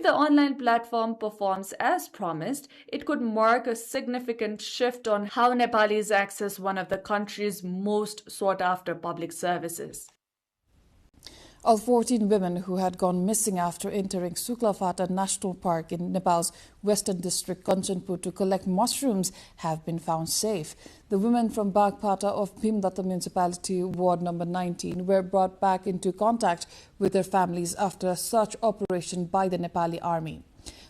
If the online platform performs as promised, it could mark a significant shift on how Nepalis access one of the country's most sought-after public services. All 14 women who had gone missing after entering Suklafata National Park in Nepal's western district Kanchanpur to collect mushrooms have been found safe. The women from Bagpata of Bhimdatta Municipality, Ward number 19, were brought back into contact with their families after a search operation by the Nepali army.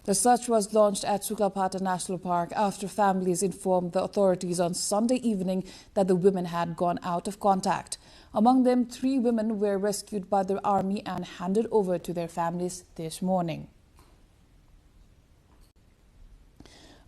The search was launched at Suklapata National Park after families informed the authorities on Sunday evening that the women had gone out of contact. Among them, 3 women were rescued by the army and handed over to their families this morning.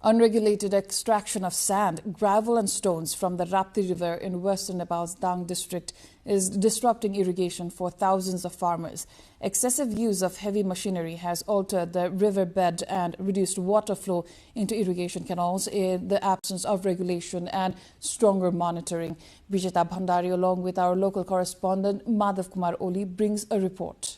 Unregulated extraction of sand, gravel and stones from the Rapti River in western Nepal's Dang district is disrupting irrigation for thousands of farmers. Excessive use of heavy machinery has altered the riverbed and reduced water flow into irrigation canals in the absence of regulation and stronger monitoring. Vijeta Bhandari, along with our local correspondent Madhav Kumar Oli, brings a report.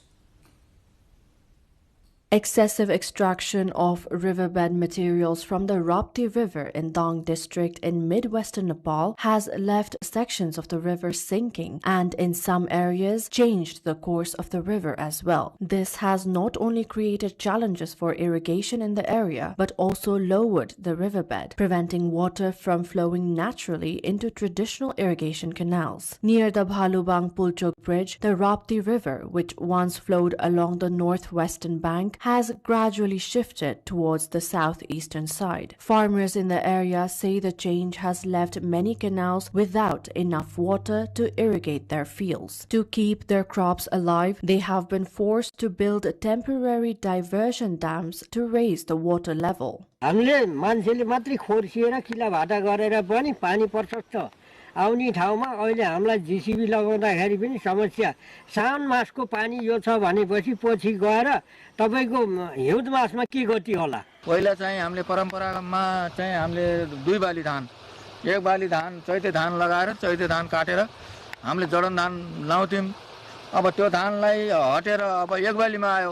Excessive extraction of riverbed materials from the Rapti River in Dang district in mid-western Nepal has left sections of the river sinking and in some areas changed the course of the river as well. This has not only created challenges for irrigation in the area but also lowered the riverbed, preventing water from flowing naturally into traditional irrigation canals. Near the Bhalubang Pulchok Bridge, the Rapti River, which once flowed along the northwestern bank, has gradually shifted towards the southeastern side. Farmers in the area say the change has left many canals without enough water to irrigate their fields. To keep their crops alive, they have been forced to build temporary diversion dams to raise the water level. आउने ठाउँमा अहिले हामीलाई GCB लगाउँदाखेरि पनि समस्या सान मासको पानी यो छ भनेपछि पछि गएर तपाईको हिउँद मासमा के गति होला पहिला चाहिँ हामीले परम्परामा चाहिँ हामीले 2 बाली धान 1 बाली धान चैते धान लगाएर चैते धान काटेर हामीले जडन धान लाउँथ्यौं अब त्यो धानलाई हटेर अब 1 बालीमा आयो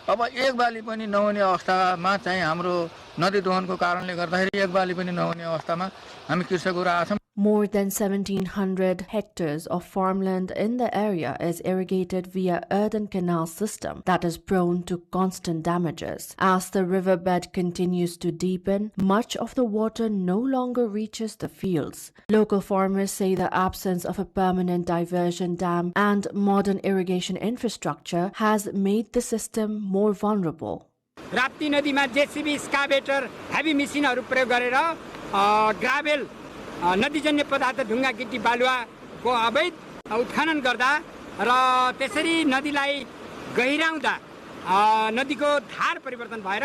अब 1 बाली पनि नहुने अवस्थामा चाहिँ हाम्रो नदी दोहनको कारणले गर्दाखेरि 1 बाली पनि नहुने अवस्थामा हामी कृषकहरू आछौं. More than 1,700 hectares of farmland in the area is irrigated via earthen canal system that is prone to constant damages. As the riverbed continues to deepen, much of the water no longer reaches the fields. Local farmers say the absence of a permanent diversion dam and modern irrigation infrastructure has made the system more vulnerable. Rapti नदीमा JCB excavator heavy मेसिनहरु प्रयोग गरेर gravel नदीजन्य पदार्थ ढुङ्गा गिट्टी बालुवाको अवैध उत्खनन गर्दा र त्यसरी नदीलाई गहिराउँदा नदीको धार परिवर्तन भएर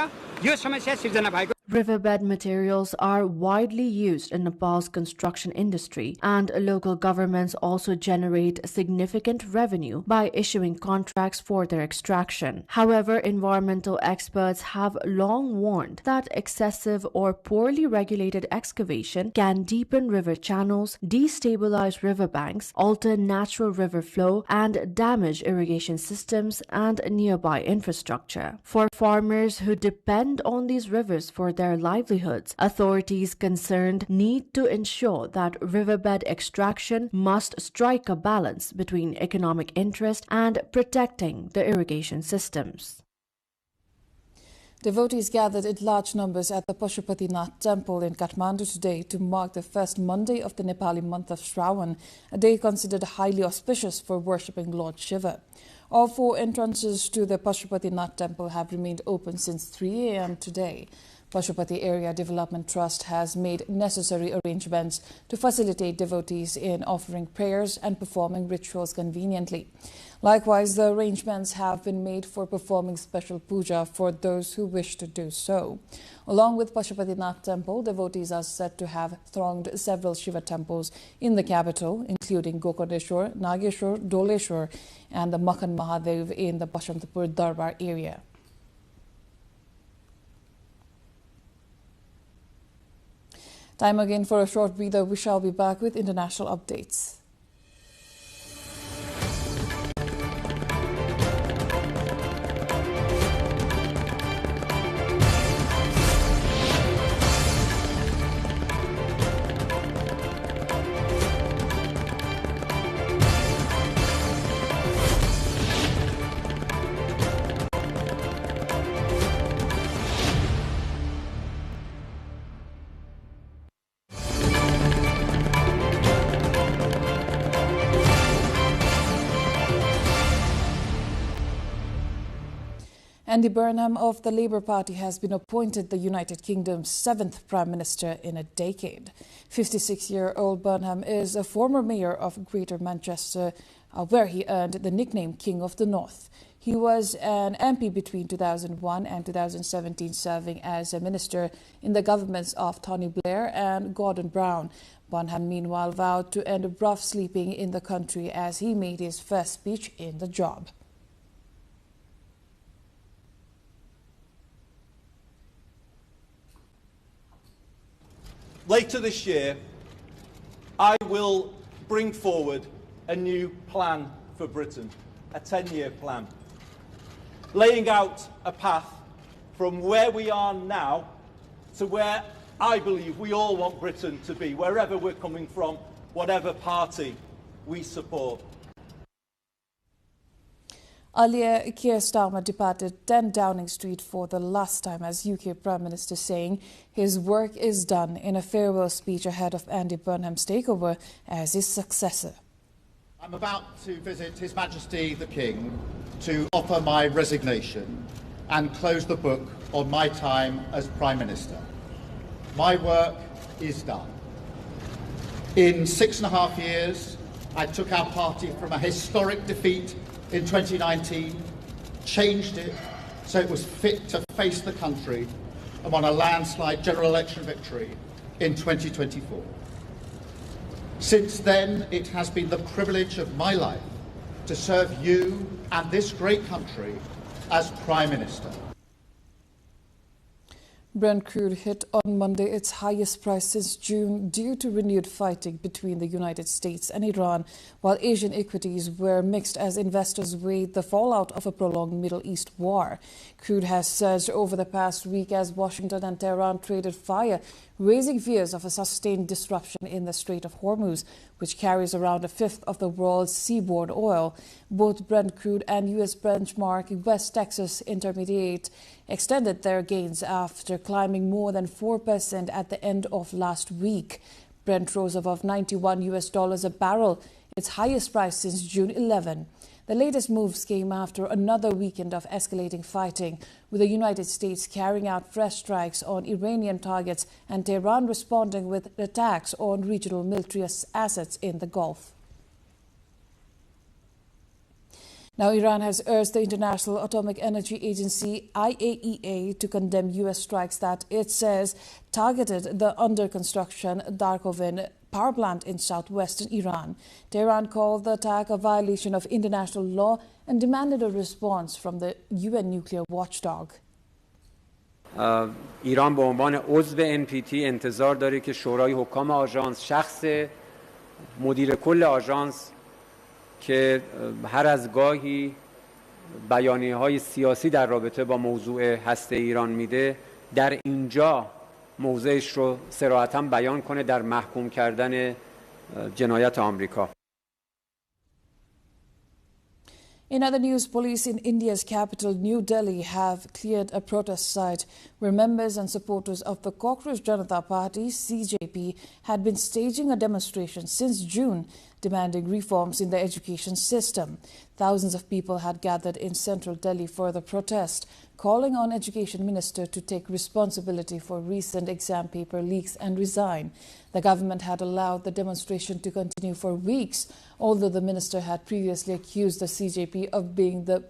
यो समस्या सिर्जना भएको. Riverbed materials are widely used in Nepal's construction industry, and local governments also generate significant revenue by issuing contracts for their extraction. However, environmental experts have long warned that excessive or poorly regulated excavation can deepen river channels, destabilize riverbanks, alter natural river flow, and damage irrigation systems and nearby infrastructure. For farmers who depend on these rivers for their livelihoods, authorities concerned need to ensure that riverbed extraction must strike a balance between economic interest and protecting the irrigation systems. Devotees gathered in large numbers at the Pashupatinath temple in Kathmandu today to mark the first Monday of the Nepali month of Shravan, a day considered highly auspicious for worshipping Lord Shiva. All 4 entrances to the Pashupatinath temple have remained open since 3 a.m. today. Pashupati Area Development Trust has made necessary arrangements to facilitate devotees in offering prayers and performing rituals conveniently. Likewise, the arrangements have been made for performing special puja for those who wish to do so. Along with Pashupatinath temple, devotees are said to have thronged several Shiva temples in the capital, including Gokarneshwar, Nageshwar, Doleshwar, and the Makhan Mahadev in the Bashantapur Darbar area. Time again for a short breather. We shall be back with international updates. Andy Burnham of the Labour Party has been appointed the United Kingdom's 7th Prime Minister in a decade. 56-year-old Burnham is a former mayor of Greater Manchester, where he earned the nickname King of the North. He was an MP between 2001 and 2017, serving as a minister in the governments of Tony Blair and Gordon Brown. Burnham, meanwhile, vowed to end rough sleeping in the country as he made his first speech in the job. Later this year, I will bring forward a new plan for Britain, a 10-year plan, laying out a path from where we are now to where I believe we all want Britain to be, wherever we're coming from, whatever party we support. Earlier, Keir Starmer departed 10 Downing Street for the last time as UK Prime Minister, saying his work is done, in a farewell speech ahead of Andy Burnham's takeover as his successor. I'm about to visit His Majesty the King to offer my resignation and close the book on my time as Prime Minister. My work is done. In 6.5 years, I took our party from a historic defeat in 2019, changed it so it was fit to face the country, and won a landslide general election victory in 2024. Since then, it has been the privilege of my life to serve you and this great country as Prime Minister. Brent crude hit on Monday its highest price since June due to renewed fighting between the United States and Iran, while Asian equities were mixed as investors weighed the fallout of a prolonged Middle East war. Crude has surged over the past week as Washington and Tehran traded fire, raising fears of a sustained disruption in the Strait of Hormuz, which carries around a fifth of the world's seaborne oil. Both Brent crude and U.S. benchmark West Texas Intermediate extended their gains after climbing more than 4% at the end of last week. Brent rose above $91 a barrel, its highest price since June 11. The latest moves came after another weekend of escalating fighting, with the United States carrying out fresh strikes on Iranian targets and Tehran responding with attacks on regional military assets in the Gulf. Now, Iran has urged the International Atomic Energy Agency, IAEA, to condemn U.S. strikes that it says targeted the under-construction Darkovin power plant in southwestern Iran. Tehran called the attack a violation of international law and demanded a response from the UN nuclear watchdog. ایران به عنوان عضو NPT انتظار داره که شورای حکام آژانس، شخص مدیر کل آژانس که هر از گاهی بیانیه‌های سیاسی در رابطه با موضوع هسته ایران میده، در اینجا موضعش رو صراحتاً بیان کنه در محکوم کردن جنایت آمریکا. In other news, police in India's capital, New Delhi, have cleared a protest site where members and supporters of the Cockroach Janata Party, CJP, had been staging a demonstration since June, demanding reforms in the education system. Thousands of people had gathered in central Delhi for the protest, calling on Education Minister to take responsibility for recent exam paper leaks and resign. The government had allowed the demonstration to continue for weeks, although the minister had previously accused the CJP of being the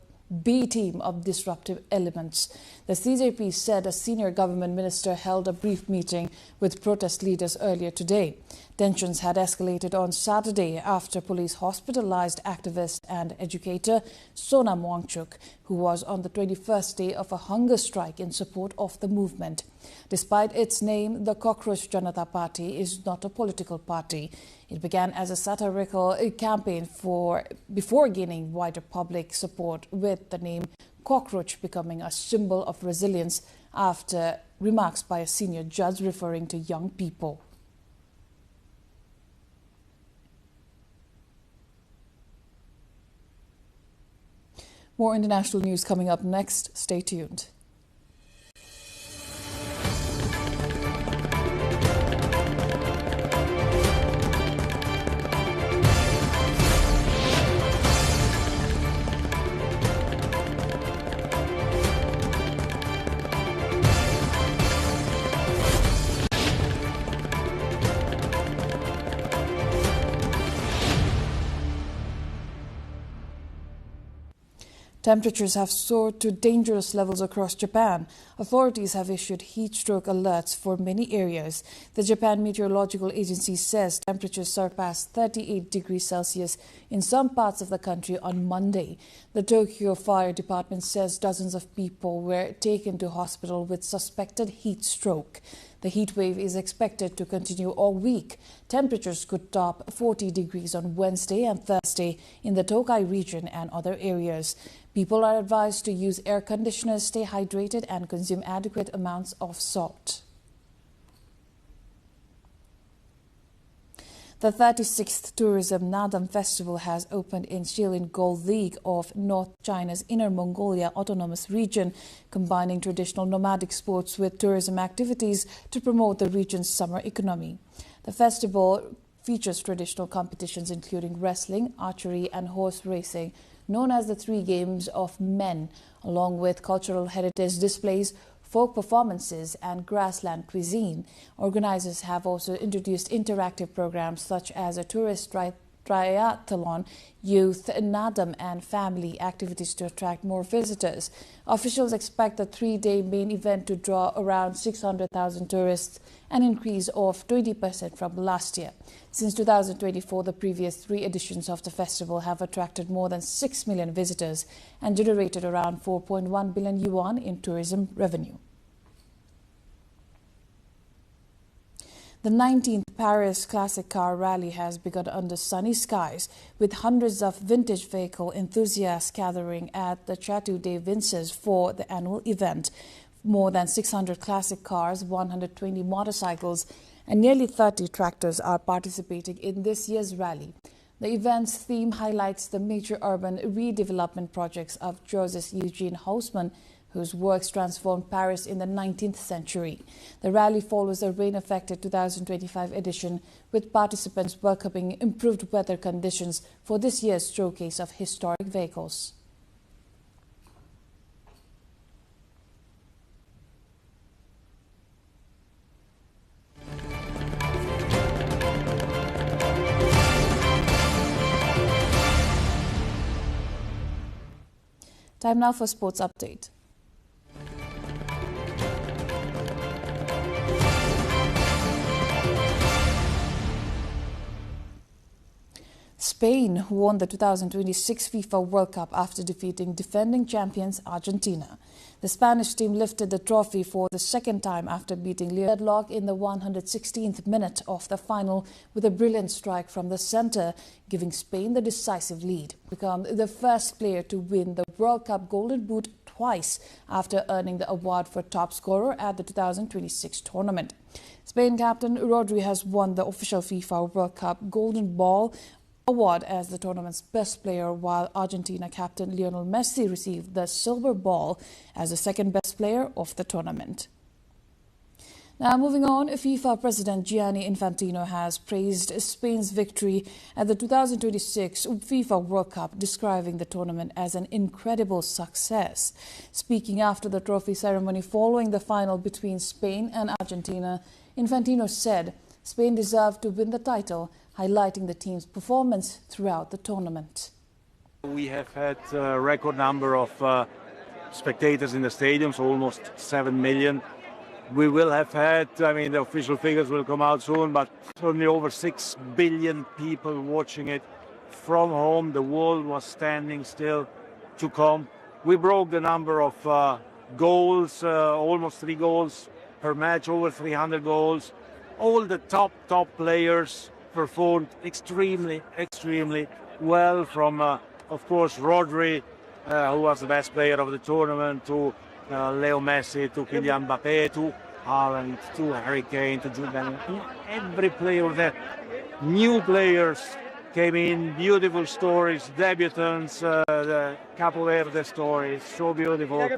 B team of disruptive elements. The CJP said a senior government minister held a brief meeting with protest leaders earlier today. Tensions had escalated on Saturday after police hospitalized activist and educator Sonam Wangchuk, who was on the 21st day of a hunger strike in support of the movement. Despite its name, the Cockroach Janata Party is not a political party. It began as a satirical campaign before gaining wider public support, with the name Cockroach becoming a symbol of resilience after remarks by a senior judge referring to young people. More international news coming up next. Stay tuned. Temperatures have soared to dangerous levels across Japan. Authorities have issued heat stroke alerts for many areas. The Japan Meteorological Agency says temperatures surpassed 38 degrees Celsius in some parts of the country on Monday. The Tokyo Fire Department says dozens of people were taken to hospital with suspected heat stroke. The heat wave is expected to continue all week. Temperatures could top 40 degrees on Wednesday and Thursday in the Tokai region and other areas. People are advised to use air conditioners, stay hydrated, and consume adequate amounts of salt. The 36th Tourism Nadam Festival has opened in Jilin Gold League of North China's Inner Mongolia Autonomous Region, combining traditional nomadic sports with tourism activities to promote the region's summer economy. The festival features traditional competitions including wrestling, archery and horse racing, known as the Three Games of Men, along with cultural heritage displays, folk performances and grassland cuisine. Organizers have also introduced interactive programs such as a tourist triathlon, youth nadam and family activities to attract more visitors. Officials expect the three-day main event to draw around 600,000 tourists, an increase of 20% from last year. Since 2024, the previous three editions of the festival have attracted more than 6 million visitors and generated around 4.1 billion yuan in tourism revenue. The 19th Paris Classic Car Rally has begun under sunny skies, with hundreds of vintage vehicle enthusiasts gathering at the Château des Vinces for the annual event. More than 600 classic cars, 120 motorcycles, and nearly 30 tractors are participating in this year's rally. The event's theme highlights the major urban redevelopment projects of Joseph Eugene Haussmann, whose works transformed Paris in the 19th century. The rally follows a rain-affected 2025 edition, with participants welcoming improved weather conditions for this year's showcase of historic vehicles. Time now for Sports Update. Spain won the 2026 FIFA World Cup after defeating defending champions Argentina. The Spanish team lifted the trophy for the second time after beating Deadlock in the 116th minute of the final with a brilliant strike from the centre, giving Spain the decisive lead. Become the first player to win the World Cup Golden Boot twice after earning the award for top scorer at the 2026 tournament. Spain captain Rodri has won the official FIFA World Cup Golden Ball award as the tournament's best player, while Argentina captain Lionel Messi received the silver ball as the second best player of the tournament. Now moving on, FIFA President Gianni Infantino has praised Spain's victory at the 2026 FIFA World Cup, describing the tournament as an incredible success. Speaking after the trophy ceremony following the final between Spain and Argentina, Infantino said Spain deserved to win the title, highlighting the team's performance throughout the tournament. We have had a record number of spectators in the stadiums, almost 7 million. We will have had, the official figures will come out soon, but certainly over 6 billion people watching it from home. The world was standing still to come. We broke the number of goals, almost 3 goals per match, over 300 goals. All the top players performed extremely well, from, of course, Rodri, who was the best player of the tournament, to Leo Messi, to Kylian Mbappé, to Haaland, to Harry Kane, to Jude Bellingham. Every player there. New players came in, beautiful stories, debutants, the Capo Verde stories, so beautiful.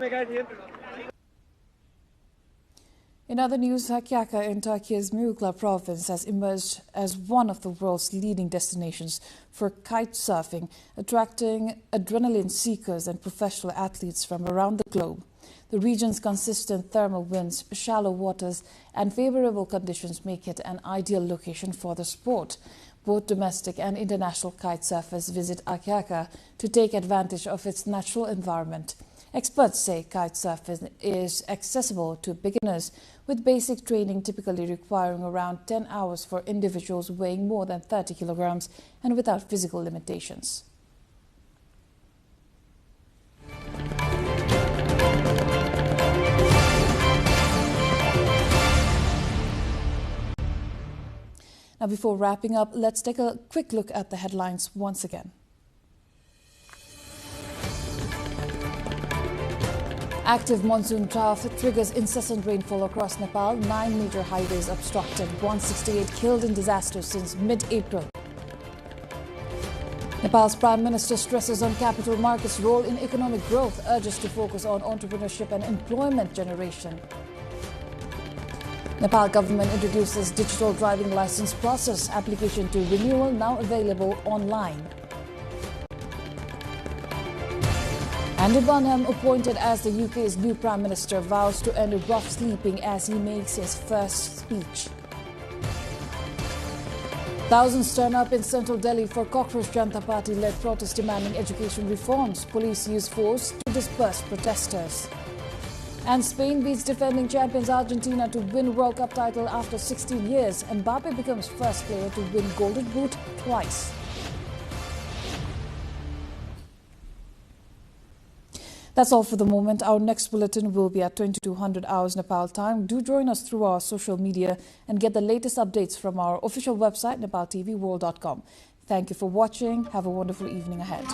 In other news, Hakkari in Turkey's Mukla province has emerged as one of the world's leading destinations for kite surfing, attracting adrenaline seekers and professional athletes from around the globe. The region's consistent thermal winds, shallow waters and favorable conditions make it an ideal location for the sport. Both domestic and international kite surfers visit Akyaka to take advantage of its natural environment. Experts say kite surfing is accessible to beginners, with basic training typically requiring around 10 hours for individuals weighing more than 30 kilograms and without physical limitations. Now, before wrapping up, let's take a quick look at the headlines once again. Active monsoon trough triggers incessant rainfall across Nepal. 9 major highways obstructed. 168 killed in disaster since mid-April. Nepal's Prime Minister stresses on capital markets' role in economic growth, urges to focus on entrepreneurship and employment generation. Nepal government introduces digital driving license process. Application to renewal now available online. Andy Burnham, appointed as the UK's new Prime Minister, vows to end rough sleeping as he makes his first speech. Thousands turn up in central Delhi for Cockroach Janata Party-led protest demanding education reforms. Police use force to disperse protesters. And Spain beats defending champions Argentina to win World Cup title after 16 years. Mbappe becomes first player to win Golden Boot twice. That's all for the moment. Our next bulletin will be at 2200 hours Nepal time. Do join us through our social media and get the latest updates from our official website, nepaltelevision.com. Thank you for watching. Have a wonderful evening ahead.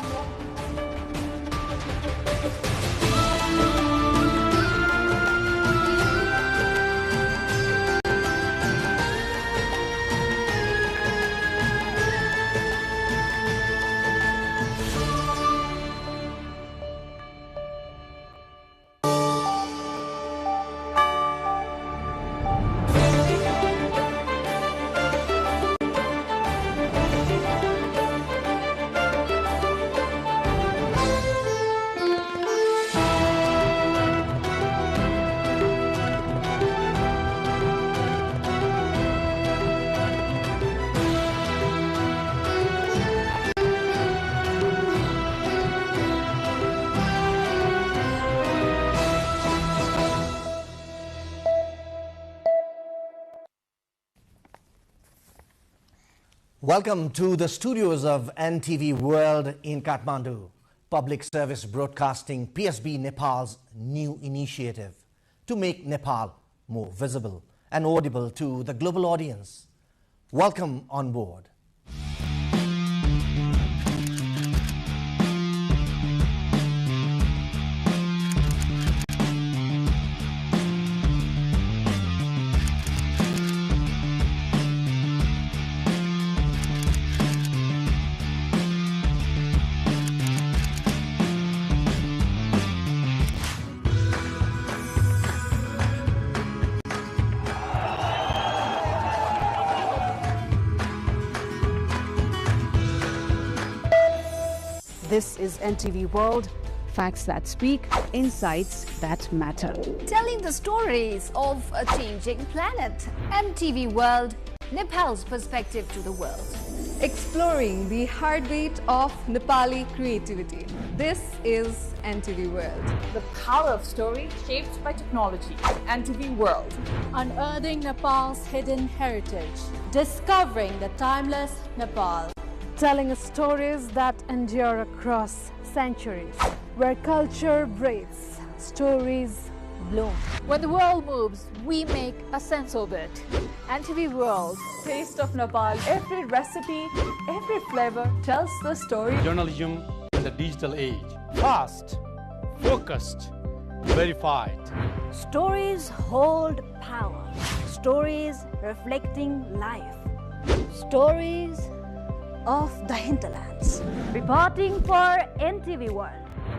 Welcome to the studios of NTV World in Kathmandu. Public Service Broadcasting PSB Nepal's new initiative to make Nepal more visible and audible to the global audience. Welcome on board. This is NTV World, facts that speak, insights that matter. Telling the stories of a changing planet. NTV World, Nepal's perspective to the world. Exploring the heartbeat of Nepali creativity. This is NTV World. The power of story shaped by technology. NTV World. Unearthing Nepal's hidden heritage. Discovering the timeless Nepal. Telling stories that endure across centuries. Where culture breathes, stories bloom. When the world moves, we make a sense of it. NTV World. Taste of Nepal. Every recipe, every flavor tells the story. Journalism in the digital age. Fast, focused, verified. Stories hold power. Stories reflecting life. Stories of the hinterlands. Reporting for NTV World.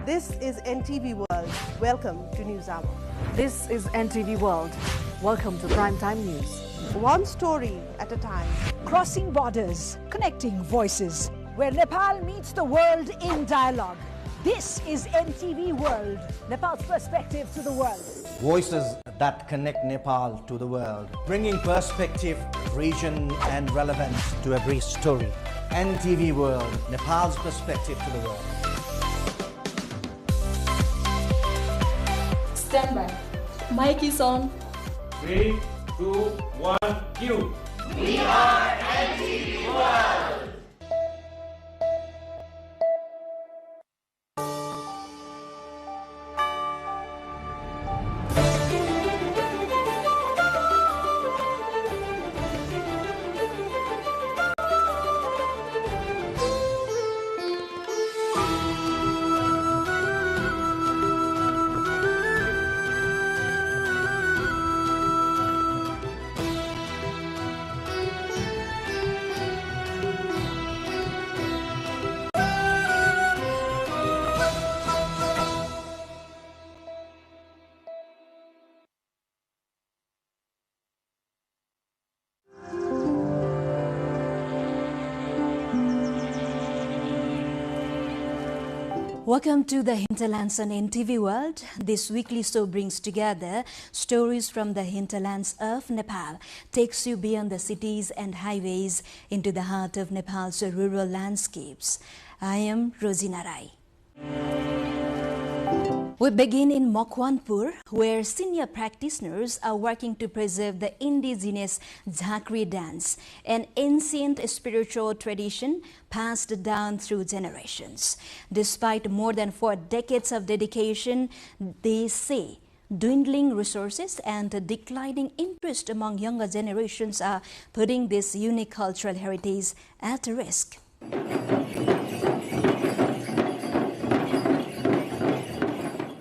This is NTV World. Welcome to News Hour. This is NTV World. Welcome to Primetime News. One story at a time. Crossing borders, connecting voices, where Nepal meets the world in dialogue. This is NTV World, Nepal's perspective to the world. Voices that connect Nepal to the world, bringing perspective region and relevance to every story. NTV World, Nepal's perspective to the world. Stand by. Mic is on. 3, 2, 1, cue. We are NTV World. Welcome to the Hinterlands on NTV World. This weekly show brings together stories from the hinterlands of Nepal, takes you beyond the cities and highways into the heart of Nepal's rural landscapes. I am Rosina Rai. We begin in Makwanpur, where senior practitioners are working to preserve the indigenous Jhakri dance, an ancient spiritual tradition passed down through generations. Despite more than 4 decades of dedication, they say dwindling resources and declining interest among younger generations are putting this unique cultural heritage at risk.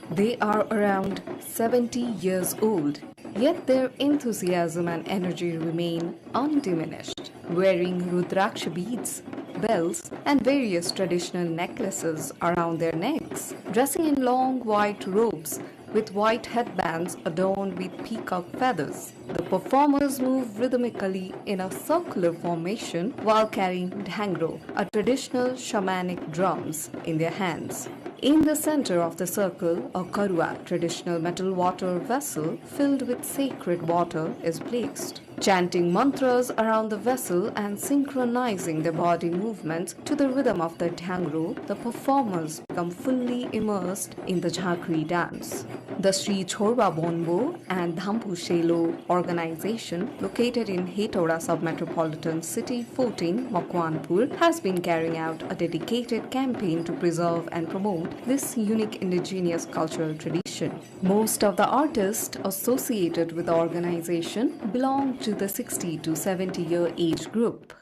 They are around 70 years old, yet their enthusiasm and energy remain undiminished. Wearing Rudraksha beads, bells, and various traditional necklaces around their necks, dressing in long white robes with white headbands adorned with peacock feathers, the performers move rhythmically in a circular formation while carrying dhangro, a traditional shamanic drums, in their hands. In the center of the circle, a karua, traditional metal water vessel filled with sacred water, is placed. Chanting mantras around the vessel and synchronizing their body movements to the rhythm of the dhangro, the performers become fully immersed in the Jhakri dance. The Sri Chorba Bonbo and Dhampu Shelo organization, located in Hetauda submetropolitan city 14, Makwanpur, has been carrying out a dedicated campaign to preserve and promote this unique indigenous cultural tradition. Most of the artists associated with the organization belong to the 60 to 70 year age group.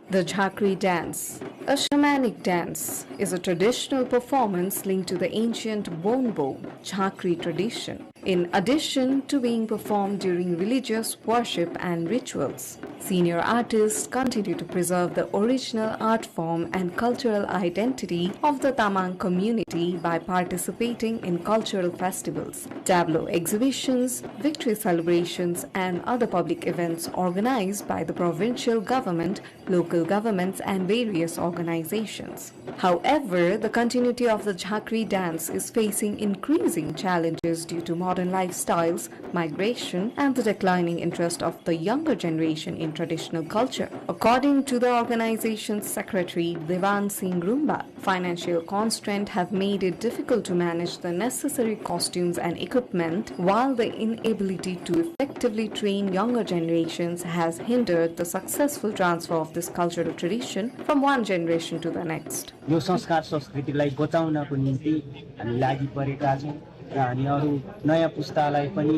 The Jhakri dance, a shamanic dance, is a traditional performance linked to the ancient Bonbo Jhakri tradition, in addition to being performed during religious worship and rituals. Senior artists continue to preserve the original art form and cultural identity of the Tamang community by participating in cultural festivals, tableau exhibitions, victory celebrations, and other public events organized by the provincial government, local governments, and various organizations. However, the continuity of the Jhakri dance is facing increasing challenges due to modern lifestyles, migration, and the declining interest of the younger generation in traditional culture. According to the organization's secretary, Devan Singh Rumba, financial constraints have made it difficult to manage the necessary costumes and equipment, while the inability to effectively train younger generations has hindered the successful transfer of this cultural tradition from one generation to the next. यो संस्कार संस्कृतिलाई बचाउनको निम्ति हामी लागि परेका छौं र हामी अरु नयाँ पुस्तालाई पनि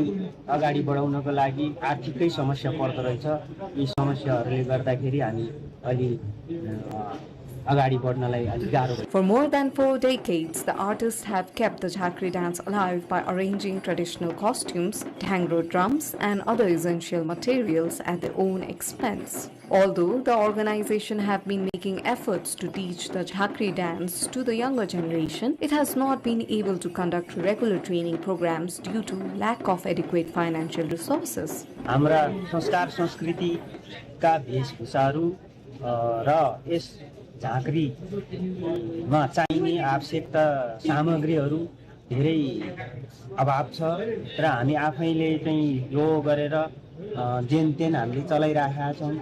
अगाडि बढाउनको लागि आर्थिकै समस्या पर्दो रहेछ। यी समस्याहरुले गर्दाखेरि हामी अलि For more than 4 decades, the artists have kept the Jhakri dance alive by arranging traditional costumes, dhangro drums, and other essential materials at their own expense. Although the organization have been making efforts to teach the Jhakri dance to the younger generation, it has not been able to conduct regular training programs due to lack of adequate financial resources. हाम्रा संस्कार संस्कृति का भेषभूषाहरू र yes झाँक्रीमा चाहिने आवश्यक सामग्रीहरू धेरै अभाव छ र हामी आफैले चाहिँ यो गरेर जेनतेन हामीले चलाइराखेका छौँ।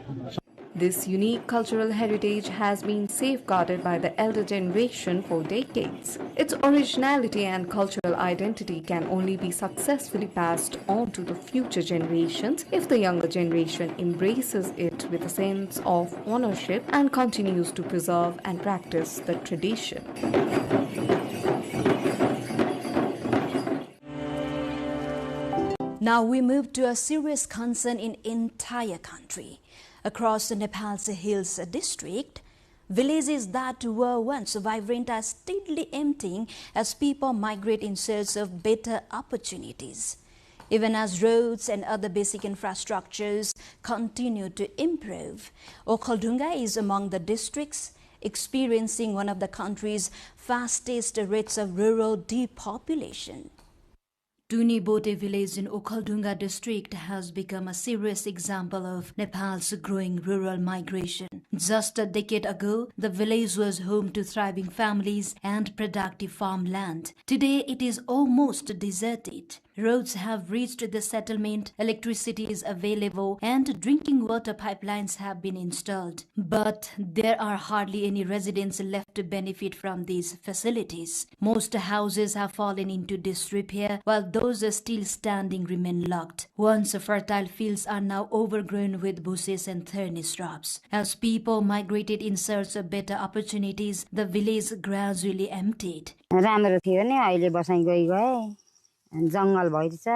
This unique cultural heritage has been safeguarded by the elder generation for decades. Its originality and cultural identity can only be successfully passed on to the future generations if the younger generation embraces it with a sense of ownership and continues to preserve and practice the tradition. Now we move to a serious concern in entire country. Across Nepal's hills district, villages that were once vibrant are steadily emptying as people migrate in search of better opportunities. Even as roads and other basic infrastructures continue to improve, Okhaldunga is among the districts experiencing one of the country's fastest rates of rural depopulation. Tunibote village in Okhaldunga district has become a serious example of Nepal's growing rural migration. Just a decade ago, the village was home to thriving families and productive farmland. Today, it is almost deserted. Roads have reached the settlement, electricity is available, and drinking water pipelines have been installed. But there are hardly any residents left to benefit from these facilities. Most houses have fallen into disrepair, while those still standing remain locked. Once fertile fields are now overgrown with bushes and thorny shrubs. As people migrated in search of better opportunities, the village gradually emptied. जंगल भइछ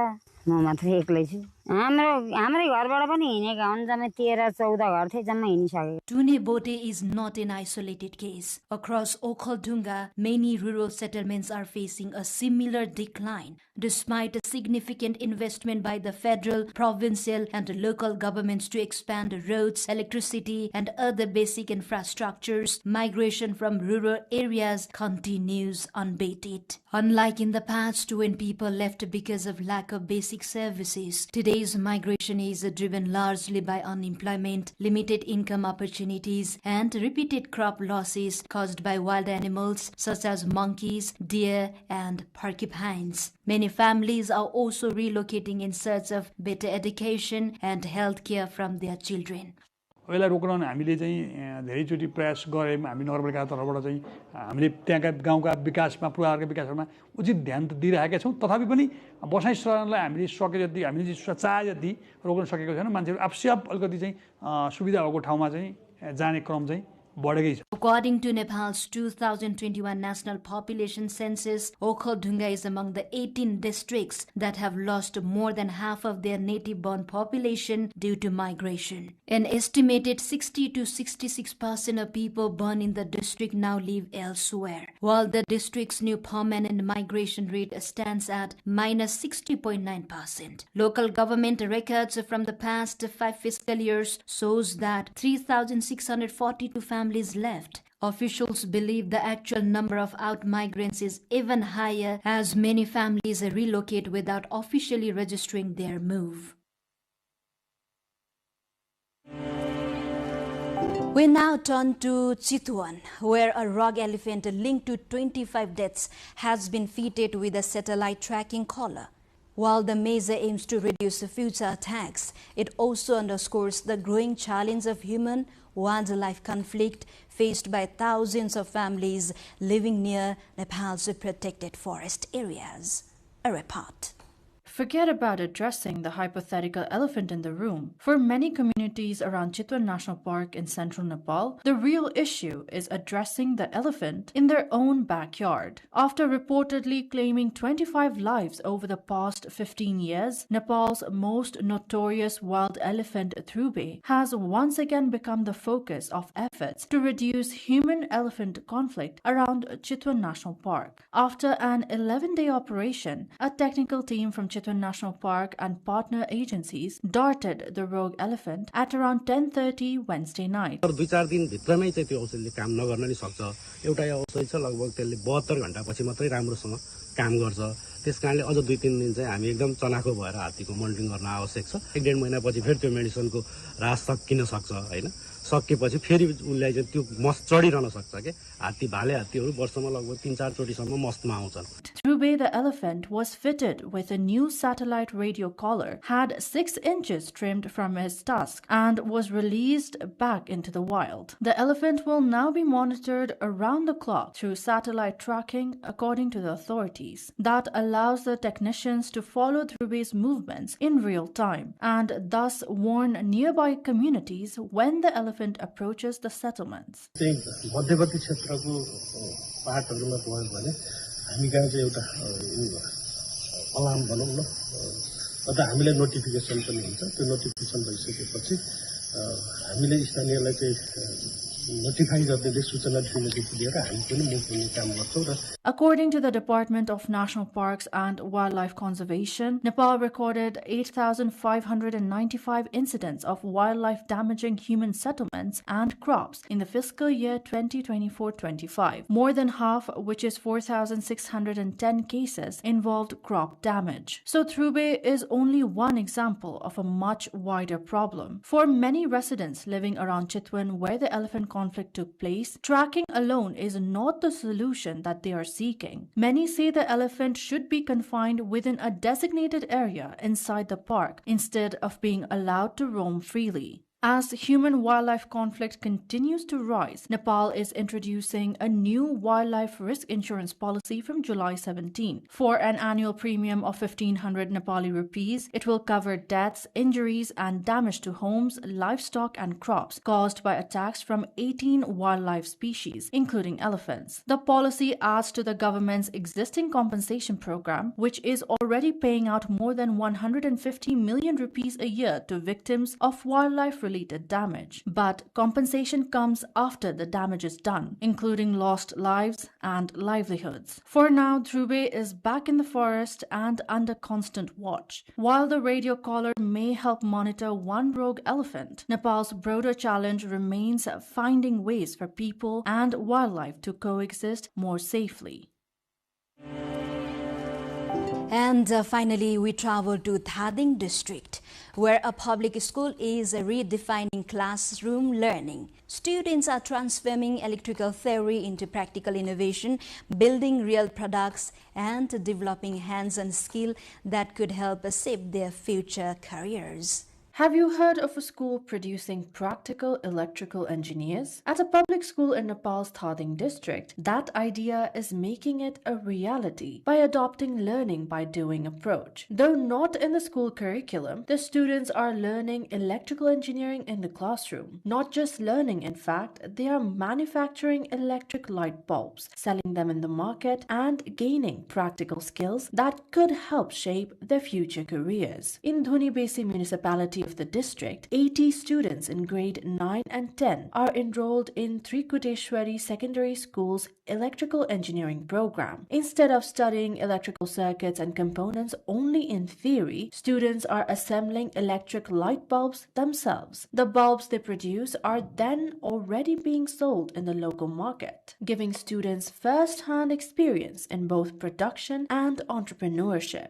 म मात्रै एक्लै छु हाम्रै घरबाट पनि हिनेका हुन् जम्मै 13-14 घर थिए जम्मै हिनिसके Tunibote is not an isolated case. Across Okhaldunga, many rural settlements are facing a similar decline. Despite a significant investment by the federal, provincial and local governments to expand roads, electricity and other basic infrastructures, migration from rural areas continues unabated. Unlike in the past when people left because of lack of basic services, today's migration is driven largely by unemployment, limited income opportunities and repeated crop losses caused by wild animals such as monkeys, deer and porcupines. Many families are also relocating in search of better education and health care from their children. यसलाई रोक्न हामीले चाहिँ धेरैचोटि प्रयास गर्यौं हामी नगरपालिका तर्फबाट चाहिँ हामीले त्यहाँका गाउँका विकासमा पूर्वाधारका विकासमा उचित ध्यान त दिइरहेका छौं तथापि पनि बसाइ सरणलाई हामीले सके जति हामीले चाहे जति रोक्न सकेको छैन मान्छेहरु आवश्यक अलिकति चाहिँ सुविधा भएको ठाउँमा चाहिँ जाने क्रम चाहिँ According to Nepal's 2021 National Population Census, Okhaldunga is among the 18 districts that have lost more than half of their native-born population due to migration. An estimated 60 to 66% of people born in the district now live elsewhere, while the district's new permanent migration rate stands at -60.9%. Local government records from the past 5 fiscal years shows that 3,642 families left. Officials believe the actual number of out-migrants is even higher as many families relocate without officially registering their move. We now turn to Chitwan, where a rogue elephant linked to 25 deaths has been fitted with a satellite tracking collar. While the measure aims to reduce future attacks, it also underscores the growing challenge of human-wildlife conflict faced by thousands of families living near Nepal's protected forest areas. A report. Forget about addressing the hypothetical elephant in the room. For many communities around Chitwan National Park in central Nepal, the real issue is addressing the elephant in their own backyard. After reportedly claiming 25 lives over the past 15 years, Nepal's most notorious wild elephant Thrube has once again become the focus of efforts to reduce human-elephant conflict around Chitwan National Park. After an 11-day operation, a technical team from Chitwan National Park and partner agencies darted the rogue elephant at around 10:30 Wednesday night. 2-4 दिन भित्रमै चाहिँ त्यो औषधिले काम नगर्न नि सक्छ एउटा औषधि छ लगभग त्यसले 72 घण्टा पछि मात्रै राम्रोसँग काम गर्छ त्यसकारणले अझ 2-3 दिन चाहिँ हामी एकदम चनाखो भएर हात्तीको मोनिटरिङ गर्न आवश्यक छ 1.5 महिनापछि फेरि त्यो मेडिसिनको रास सकिन सक्छ हैन सकेपछि फेरि उसलाई चाहिँ त्यो मस्त चढिरहन सक्छ के हात्ती भाले हात्तीहरू वर्षमा लगभग 3-4 चोटिसम्म मस्तमा आउँछन्. Trubey the elephant was fitted with a new satellite radio collar, had 6 inches trimmed from his tusk, and was released back into the wild. The elephant will now be monitored around the clock through satellite tracking, according to the authorities. That allows the technicians to follow Trubey's movements in real time and thus warn nearby communities when the elephant approaches the settlements. मध्यवर्ती क्षेत्रको पाटहरुमा गयो भने हामी कहाँ चाहिँ एउटा alarm भनौं न अथवा हामीले नोटिफिकेसन पनि हुन्छ त्यो नोटिफिकेसन भइसकेपछि हामीले स्थानीयलाई चाहिँ notify गर्ने सूचना दिनेदेखि लिएर हामी पनि मुभ गर्ने काम गर्छौं र According to the Department of National Parks and Wildlife Conservation, Nepal recorded 8,595 incidents of wildlife damaging human settlements and crops in the fiscal year 2024-25. More than half, which is 4,610 cases, involved crop damage. So Trubey is only one example of a much wider problem. For many residents living around Chitwan where the elephant conflict took place, tracking alone is not the solution that they are seeking. Many say the elephant should be confined within a designated area inside the park instead of being allowed to roam freely. As human-wildlife conflict continues to rise, Nepal is introducing a new wildlife risk insurance policy from July 17. For an annual premium of 1,500 Nepali rupees, it will cover deaths, injuries, and damage to homes, livestock, and crops caused by attacks from 18 wildlife species, including elephants. The policy adds to the government's existing compensation program, which is already paying out more than 150 million rupees a year to victims of wildlife-related damage. But compensation comes after the damage is done, including lost lives and livelihoods. For now, Trubey is back in the forest and under constant watch. While the radio collar may help monitor one rogue elephant, Nepal's broader challenge remains finding ways for people and wildlife to coexist more safely. And finally, we travel to Thading district, where a public school is redefining classroom learning. Students are transforming electrical theory into practical innovation, building real products, and developing hands-on skill that could help shape their future careers. Have you heard of a school producing practical electrical engineers? At a public school in Nepal's Thading district, that idea is making it a reality by adopting learning by doing approach. Though not in the school curriculum, the students are learning electrical engineering in the classroom. Not just learning, in fact, they are manufacturing electric light bulbs, selling them in the market, and gaining practical skills that could help shape their future careers. In Dhunibesi municipality of the district, 80 students in grade 9 and 10 are enrolled in Trikuteshwari Secondary School's electrical engineering program. Instead of studying electrical circuits and components only in theory, students are assembling electric light bulbs themselves. The bulbs they produce are then already being sold in the local market, giving students first-hand experience in both production and entrepreneurship.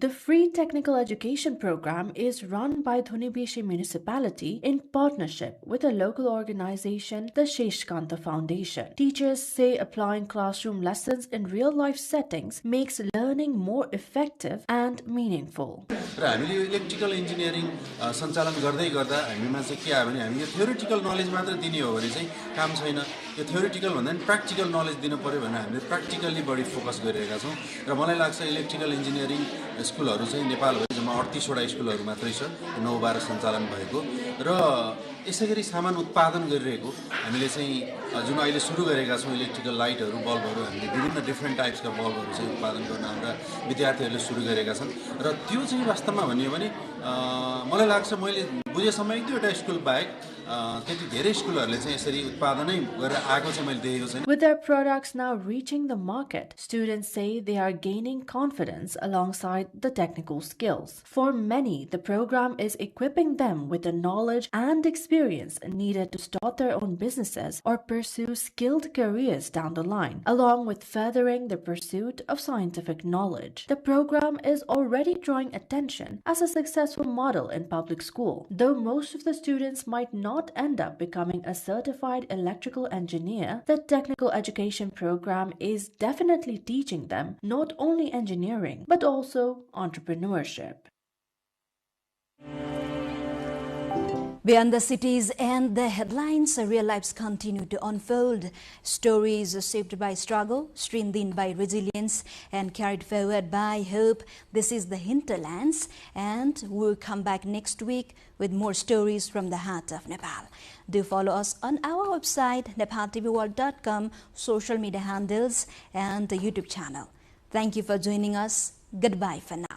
The free technical education program is run by Dhunibesi municipality in partnership with a local organization, the Sheshkanta Foundation. Teachers say applying classroom lessons in real-life settings makes learning more effective and meaningful. Electrical engineering सञ्चालन गर्दै गर्दा हामीमा चाहिँ के आयो भने हामी यो theoretical knowledge मात्र दिने हो भने चाहिँ काम छैन यो theoretical भन्दा नि practical knowledge दिनु पर्यो भने हामीले practically बढी फोकस गरिरहेका छौं र मलाई लाग्छ electrical engineering स्कुलहरु चाहिँ नेपालभरि जम्मा 38 वटा स्कुलहरु मात्रै छ 9-12 सञ्चालन भएको र यसैगरी सामान उत्पादन गरिरहेको हामीले चाहिँ जुन अहिले सुरु गरेका छौं इलेक्ट्रिकल लाइटहरु बल्बहरु हामीले विभिन्न डिफरेन्ट टाइप्सका बल्बहरु चाहिँ उत्पादन गर्न हाम्रा विद्यार्थीहरूले सुरु गरेका छन् र त्यो चाहिँ वास्तवमा भनियो भने मलाई लाग्छ मैले बुझेसम्म एक दुईवटा स्कुल बाहेक त्यति धेरै स्कुलहरुले चाहिँ यसरी उत्पादनै गरेर आएको चाहिँ मैले देखेको छैन. With their products now reaching the market, students say they are gaining confidence alongside the technical skills. For many, the program is equipping them with the knowledge and experience needed to start their own businesses or pursue pursue skilled careers down the line, along with furthering the pursuit of scientific knowledge. The program is already drawing attention as a successful model in public school, though most of the students might not end up becoming a certified electrical engineer. The technical education program is definitely teaching them not only engineering but also entrepreneurship. Beyond the cities and the headlines, real lives continue to unfold. Stories shaped by struggle, strengthened by resilience, and carried forward by hope. This is the Hinterlands, and we'll come back next week with more stories from the heart of Nepal. Do follow us on our website, nepaltelevision.com, social media handles, and the YouTube channel. Thank you for joining us. Goodbye for now.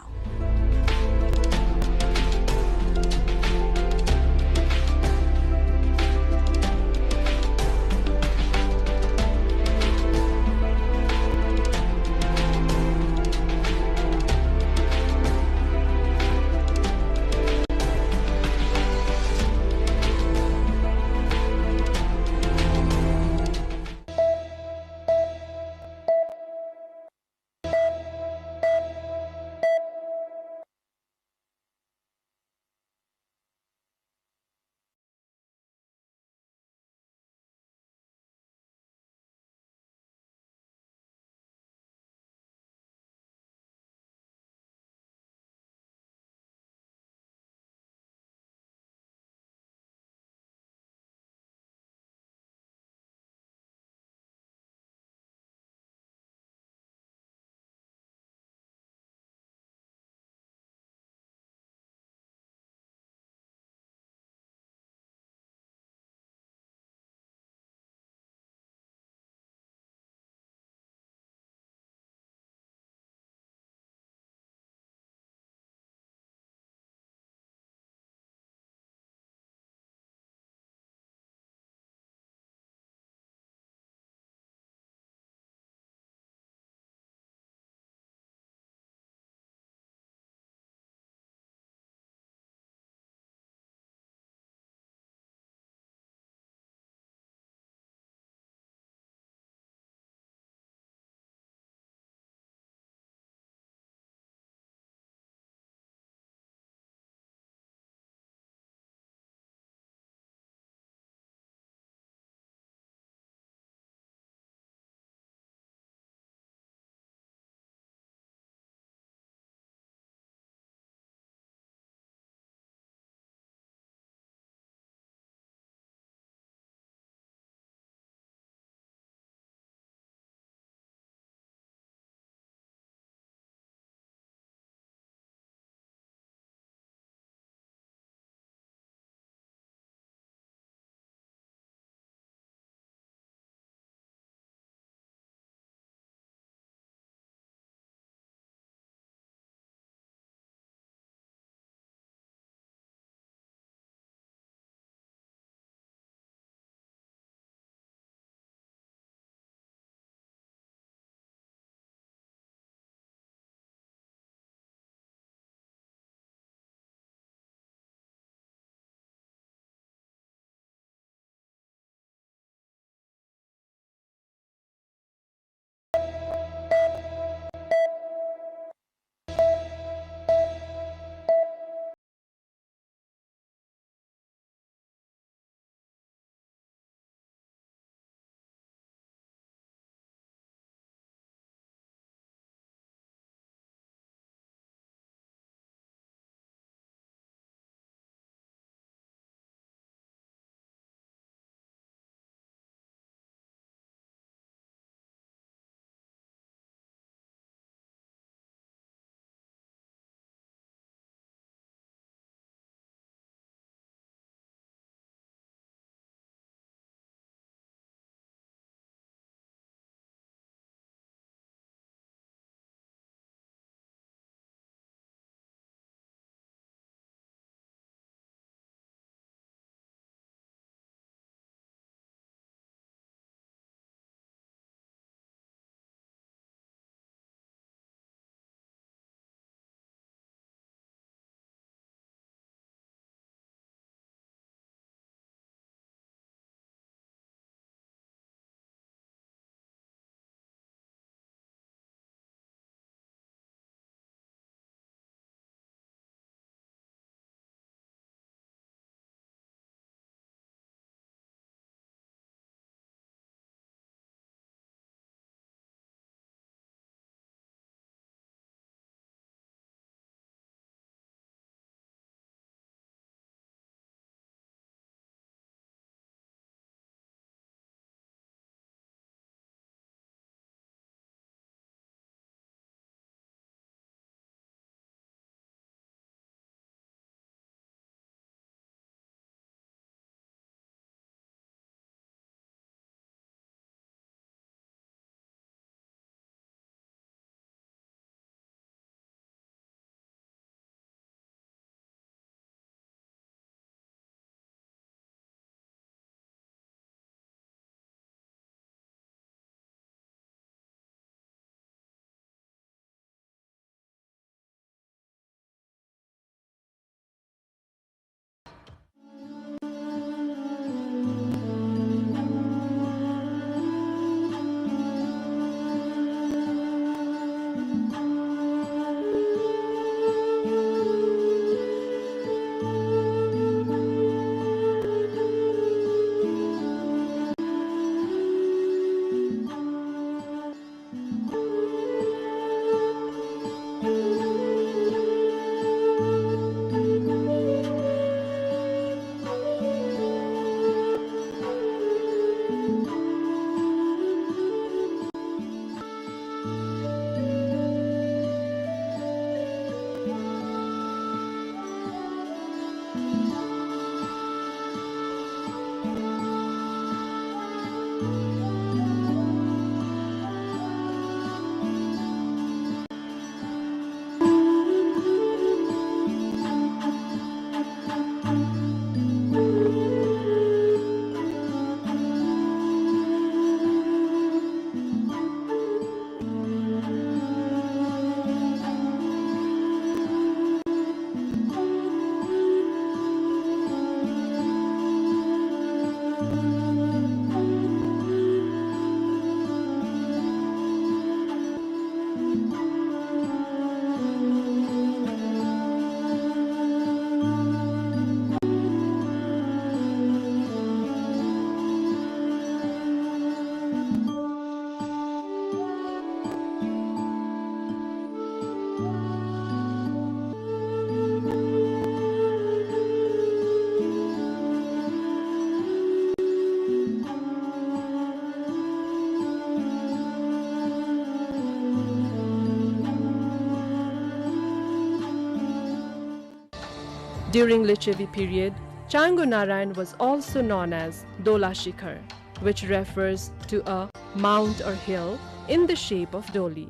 During Lichavi period, Changu Narayan was also known as Dola Shikhar, which refers to a mount or hill in the shape of Doli.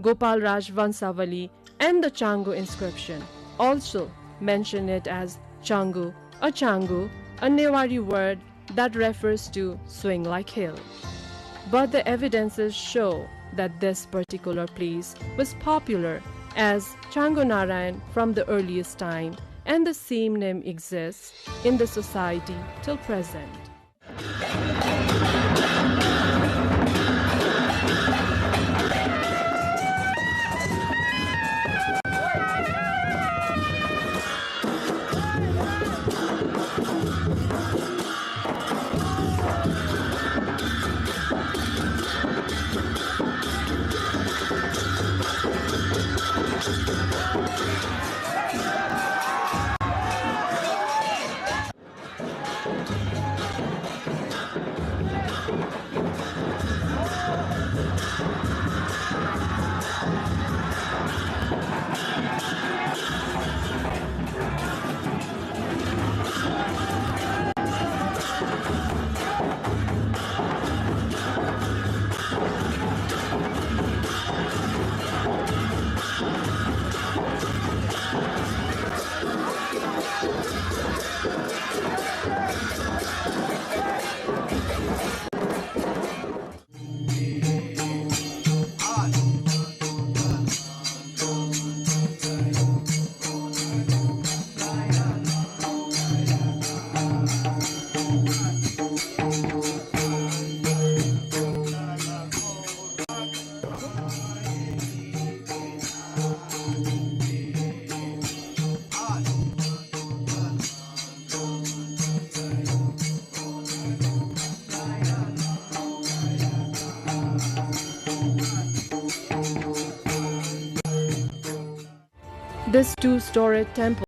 Gopal Raj Vansavali and the Changu inscription also mention it as Changu, a Newari word that refers to swing-like hill. But the evidences show that this particular place was popular as Changu Narayan from the earliest time, and the same name exists in the society till present. This two-storied temple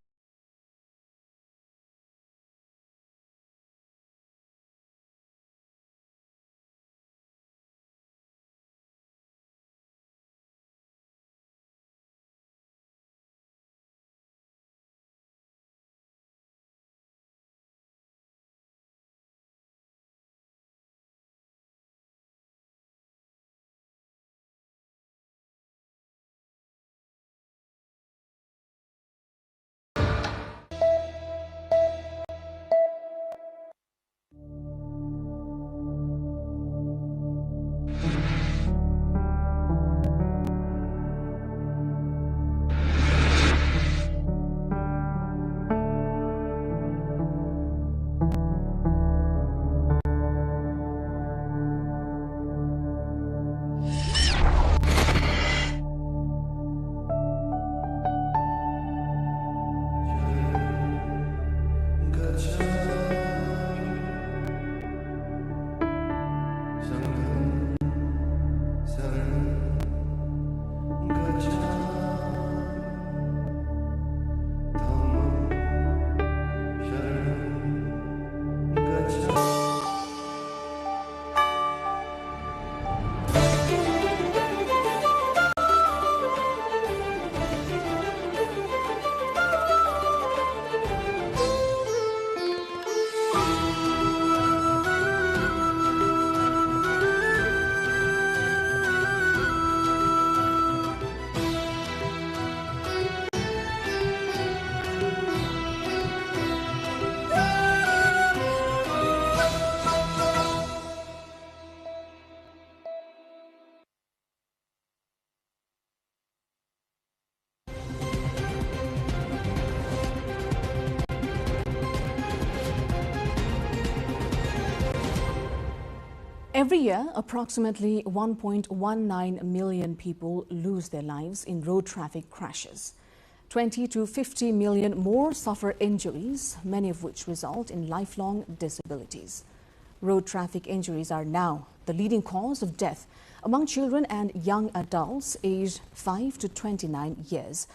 Every year, approximately 1.19 million people lose their lives in road traffic crashes. 20 to 50 million more suffer injuries, many of which result in lifelong disabilities. Road traffic injuries are now the leading cause of death among children and young adults aged 5 to 29 years.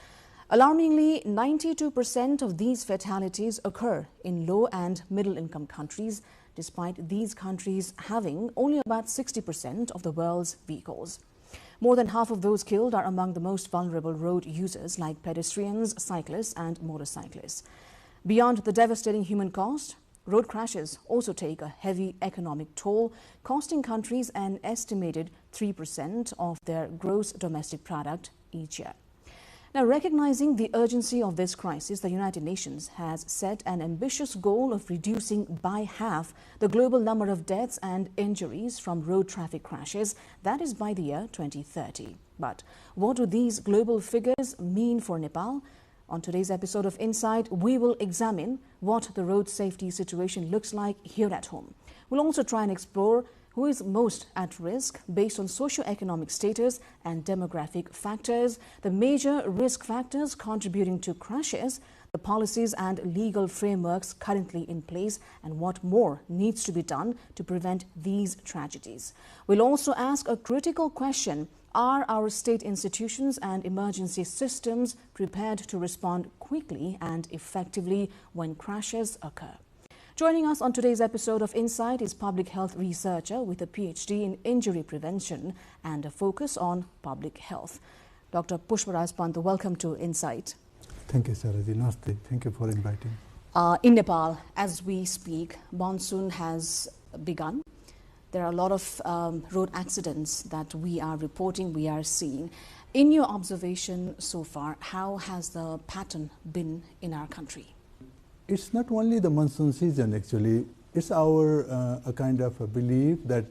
Alarmingly, 92% of these fatalities occur in low and middle income countries, despite these countries having only about 60% of the world's vehicles. More than half of those killed are among the most vulnerable road users like pedestrians, cyclists and motorcyclists. Beyond the devastating human cost, road crashes also take a heavy economic toll, costing countries an estimated 3% of their gross domestic product each year. Now, recognizing the urgency of this crisis, the United Nations has set an ambitious goal of reducing by half the global number of deaths and injuries from road traffic crashes, that is by the year 2030. But what do these global figures mean for Nepal? On today's episode of Insight, we will examine what the road safety situation looks like here at home. We'll also try and explore who is most at risk based on socio-economic status and demographic factors, the major risk factors contributing to crashes, the policies and legal frameworks currently in place, and what more needs to be done to prevent these tragedies. We'll also ask a critical question: are our state institutions and emergency systems prepared to respond quickly and effectively when crashes occur? Joining us on today's episode of Insight is public health researcher with a PhD in injury prevention and a focus on public health. Dr. Pushparaj Pant, welcome to Insight. Thank you, Saraji. Namaste. Thank you for inviting. In Nepal, as we speak, monsoon has begun. There are a lot of road accidents that we are reporting, we are seeing. In your observation so far, how has the pattern been in our country? It's not only the monsoon season, actually. It's our a kind of a belief that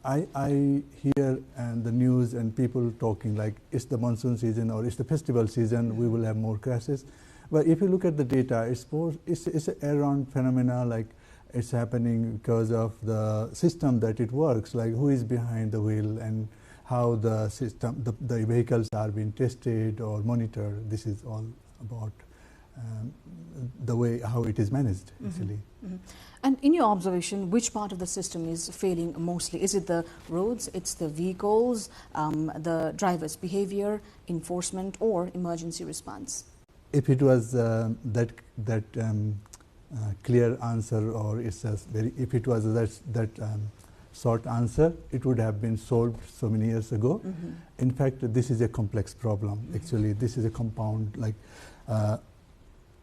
I hear the news and people talking like it's the monsoon season or it's the festival season, we will have more crashes. But if you look at the data, it's an errant phenomena, like it's happening because of the system that it works, like who is behind the wheel and how the system, the vehicles are being tested or monitored. This is all about the way how it is managed, actually. And in your observation, which part of the system is failing mostly? Is it the roads, it's the vehicles, the driver's behavior, enforcement, or emergency response? If it was that clear answer, or it's a if it was that short answer, it would have been solved so many years ago. In fact, this is a complex problem. Actually, this is a compound. Like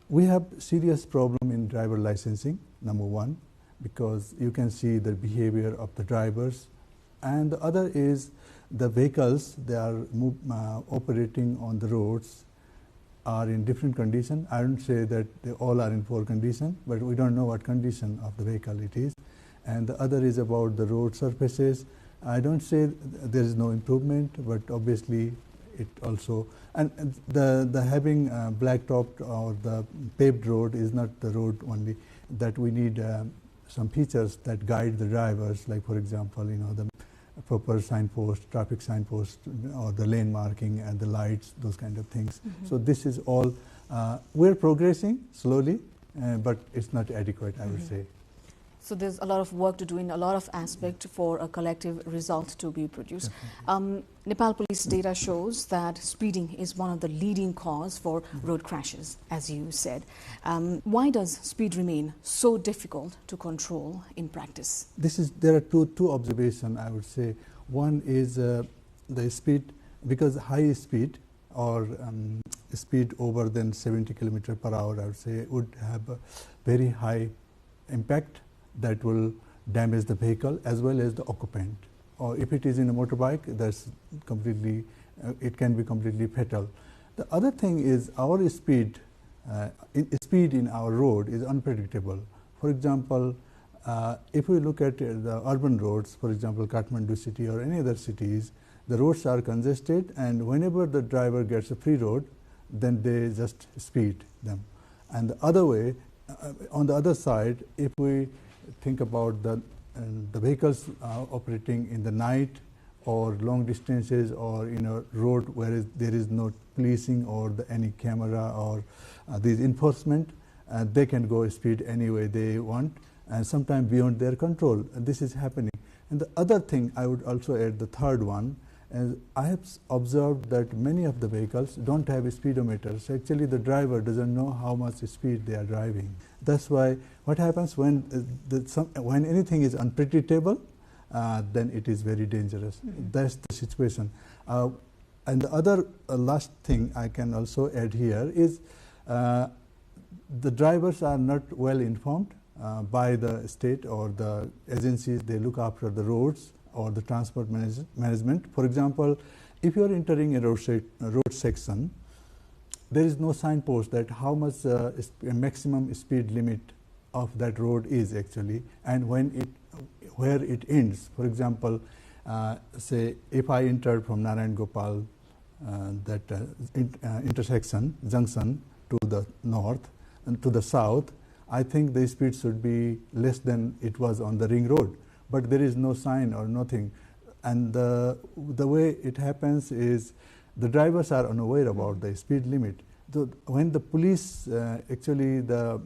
we have serious problem in driver licensing, number one, because you can see the behavior of the drivers, and the other is the vehicles. They are operating on the roads are in different condition. I don't say that they all are in poor condition, but we don't know what condition of the vehicle it is. And the other is about the road surfaces. I don't say there is no improvement, but obviously it also, and the having blacktopped or the paved road is not the road only, that we need some features that guide the drivers, like for example, the proper signpost, traffic signpost, or the lane marking and the lights, those kind of things. So this is all, we're progressing slowly, but it's not adequate, I would say. So there's a lot of work to do in a lot of aspects for a collective result to be produced. Nepal police data shows that speeding is one of the leading cause for road crashes, as you said. Why does speed remain so difficult to control in practice? There are two observations, I would say. One is the speed, because high speed or speed over than 70 km per hour, I would say, would have a very high impact that will damage the vehicle as well as the occupant. Or if it is in a motorbike, that's completely, it can be completely fatal. The other thing is our speed, speed in our road is unpredictable. For example, if we look at the urban roads, for example, Kathmandu city or any other cities, the roads are congested, and whenever the driver gets a free road, then they just speed them. And the other way, on the other side, if we think about the vehicles operating in the night or long distances or in a road where there is no policing or any camera or these enforcement, they can go speed any way they want and sometimes beyond their control. And this is happening. And the other thing I would also add, the third one, is I have observed that many of the vehicles don't have speedometers. Actually, the driver doesn't know how much speed they are driving. That's why what happens when when anything is unpredictable, then it is very dangerous. That's the situation. And the other last thing I can also add here is the drivers are not well informed by the state or the agencies they look after the roads or the transport management. For example, if you are entering a road section, there is no signpost that how much a maximum speed limit of that road is actually, and where it ends. For example, say if I entered from Narayan Gopal, that intersection junction to the north and to the south, I think the speed should be less than it was on the ring road, but there is no sign or nothing. And the way it happens is the drivers are unaware about the speed limit. So when the police, actually the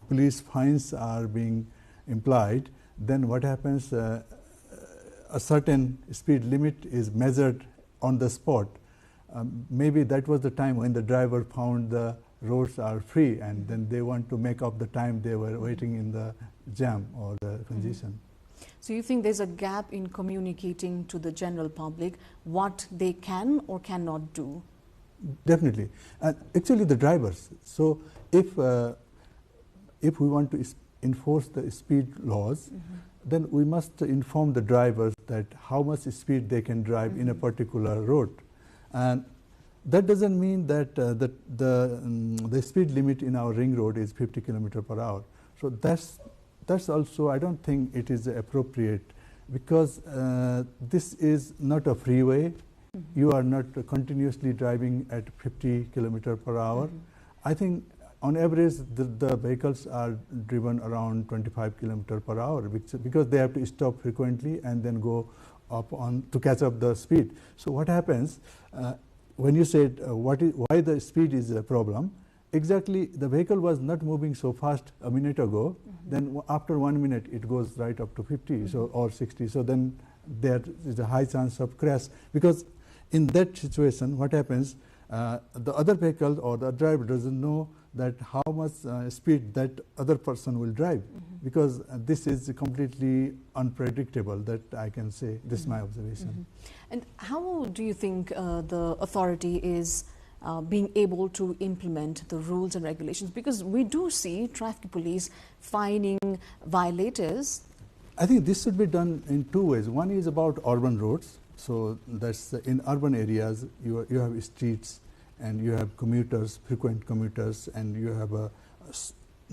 police fines are being implied, then what happens, a certain speed limit is measured on the spot. Maybe that was the time when the driver found the roads are free, and then they want to make up the time they were waiting in the jam or the congestion. So you think there's a gap in communicating to the general public what they can or cannot do? Definitely. And actually the drivers. So if we want to enforce the speed laws, then we must inform the drivers that how much speed they can drive in a particular road. And that doesn't mean that the speed limit in our ring road is 50 km/h. So that's also, I don't think it is appropriate, because this is not a freeway. You are not continuously driving at 50 km/h. I think on average the vehicles are driven around 25 km/h because they have to stop frequently and then go up on to catch up the speed. So what happens when you said why the speed is a problem? Exactly, the vehicle was not moving so fast a minute ago. Then after 1 minute it goes right up to 50 or 60. So then there is a high chance of crash, because in that situation what happens, the other vehicle or the driver doesn't know that how much speed that other person will drive, because this is completely unpredictable, that I can say. This is my observation. And how do you think the authority is being able to implement the rules and regulations? Because we do see traffic police fining violators. I think this should be done in two ways. One is about urban roads. So that's in urban areas, you have streets and you have commuters, frequent commuters, and you have a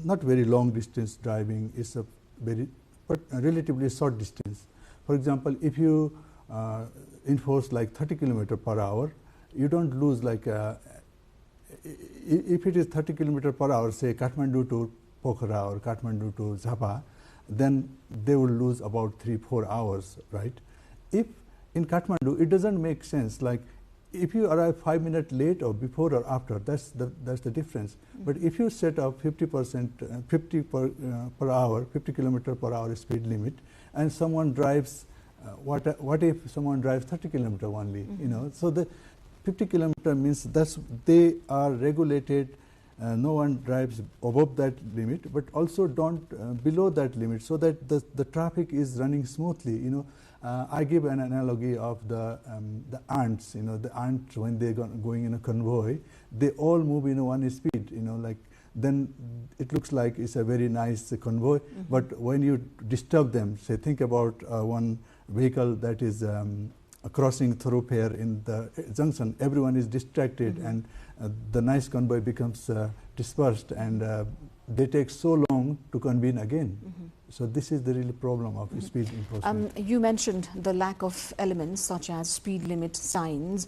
not very long distance driving. It's a relatively short distance. For example, if you enforce like 30 km/h, you don't lose like if it is 30 km/h, say Kathmandu to Pokhara or Kathmandu to Zappa, then they will lose about 3-4 hours, right? If in Kathmandu, it doesn't make sense. Like if you arrive 5 minutes late or before or after, that's the difference. But if you set up 50% 50 per hour, 50 km/h speed limit, and someone drives, what if someone drives 30 km only? You know, so the 50 km means that's they are regulated. No one drives above that limit, but also don't below that limit, so that the traffic is running smoothly. You know, I give an analogy of the ants. You know, the ants when they going in a convoy, they all move in one speed. You know, like then it looks like it's a very nice convoy. But when you disturb them, say think about one vehicle that is a crossing thoroughfare in the junction, everyone is distracted, and the nice convoy becomes dispersed, and they take so long to convene again. So this is the real problem of speed enforcement. You mentioned the lack of elements such as speed limit signs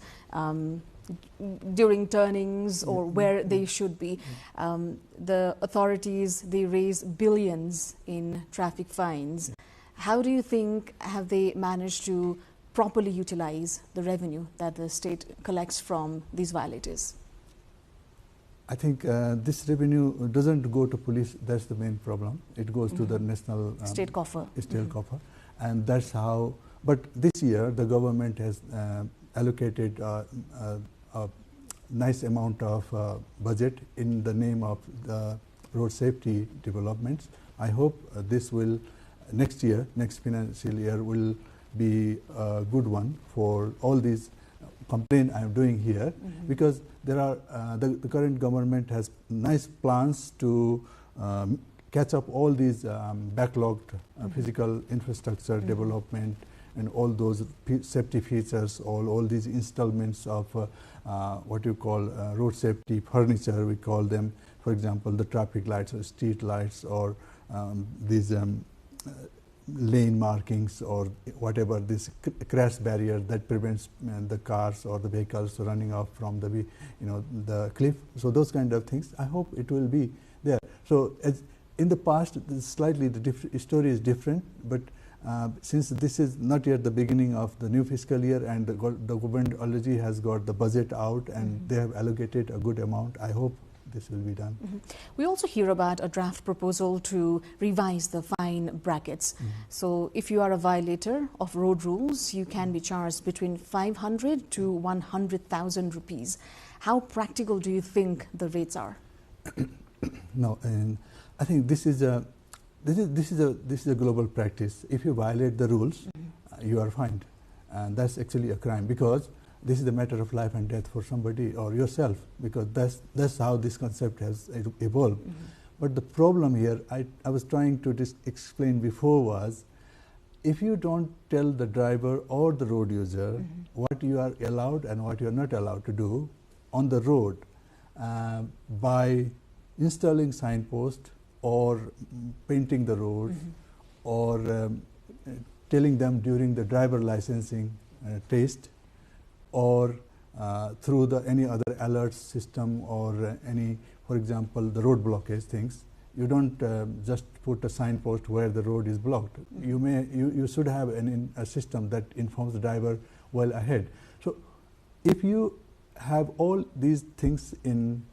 during turnings or where they should be. The authorities, they raise billions in traffic fines. How do you think have they managed to properly utilize the revenue that the state collects from these violators? I think this revenue doesn't go to police. That's the main problem. It goes to the national state coffer. Coffer, and that's how. But this year, the government has allocated a nice amount of budget in the name of the road safety developments. I hope this will next year, next financial year, will be a good one for all these complaint I am doing here, because there are the current government has nice plans to catch up all these backlogged physical infrastructure development and all those safety features, all these installments of what you call road safety furniture, we call them, for example, the traffic lights or street lights or these lane markings or whatever, this crash barrier that prevents the cars or the vehicles running off from the the cliff. So those kind of things, I hope it will be there. So as in the past, slightly the story is different, but since this is not yet the beginning of the new fiscal year and the government already has got the budget out and they have allocated a good amount, I hope this will be done. We also hear about a draft proposal to revise the fine brackets. So if you are a violator of road rules, you can be charged between 500 to 100,000 rupees. How practical do you think the rates are? No, and I think this is a global practice. If you violate the rules, you are fined, and that's actually a crime, because this is a matter of life and death for somebody or yourself, because that's how this concept has evolved. But the problem here, I was trying to explain before, was if you don't tell the driver or the road user what you are allowed and what you are not allowed to do on the road by installing signposts or painting the road or telling them during the driver licensing test or through any other alert system or any, for example, the road blockage things. You don't just put a signpost where the road is blocked. You should have a system that informs the driver well ahead. So if you have all these things in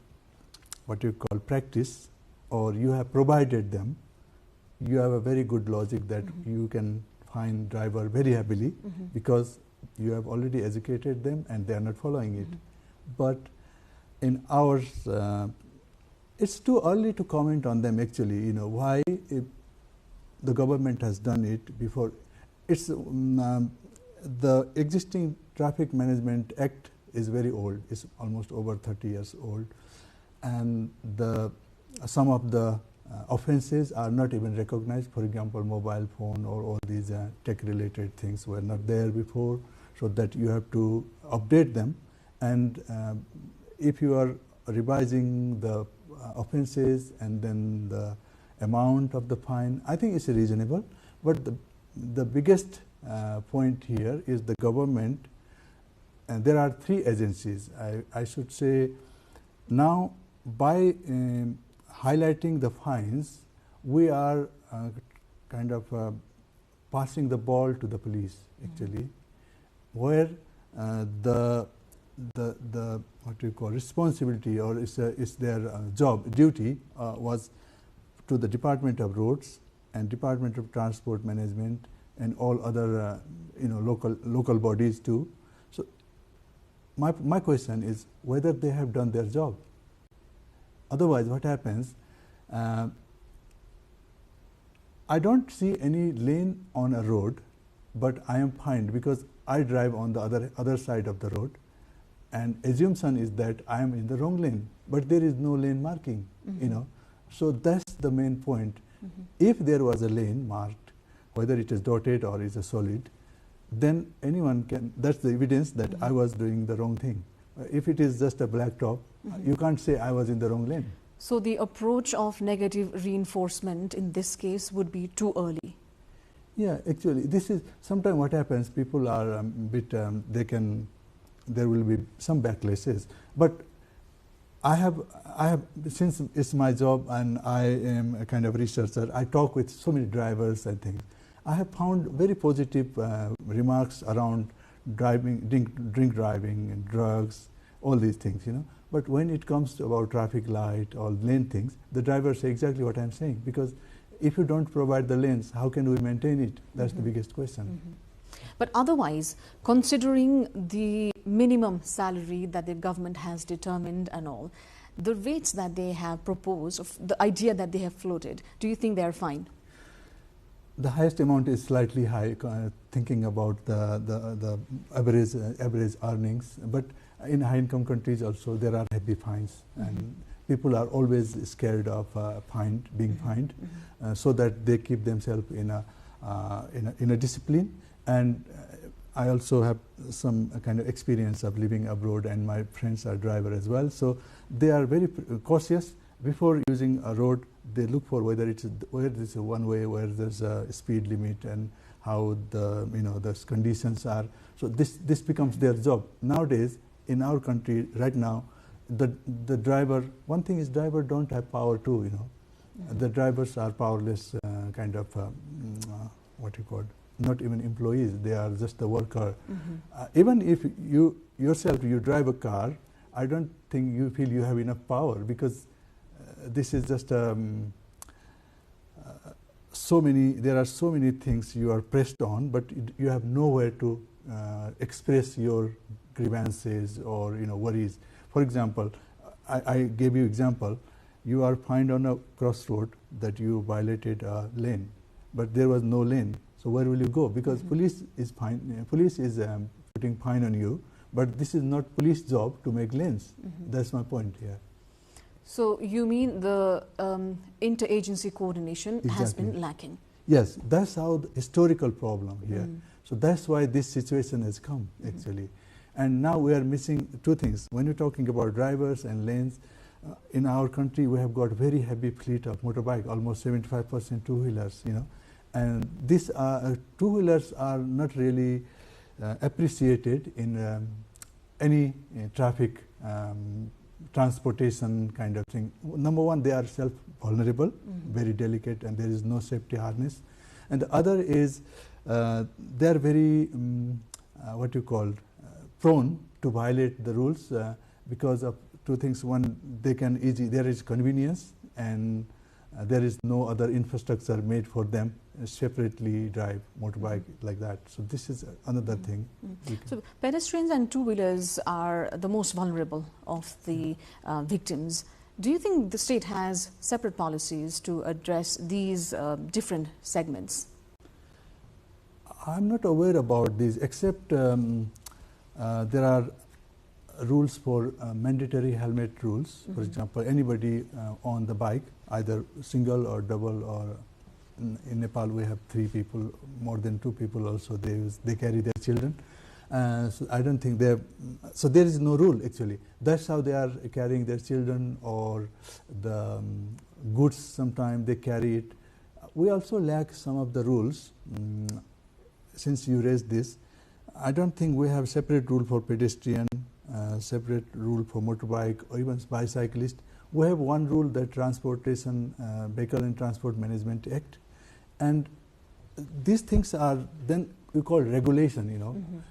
what you call practice, or you have provided them, you have a very good logic that you can fine driver very happily because you have already educated them and they are not following it. But in ours, it's too early to comment on them actually, why the government has done it before. It's the existing Traffic Management Act is very old, it's almost over 30 years old, and some of the offenses are not even recognized. For example, mobile phone or all these tech related things were not there before, so that you have to update them. And if you are revising the offenses and then the amount of the fine, I think it's reasonable. But the biggest point here is the government, and there are three agencies. I should say now, by highlighting the fines, we are kind of passing the ball to the police actually, where the what you call responsibility or is their duty was to the Department of Roads and Department of Transport Management and all other local bodies too. So my question is whether they have done their job. Otherwise, what happens? I don't see any lane on a road, but I am fined because I drive on the other side of the road, and assumption is that I am in the wrong lane, but there is no lane marking. So that's the main point. If there was a lane marked, whether it is dotted or is a solid, then anyone can. That's the evidence that I was doing the wrong thing. If it is just a black top, you can't say I was in the wrong lane. So the approach of negative reinforcement in this case would be too early. Yeah, actually, this is sometimes what happens. People are a bit. There will be some backlashes, but I have since it's my job and I am a kind of researcher. I talk with so many drivers and things. I have found very positive remarks around driving, drink driving, and drugs, all these things, But when it comes to about traffic light or lane things, the drivers say exactly what I'm saying. Because if you don't provide the lanes, how can we maintain it? That's the biggest question. But otherwise, considering the minimum salary that the government has determined and all, the rates that they have proposed, the idea that they have floated, do you think they are fine? The highest amount is slightly high, thinking about the average earnings. But in high-income countries also there are heavy fines, and people are always scared of being fined, so that they keep themselves in a discipline. And I also have some kind of experience of living abroad, and my friends are drivers as well. So they are very cautious before using a road. They look for whether it's a one way, where there's a speed limit, and how the the conditions are. So this becomes their job nowadays in our country right now. The driver, one thing is, driver don't have power too. The drivers are powerless, kind of what you call, not even employees. They are just a worker. Even if you yourself you drive a car, I don't think you feel you have enough power, because this is just there are so many things you are pressed on, but you have nowhere to express your grievances or worries. For example, I gave you example. You are fined on a crossroad that you violated a lane, but there was no lane. So where will you go? Because police is putting fine on you, but this is not police job to make lanes. That's my point here. So you mean the interagency coordination has been lacking? Yes, that's how the historical problem here. So that's why this situation has come actually. And now we are missing two things. When you're talking about drivers and lanes, in our country we have got very heavy fleet of motorbike, almost 75% two-wheelers, and these two-wheelers are not really appreciated in any traffic transportation kind of thing. Number one, they are self-vulnerable, very delicate, and there is no safety harness. And the other is they are very, what you call, prone to violate the rules because of two things. One, there is convenience, and there is no other infrastructure made for them separately drive motorbike like that. So this is another thing. So pedestrians and two-wheelers are the most vulnerable of the victims. Do you think the state has separate policies to address these different segments? I'm not aware about this, except there are rules for mandatory helmet rules. For example, anybody on the bike, either single or double, or in Nepal we have 3 people, more than 2 people also, they carry their children. So I don't think so there is no rule actually. That's how they are carrying their children, or the goods sometimes they carry it. We also lack some of the rules. Since you raised this, I don't think we have separate rule for pedestrian, separate rule for motorbike, or even bicyclist. We have one rule, that Transportation Vehicle and Transport Management Act, and these things are then we call regulation.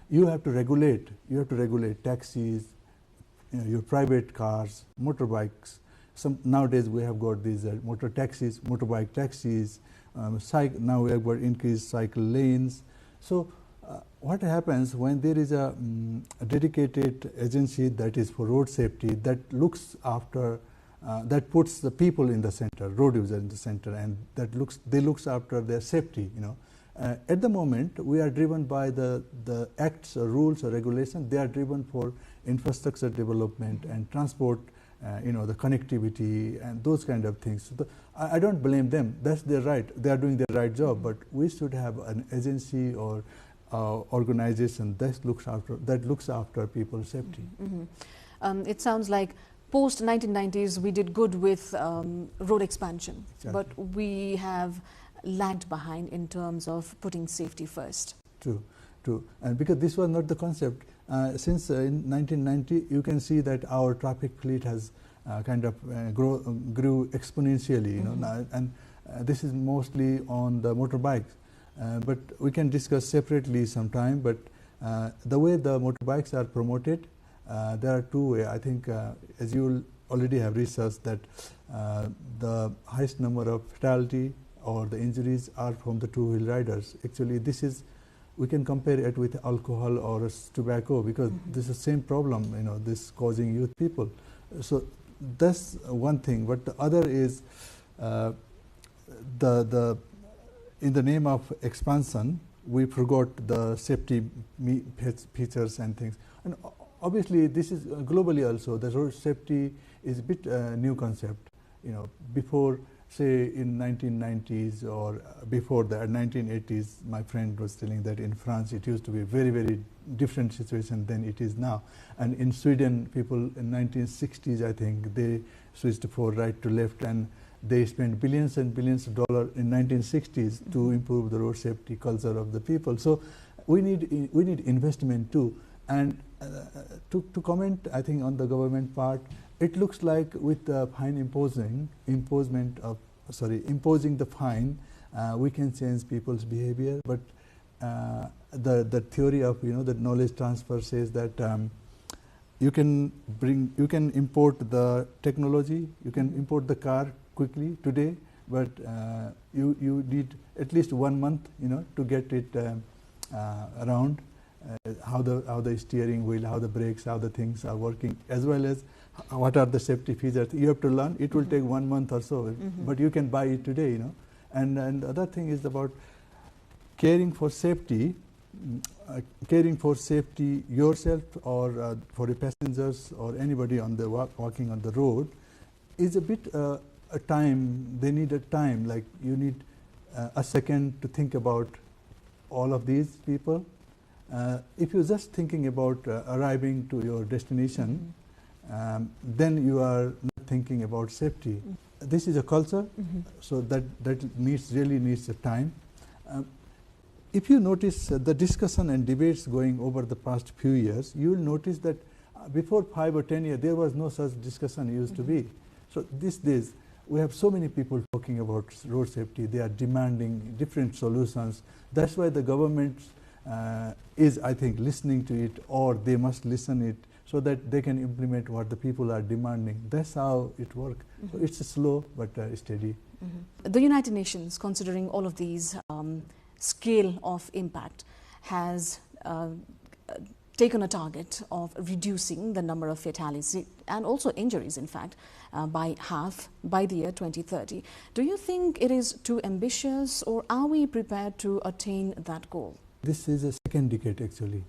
You have to regulate. You have to regulate taxis, your private cars, motorbikes. Nowadays we have got these motor taxis, motorbike taxis. Now we have got increased cycle lanes. So what happens when there is a dedicated agency that is for road safety, that looks after, that puts the people in the center, road user in the center, and they looks after their safety. At the moment, we are driven by the acts or rules or regulations. They are driven for infrastructure development and transport, the connectivity and those kind of things. So I don't blame them. That's their right. They are doing their right job. But we should have an agency or organization that looks after people's safety. It sounds like post-1990s we did good with road expansion, but we have lagged behind in terms of putting safety first. True. And because this was not the concept, since in 1990 you can see that our traffic fleet has kind of grew exponentially, and this is mostly on the motorbikes. But we can discuss separately sometime. But the way the motorbikes are promoted, there are 2 ways. I think, as you already have researched, that the highest number of fatality or the injuries are from the two-wheel riders. Actually, we can compare it with alcohol or tobacco, because this is the same problem, this causing youth people. So that's one thing. But the other is the in the name of expansion, we forgot the safety features and things. And obviously, this is globally also, the road safety is a bit new concept. You know, before, say, in 1990s or before the 1980s, my friend was telling that in France it used to be a very, very different situation than it is now. And in Sweden, people in 1960s, I think, they switched for right to left, and they spent billions and billions of dollars in 1960s to improve the road safety culture of the people. So we need investment too. And to comment, I think, on the government part, it looks like with the fine imposing the fine, we can change people's behavior. But the theory of the knowledge transfer says that you can import the technology, you can import the car quickly today, but you need at least 1 month to get it around. How the steering wheel, how the brakes, how the things are working, as well as what are the safety features. You have to learn. It will take 1 month or so, but you can buy it today, And the other thing is about caring for safety yourself or for the passengers or anybody on the walking on the road is a bit a time. They need a time. Like you need a second to think about all of these people. If you're just thinking about arriving to your destination, then you are not thinking about safety. This is a culture, so that really needs a time. If you notice the discussion and debates going over the past few years, you will notice that before 5 or 10 years, there was no such discussion used to be. So these days, we have so many people talking about road safety. They are demanding different solutions. That's why the government is, I think, listening to it, or they must listen it so that they can implement what the people are demanding. That's how it works. So it's slow but steady. The United Nations, considering all of these scale of impact, has taken a target of reducing the number of fatalities and also injuries, in fact, by half by the year 2030. Do you think it is too ambitious, or are we prepared to attain that goal? This is a second decade actually.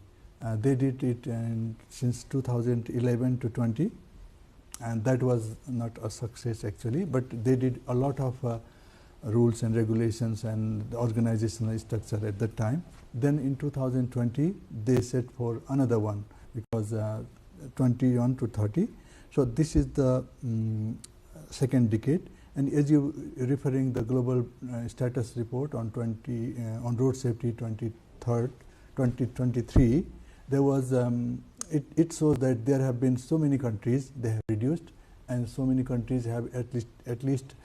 They did it since 2011 to 20, and that was not a success actually, but they did a lot of rules and regulations and organizational structure at that time. Then in 2020 they set for another one, because 21 to 30. So this is the second decade, and as you referring the global status report on road safety 2023, there was it shows that there have been so many countries they have reduced, and so many countries have at least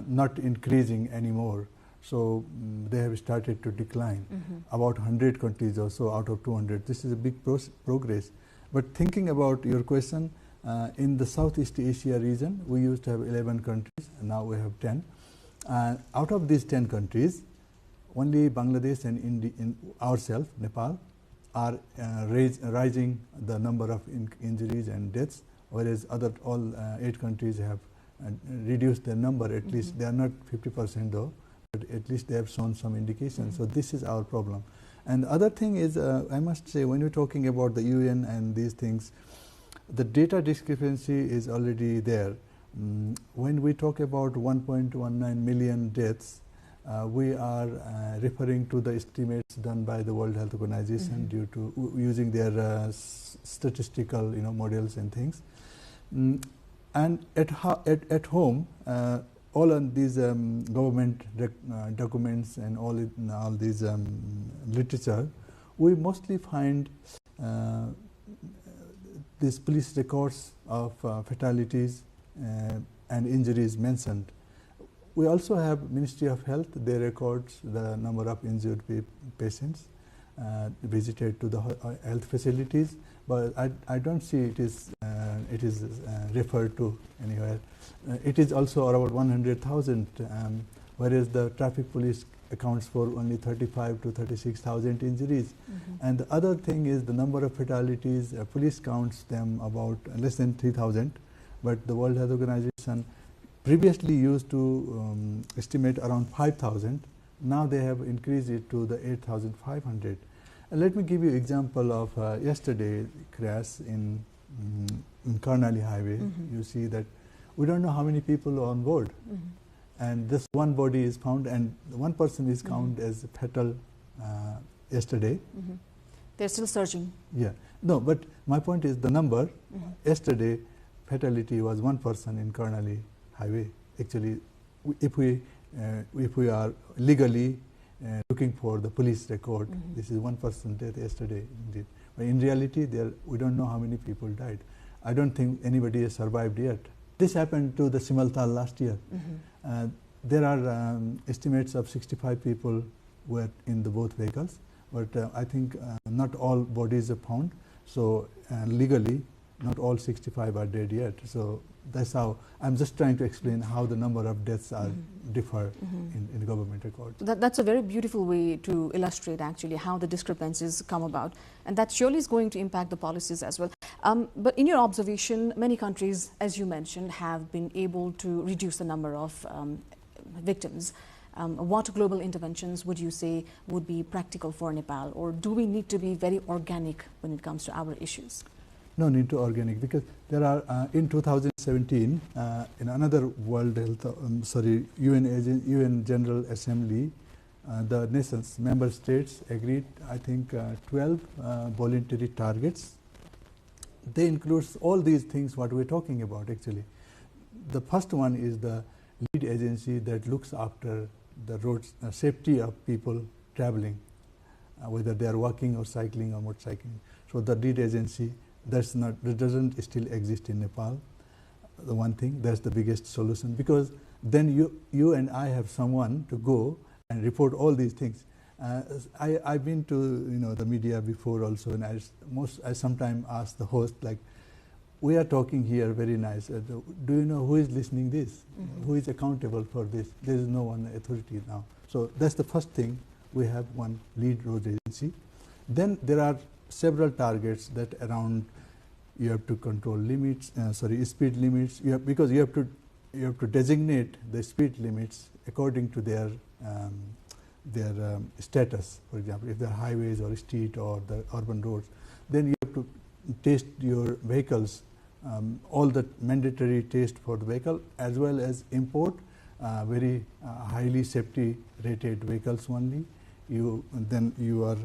not increasing anymore. So they have started to decline. About 100 countries or so out of 200. This is a big progress. But thinking about your question, in the Southeast Asia region, we used to have 11 countries, and now we have 10. Out of these 10 countries, only Bangladesh and ourselves, Nepal, are rising the number of injuries and deaths, whereas all 8 countries have reduced their number. At least they are not 50% though, but at least they have shown some indication. So this is our problem. And the other thing is, I must say, when you're talking about the UN and these things, the data discrepancy is already there. When we talk about 1.19 million deaths, we are referring to the estimates done by the World Health Organization due to using their statistical models and things. And at home, all of these government documents and all these literature, we mostly find these police records of fatalities and injuries mentioned. We also have Ministry of Health. They records the number of injured patients visited to the health facilities, but I don't see it is referred to anywhere. It is also around 100,000, whereas the traffic police accounts for only 35 to 36,000 injuries. And the other thing is the number of fatalities. Police counts them about less than 3,000, but the World Health Organization previously used to estimate around 5,000, Now they have increased it to the 8,500. Let me give you example of yesterday crash in Karnali Highway. You see that we don't know how many people are on board. And this one body is found, and one person is counted as fatal yesterday. They're still searching. Yeah. No, but my point is the number. Yesterday, fatality was one person in Karnali Highway. Actually, if we are legally looking for the police record, this is one person death yesterday. Indeed. But in reality, we don't know how many people died. I don't think anybody has survived yet. This happened to the Simaltal last year. There are estimates of 65 people were in the both vehicles, but I think not all bodies are found. So legally, not all 65 are dead yet. So that's how I'm just trying to explain how the number of deaths are differ in government records. That's a very beautiful way to illustrate actually how the discrepancies come about, and that surely is going to impact the policies as well. But in your observation, many countries, as you mentioned, have been able to reduce the number of victims. What global interventions would you say would be practical for Nepal, or do we need to be very organic when it comes to our issues? No need to organic, because there are in 2017 in another World Health, UN General Assembly, the nations, member states agreed, I think 12 voluntary targets. They include all these things what we're talking about actually. The first one is the lead agency that looks after the road safety of people traveling, whether they are walking or cycling or motorcycling. So the lead agency, that doesn't still exist in Nepal. The one thing, that's the biggest solution, because then you and I have someone to go and report all these things. I've been to the media before also, and I sometimes ask the host, like, we are talking here very nice. Do you know who is listening this? Who is accountable for this? There is no one authority now. So that's the first thing. We have one lead road agency. Then there are several targets that around you have to control limits, speed limits. Because you have to designate the speed limits according to their status. For example, if they're highways or street or the urban roads, then you have to test your vehicles, all the mandatory test for the vehicle, as well as import very highly safety rated vehicles only. Then you are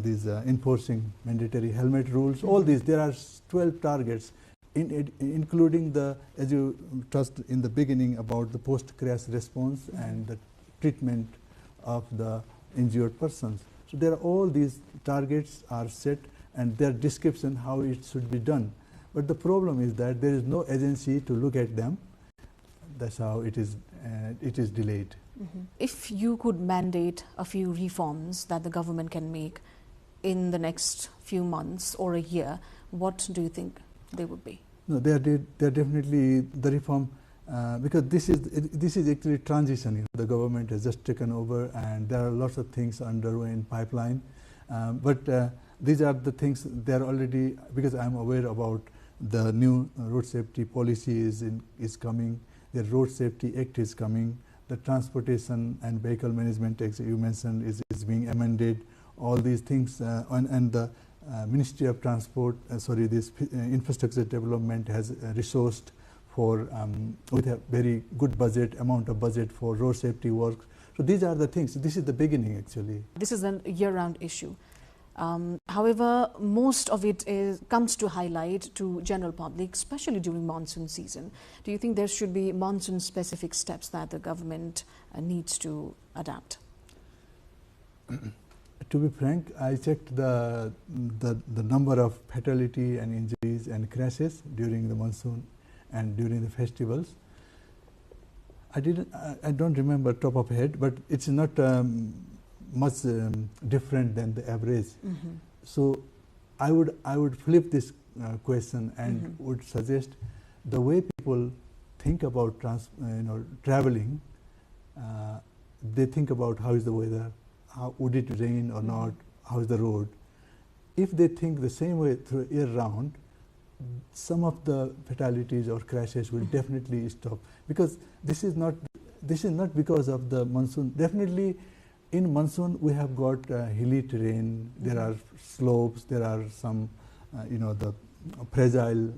these enforcing mandatory helmet rules. All these, there are 12 targets, including the, as you touched in the beginning about the post-crash response and the treatment of the injured persons. So there are all these targets are set, and their description how it should be done. But the problem is that there is no agency to look at them. That's how it is delayed. If you could mandate a few reforms that the government can make in the next few months or a year, what do you think they would be? No, they are definitely the reform, because this is actually transition. The government has just taken over, and there are lots of things underway in pipeline. But these are the things they are already, because I am aware about the new road safety policy is coming. The Road Safety Act is coming. The Transportation and Vehicle Management Act you mentioned is being amended. All these things, and the Ministry of Transport, this infrastructure development has resourced for with a very good amount of budget for road safety work. So these are the things. This is the beginning actually. This is a year-round issue. However, most of it comes to highlight to general public, especially during monsoon season. Do you think there should be monsoon-specific steps that the government needs to adapt? To be frank, I checked the number of fatality and injuries and crashes during the monsoon and during the festivals. I don't remember top of head, but it's not much different than the average. So I would flip this question and would suggest the way people think about traveling. They think about how is the weather, how would it rain or not, how is the road. If they think the same way through year round, some of the fatalities or crashes will definitely stop, because this is not this is not because of the monsoon. Definitely, in monsoon we have got hilly terrain. There are slopes. There are some, the fragile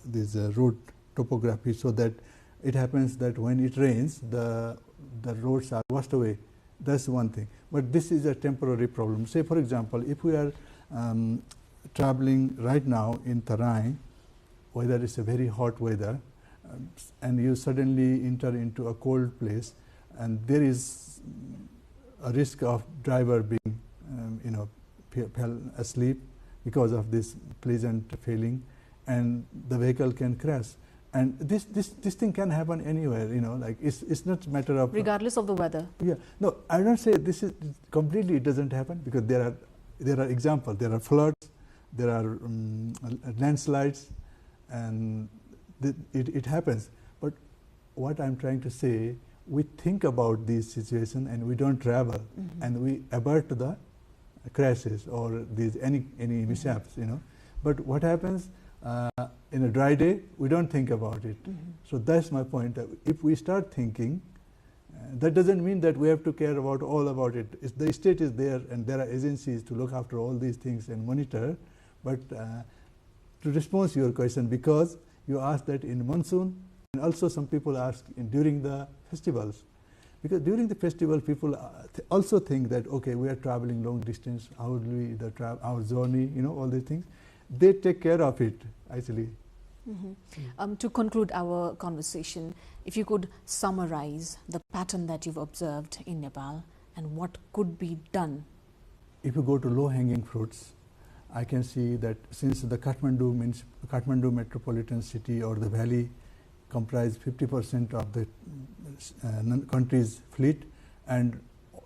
this road topography. So that it happens that when it rains, the roads are washed away. That's one thing. But this is a temporary problem. Say, for example, if we are traveling right now in Tarai, whether it's a very hot weather, and you suddenly enter into a cold place, and there is a risk of driver being, fell asleep because of this pleasant feeling, and the vehicle can crash. And this thing can happen anywhere, like it's not a matter of regardless of the weather. Yeah, no, I don't say this is completely. It doesn't happen because there are examples. There are floods, there are landslides, and it happens. But what I'm trying to say, we think about these situations and we don't travel, and we avert the crashes or these any mishaps, But what happens? In a dry day, we don't think about it. So that's my point. If we start thinking, that doesn't mean that we have to care about all about it. The state is there, and there are agencies to look after all these things and monitor. But to respond to your question, because you asked that in monsoon, and also some people ask during the festivals. Because during the festival, people also think that, okay, we are traveling long distance, how will we our journey, all these things. They take care of it, actually. To conclude our conversation, if you could summarize the pattern that you've observed in Nepal and what could be done. If you go to low-hanging fruits, I can see that since the Kathmandu metropolitan city or the valley comprise 50% of the country's fleet, and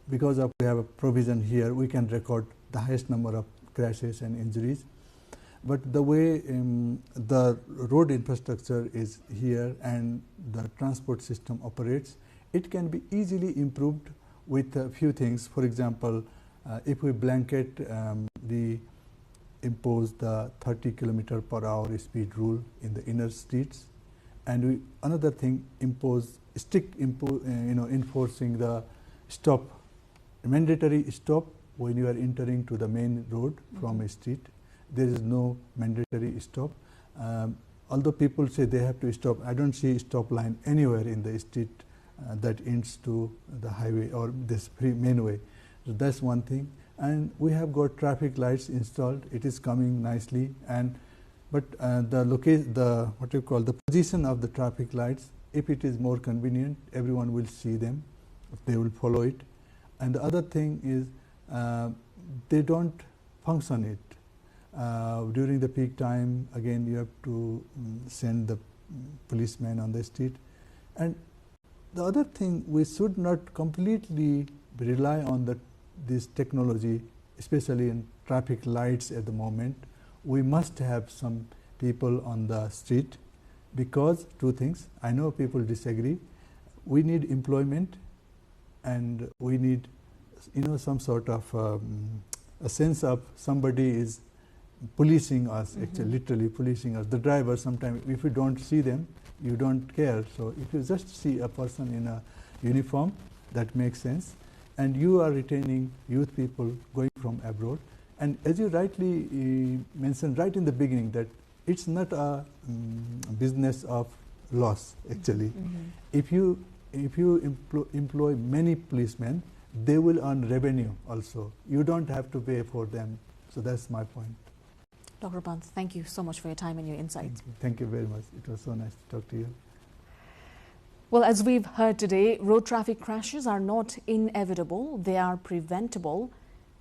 because of we have a provision here, we can record the highest number of crashes and injuries. But the way the road infrastructure is here and the transport system operates, it can be easily improved with a few things. For example, if we blanket impose the 30 km/h speed rule in the inner streets, and another thing, enforcing the mandatory stop when you are entering to the main road from a street. There is no mandatory stop. Although people say they have to stop, I don't see a stop line anywhere in the street that ends to the highway or this main way. So that's one thing. And we have got traffic lights installed. It is coming nicely. But the position of the traffic lights, if it is more convenient, everyone will see them. They will follow it. And the other thing is they don't function it. During the peak time, again, you have to send the policemen on the street. And the other thing, we should not completely rely on this technology, especially in traffic lights at the moment. We must have some people on the street, because two things. I know people disagree. We need employment, and we need, some sort of a sense of somebody is policing us, actually, literally policing us. The driver, sometimes, if you don't see them, you don't care. So if you just see a person in a uniform, that makes sense. And you are retaining youth people going from abroad. And as you rightly mentioned right in the beginning, that it's not a business of loss, actually. If you employ many policemen, they will earn revenue also. You don't have to pay for them. So that's my point. Dr. Pant, thank you so much for your time and your insights. Thank you very much. It was so nice to talk to you. Well, as we've heard today, road traffic crashes are not inevitable, they are preventable.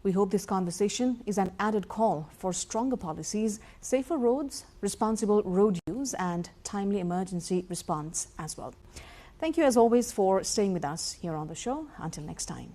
We hope this conversation is an added call for stronger policies, safer roads, responsible road use, and timely emergency response as well. Thank you as always for staying with us here on the show. Until next time.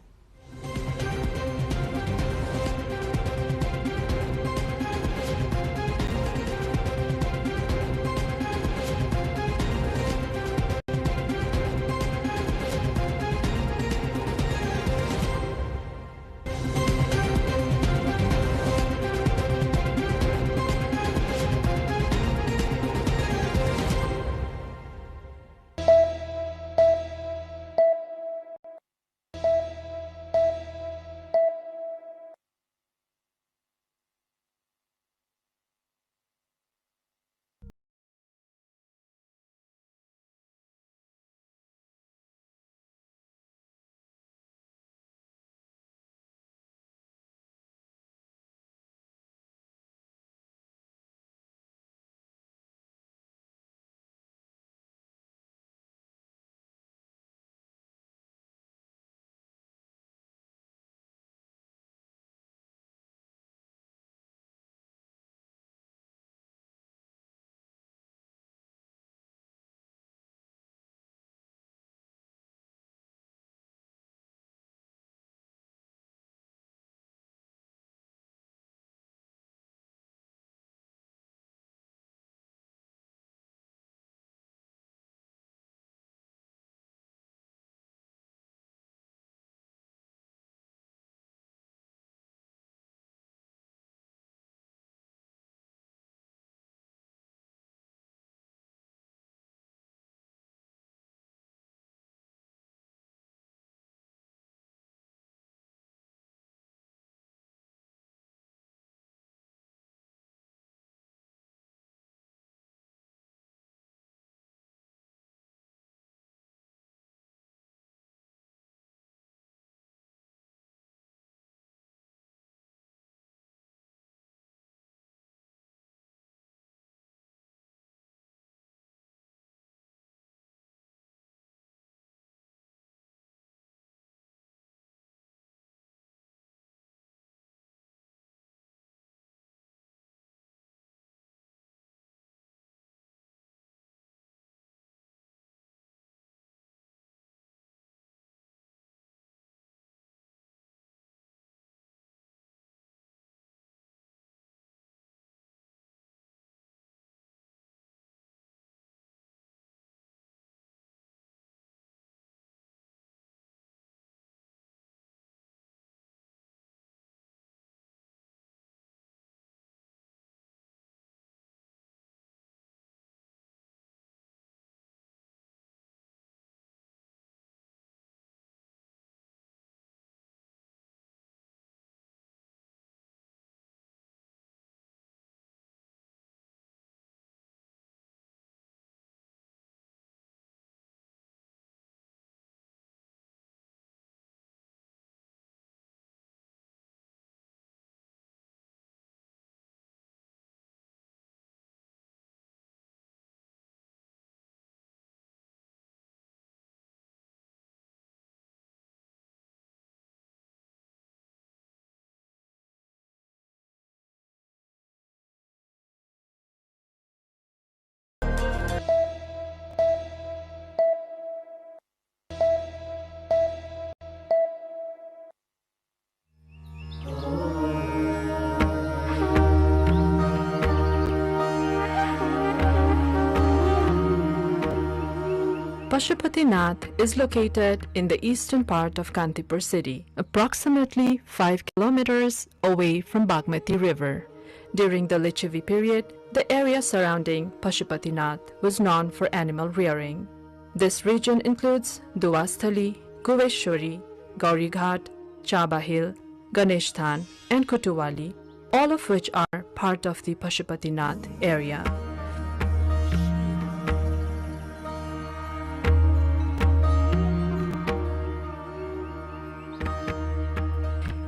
Pashupatinath is located in the eastern part of Kantipur city, approximately 5 kilometers away from Bagmati River. During the Lichavi period, the area surrounding Pashupatinath was known for animal rearing. This region includes Duasthali, Kuveshwari, Gaurighat, Chaba Hill, Ganeshtan, and Kutuwali, all of which are part of the Pashupatinath area.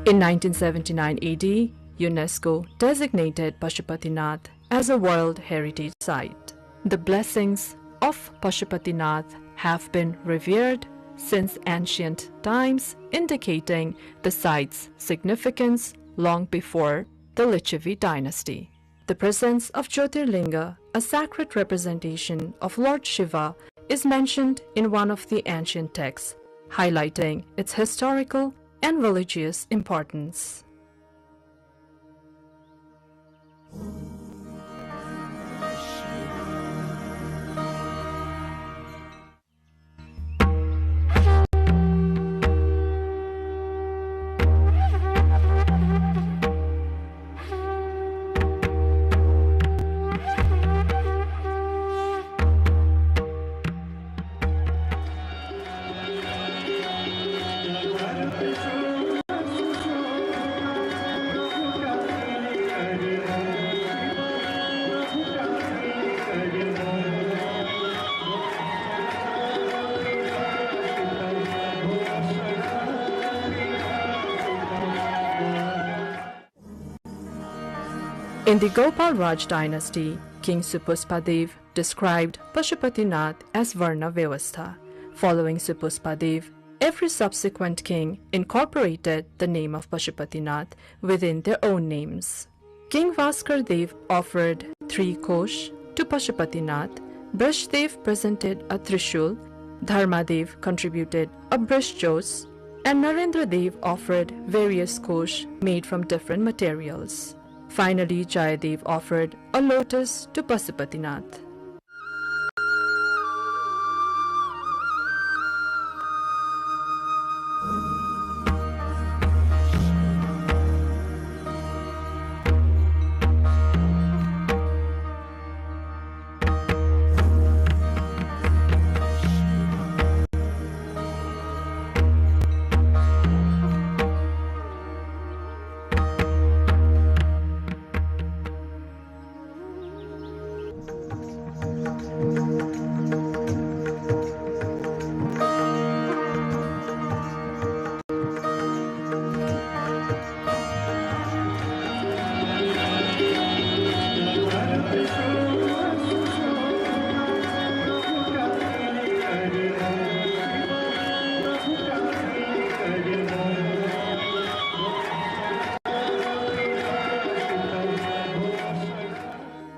In 1979 AD, UNESCO designated Pashupatinath as a World Heritage Site. The blessings of Pashupatinath have been revered since ancient times, indicating the site's significance long before the Lichavi dynasty. The presence of Jyotirlinga, a sacred representation of Lord Shiva, is mentioned in one of the ancient texts, highlighting its historical and religious importance. In the Gopal Raj dynasty, King Supuspadev described Pashupatinath as Varna Vyavastha. Following Supuspadev, every subsequent king incorporated the name of Pashupatinath within their own names. King Vaskar Dev offered 3 kosh to Pashupatinath, Brashdev presented a Trishul, Dharmadev contributed a Brishjos, and Narendra Dev offered various kosh made from different materials. Finally, Jayadev offered a lotus to Pashupatinath.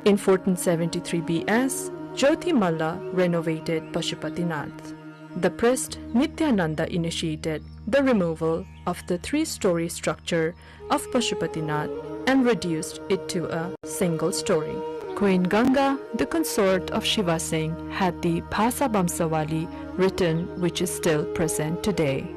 In 1473 BS, Jyoti Malla renovated Pashupatinath. The priest Nityananda initiated the removal of the 3-story structure of Pashupatinath and reduced it to a single story. Queen Ganga, the consort of Shiva Singh, had the Bhasa Bamsawali written, which is still present today.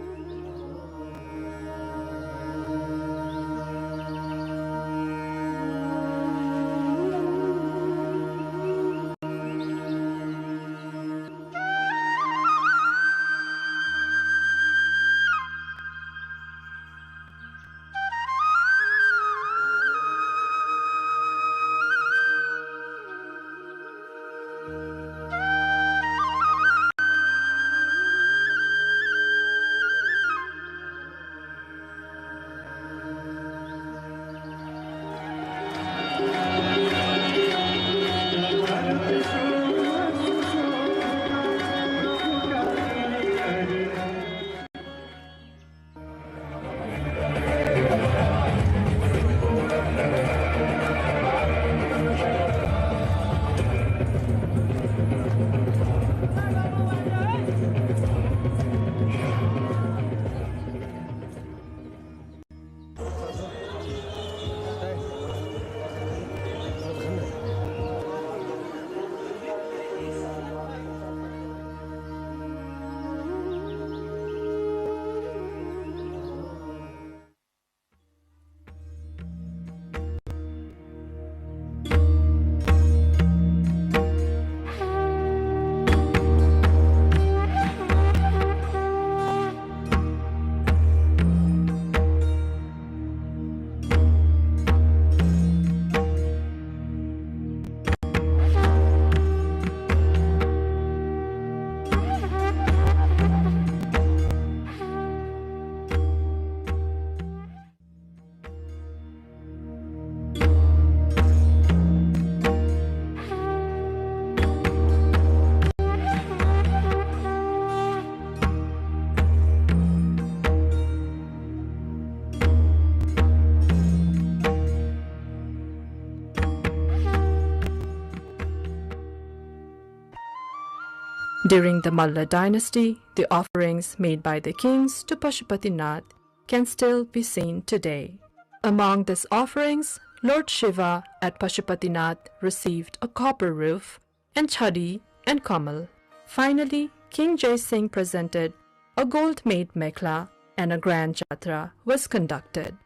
During the Malla dynasty, the offerings made by the kings to Pashupatinath can still be seen today. Among these offerings, Lord Shiva at Pashupatinath received a copper roof and chadi and kamal. Finally, King Jai Singh presented a gold-made mekhla and a grand jatra was conducted.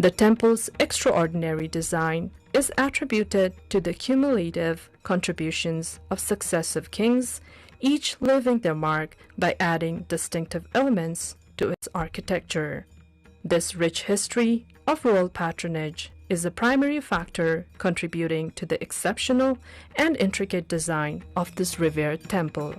The temple's extraordinary design is attributed to the cumulative contributions of successive kings, each leaving their mark by adding distinctive elements to its architecture. This rich history of royal patronage is a primary factor contributing to the exceptional and intricate design of this revered temple.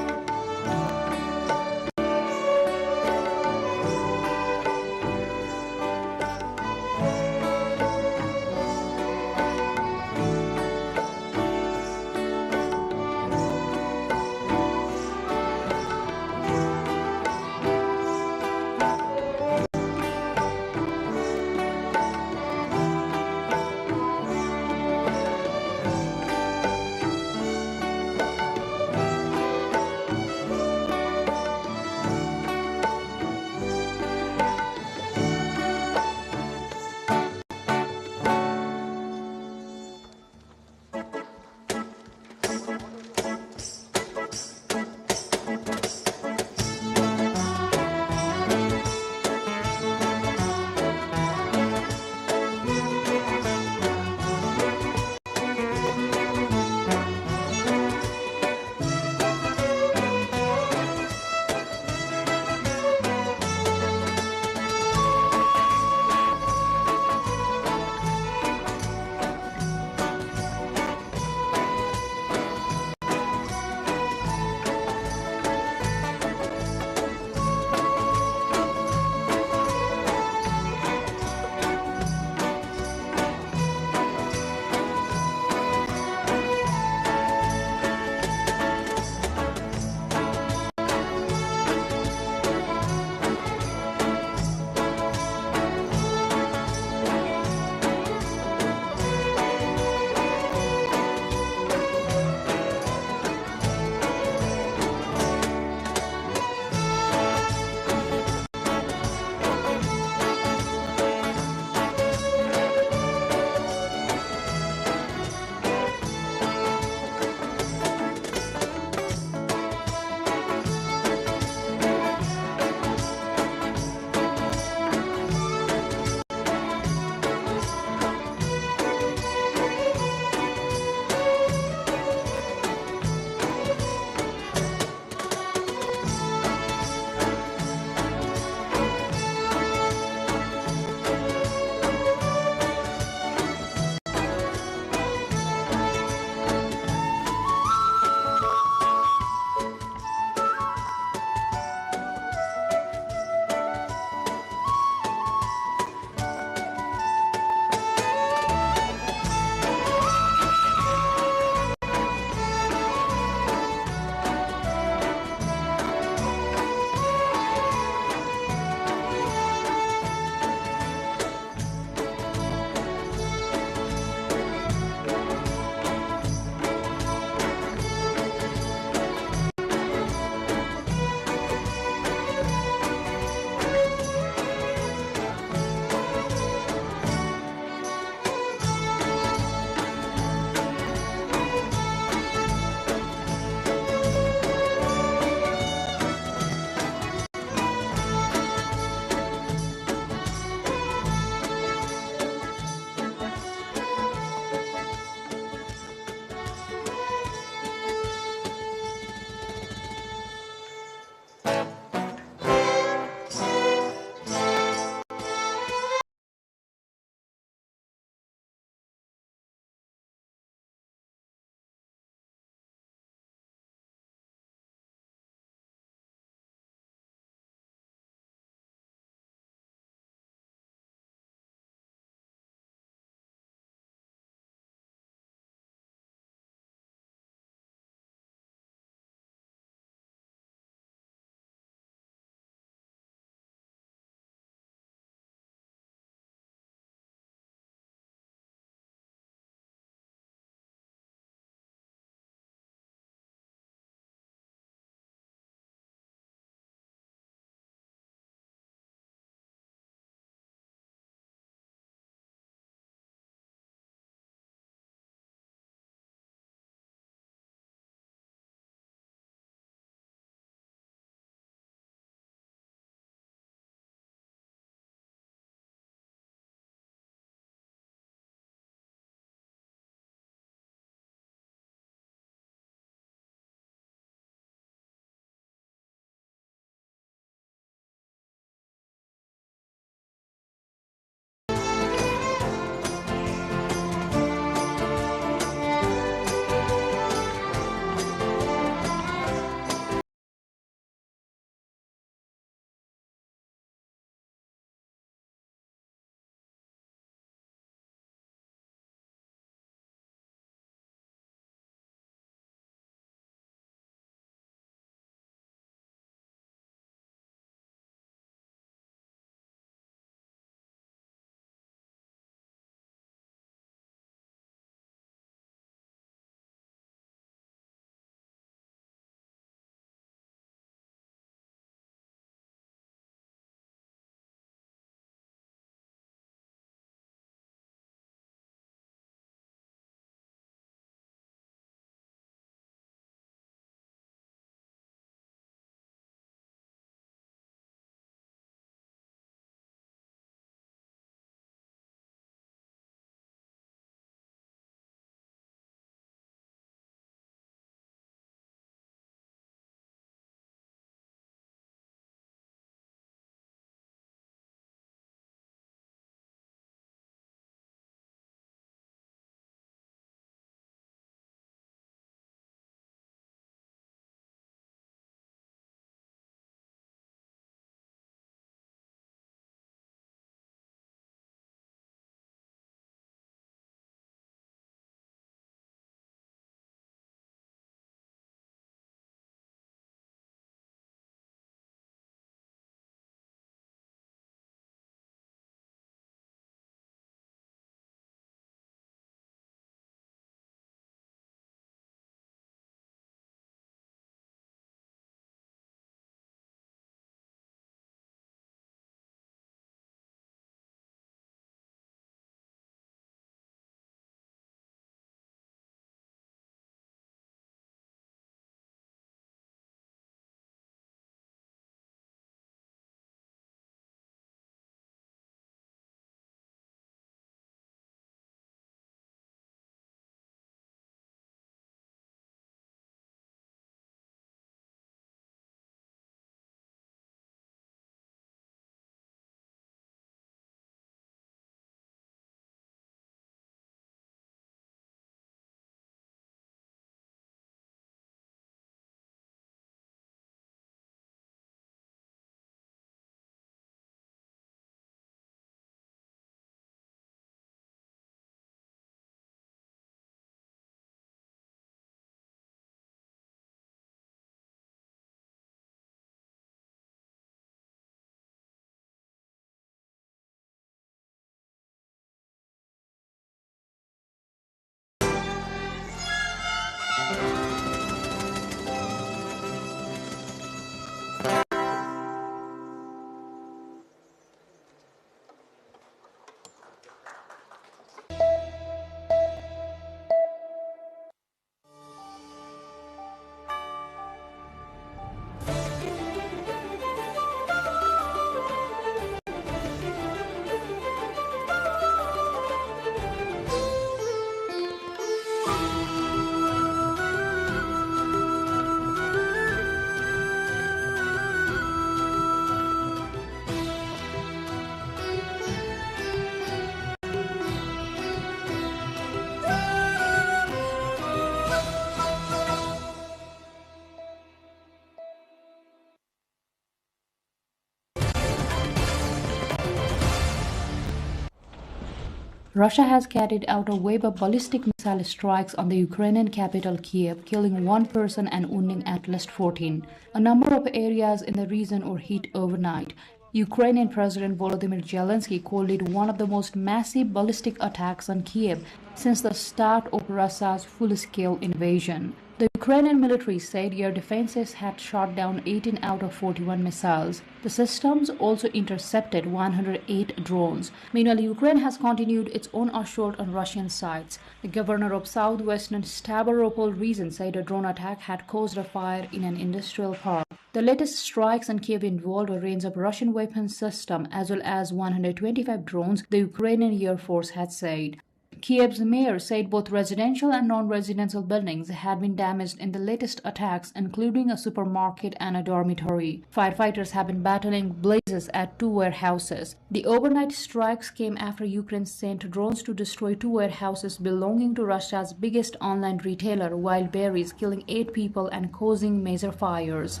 Russia has carried out a wave of ballistic missile strikes on the Ukrainian capital Kiev, killing 1 person and wounding at least 14. A number of areas in the region were hit overnight. Ukrainian President Volodymyr Zelensky called it one of the most massive ballistic attacks on Kiev since the start of Russia's full-scale invasion. The Ukrainian military said air defenses had shot down 18 out of 41 missiles. The systems also intercepted 108 drones. Meanwhile, Ukraine has continued its own assault on Russian sites. The governor of southwestern Stavropol region said a drone attack had caused a fire in an industrial park. The latest strikes on Kiev involved a range of Russian weapons systems as well as 125 drones, the Ukrainian Air Force had said. Kiev's mayor said both residential and non-residential buildings had been damaged in the latest attacks, including a supermarket and a dormitory. Firefighters have been battling blazes at 2 warehouses. The overnight strikes came after Ukraine sent drones to destroy 2 warehouses belonging to Russia's biggest online retailer, Wildberries, killing 8 people and causing major fires.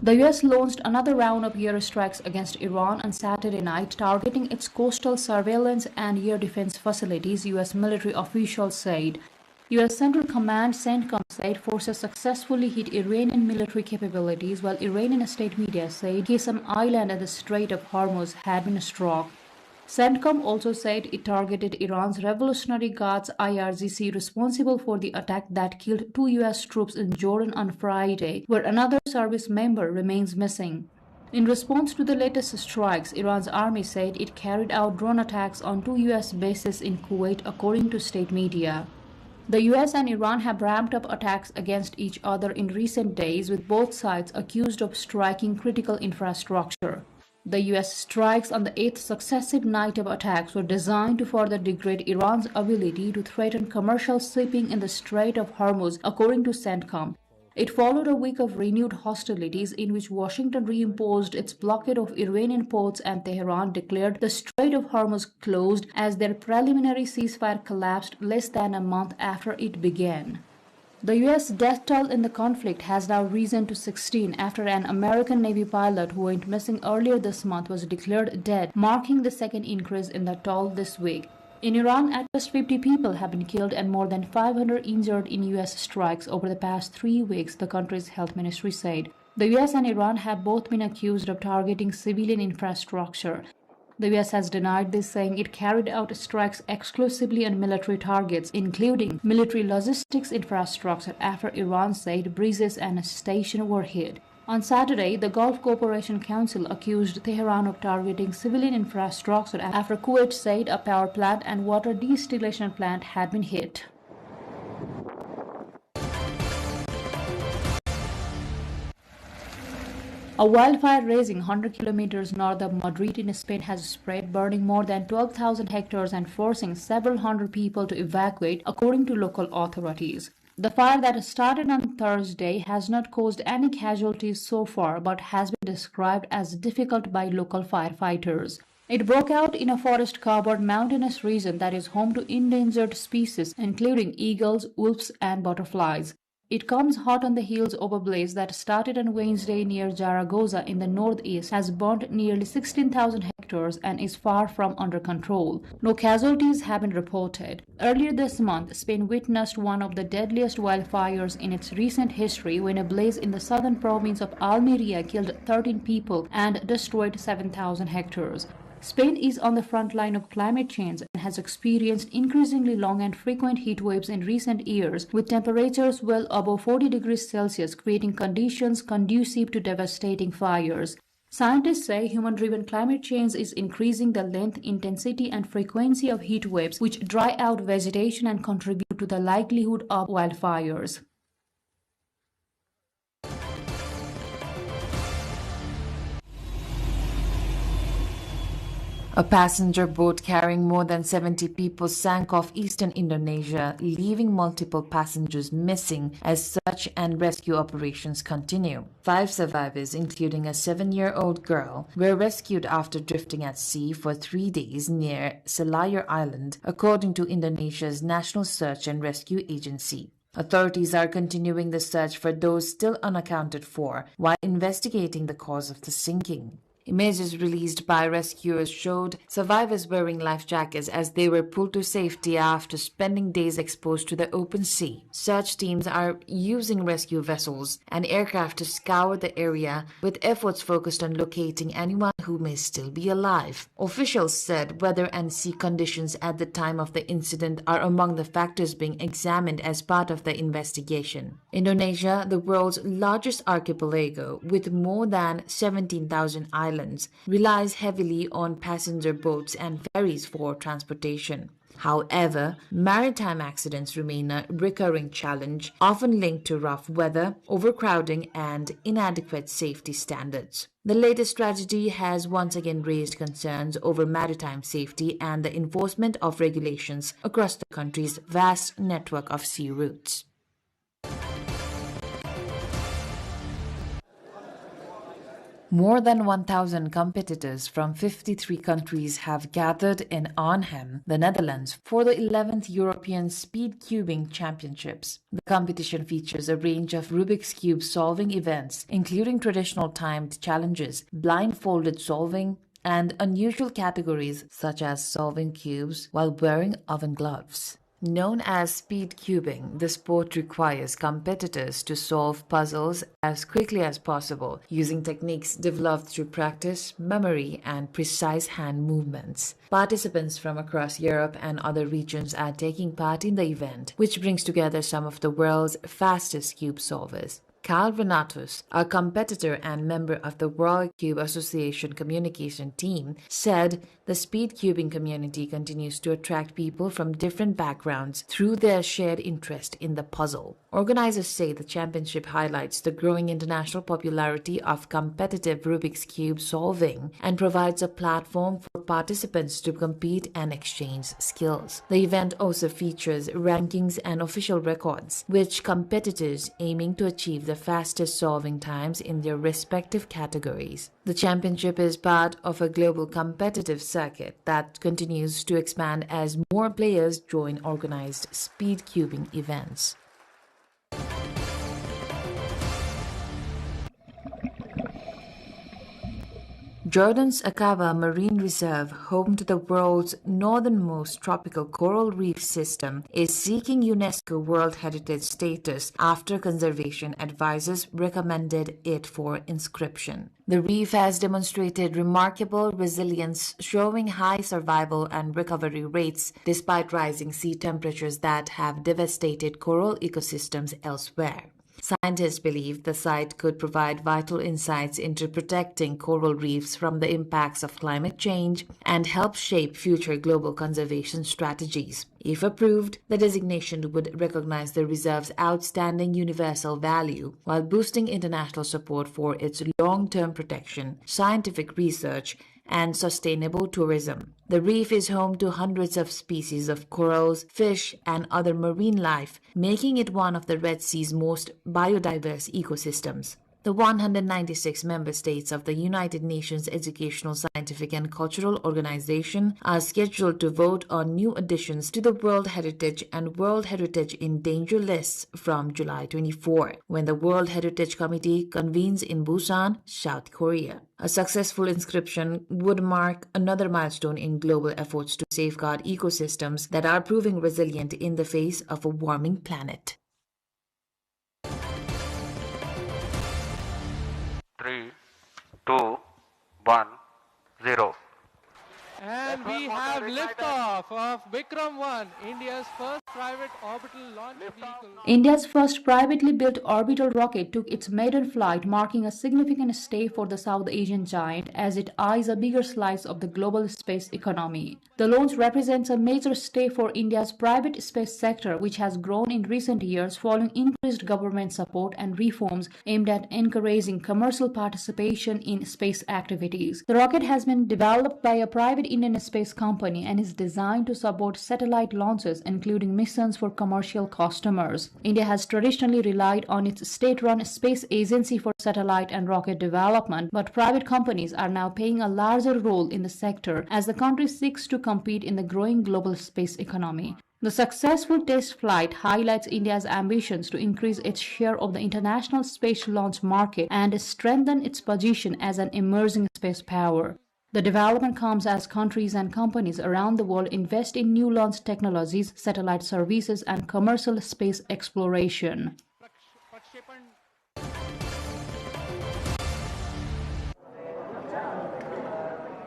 The U.S. launched another round of airstrikes against Iran on Saturday night, targeting its coastal surveillance and air defense facilities, U.S. military officials said. U.S. Central Command CENTCOM said forces successfully hit Iranian military capabilities, while Iranian state media said Qasem Island and the Strait of Hormuz had been struck. CENTCOM also said it targeted Iran's Revolutionary Guards IRGC, responsible for the attack that killed 2 U.S. troops in Jordan on Friday, where another service member remains missing. In response to the latest strikes, Iran's army said it carried out drone attacks on 2 U.S. bases in Kuwait, according to state media. The U.S. and Iran have ramped up attacks against each other in recent days, with both sides accused of striking critical infrastructure. The U.S. strikes on the 8th successive night of attacks were designed to further degrade Iran's ability to threaten commercial shipping in the Strait of Hormuz, according to CENTCOM. It followed a week of renewed hostilities in which Washington reimposed its blockade of Iranian ports and Tehran declared the Strait of Hormuz closed as their preliminary ceasefire collapsed less than a month after it began. The U.S. death toll in the conflict has now risen to 16 after an American Navy pilot who went missing earlier this month was declared dead, marking the second increase in the toll this week. In Iran, at least 50 people have been killed and more than 500 injured in U.S. strikes over the past 3 weeks, the country's health ministry said. The U.S. and Iran have both been accused of targeting civilian infrastructure. The U.S. has denied this, saying it carried out strikes exclusively on military targets, including military logistics infrastructure, after Iran said bridges and stations were hit. On Saturday, the Gulf Cooperation Council accused Tehran of targeting civilian infrastructure after Kuwait said a power plant and water distillation plant had been hit. A wildfire raging 100 kilometers north of Madrid in Spain has spread, burning more than 12,000 hectares and forcing several hundred people to evacuate, according to local authorities. The fire that started on Thursday has not caused any casualties so far, but has been described as difficult by local firefighters. It broke out in a forest-covered mountainous region that is home to endangered species, including eagles, wolves, and butterflies. It comes hot on the heels of a blaze that started on Wednesday near Zaragoza in the northeast, has burnt nearly 16,000 hectares and is far from under control. No casualties have been reported. Earlier this month, Spain witnessed one of the deadliest wildfires in its recent history when a blaze in the southern province of Almeria killed 13 people and destroyed 7,000 hectares. Spain is on the front line of climate change and has experienced increasingly long and frequent heat waves in recent years, with temperatures well above 40 degrees Celsius, creating conditions conducive to devastating fires. Scientists say human-driven climate change is increasing the length, intensity, and frequency of heat waves, which dry out vegetation and contribute to the likelihood of wildfires. A passenger boat carrying more than 70 people sank off eastern Indonesia, leaving multiple passengers missing as search and rescue operations continue. 5 survivors, including a 7-year-old girl, were rescued after drifting at sea for 3 days near Selayar Island, according to Indonesia's National Search and Rescue Agency. Authorities are continuing the search for those still unaccounted for while investigating the cause of the sinking. Images released by rescuers showed survivors wearing life jackets as they were pulled to safety after spending days exposed to the open sea. Search teams are using rescue vessels and aircraft to scour the area, with efforts focused on locating anyone who may still be alive. Officials said weather and sea conditions at the time of the incident are among the factors being examined as part of the investigation. Indonesia, the world's largest archipelago with more than 17,000 islands, relies heavily on passenger boats and ferries for transportation. However, maritime accidents remain a recurring challenge, often linked to rough weather, overcrowding, and inadequate safety standards. The latest tragedy has once again raised concerns over maritime safety and the enforcement of regulations across the country's vast network of sea routes. More than 1,000 competitors from 53 countries have gathered in Arnhem, the Netherlands, for the 11th European Speed Cubing Championships. The competition features a range of Rubik's Cube solving events, including traditional timed challenges, blindfolded solving, and unusual categories such as solving cubes while wearing oven gloves. Known as speed cubing, the sport requires competitors to solve puzzles as quickly as possible, using techniques developed through practice, memory, and precise hand movements. Participants from across Europe and other regions are taking part in the event, which brings together some of the world's fastest cube solvers. Karl Renatus, a competitor and member of the World Cube Association communication team, said the speed cubing community continues to attract people from different backgrounds through their shared interest in the puzzle. Organizers say the championship highlights the growing international popularity of competitive Rubik's Cube solving and provides a platform for participants to compete and exchange skills. The event also features rankings and official records, which competitors aiming to achieve the fastest solving times in their respective categories. The championship is part of a global competitive circuit that continues to expand as more players join organized speed cubing events. Jordan's Aqaba Marine Reserve, home to the world's northernmost tropical coral reef system, is seeking UNESCO World Heritage status after conservation advisors recommended it for inscription. The reef has demonstrated remarkable resilience, showing high survival and recovery rates despite rising sea temperatures that have devastated coral ecosystems elsewhere. Scientists believe the site could provide vital insights into protecting coral reefs from the impacts of climate change and help shape future global conservation strategies. If approved, the designation would recognize the reserve's outstanding universal value while boosting international support for its long-term protection, scientific research, and sustainable tourism. The reef is home to hundreds of species of corals, fish, and other marine life, making it one of the Red Sea's most biodiverse ecosystems. The 196 member states of the United Nations Educational, Scientific, Scientific and Cultural Organization are scheduled to vote on new additions to the World Heritage and World Heritage in Danger lists from July 24, when the World Heritage Committee convenes in Busan, South Korea. A successful inscription would mark another milestone in global efforts to safeguard ecosystems that are proving resilient in the face of a warming planet. 3, 2, 1, 0. And we have liftoff of Vikram 1, India's first private orbital launch vehicle. India's first privately built orbital rocket took its maiden flight, marking a significant step for the South Asian giant as it eyes a bigger slice of the global space economy. The launch represents a major step for India's private space sector, which has grown in recent years following increased government support and reforms aimed at encouraging commercial participation in space activities. The rocket has been developed by a private Indian space company and is designed to support satellite launches, including missions for commercial customers. India has traditionally relied on its state-run space agency for satellite and rocket development, but private companies are now playing a larger role in the sector as the country seeks to compete in the growing global space economy. The successful test flight highlights India's ambitions to increase its share of the international space launch market and strengthen its position as an emerging space power. The development comes as countries and companies around the world invest in new launch technologies, satellite services, and commercial space exploration.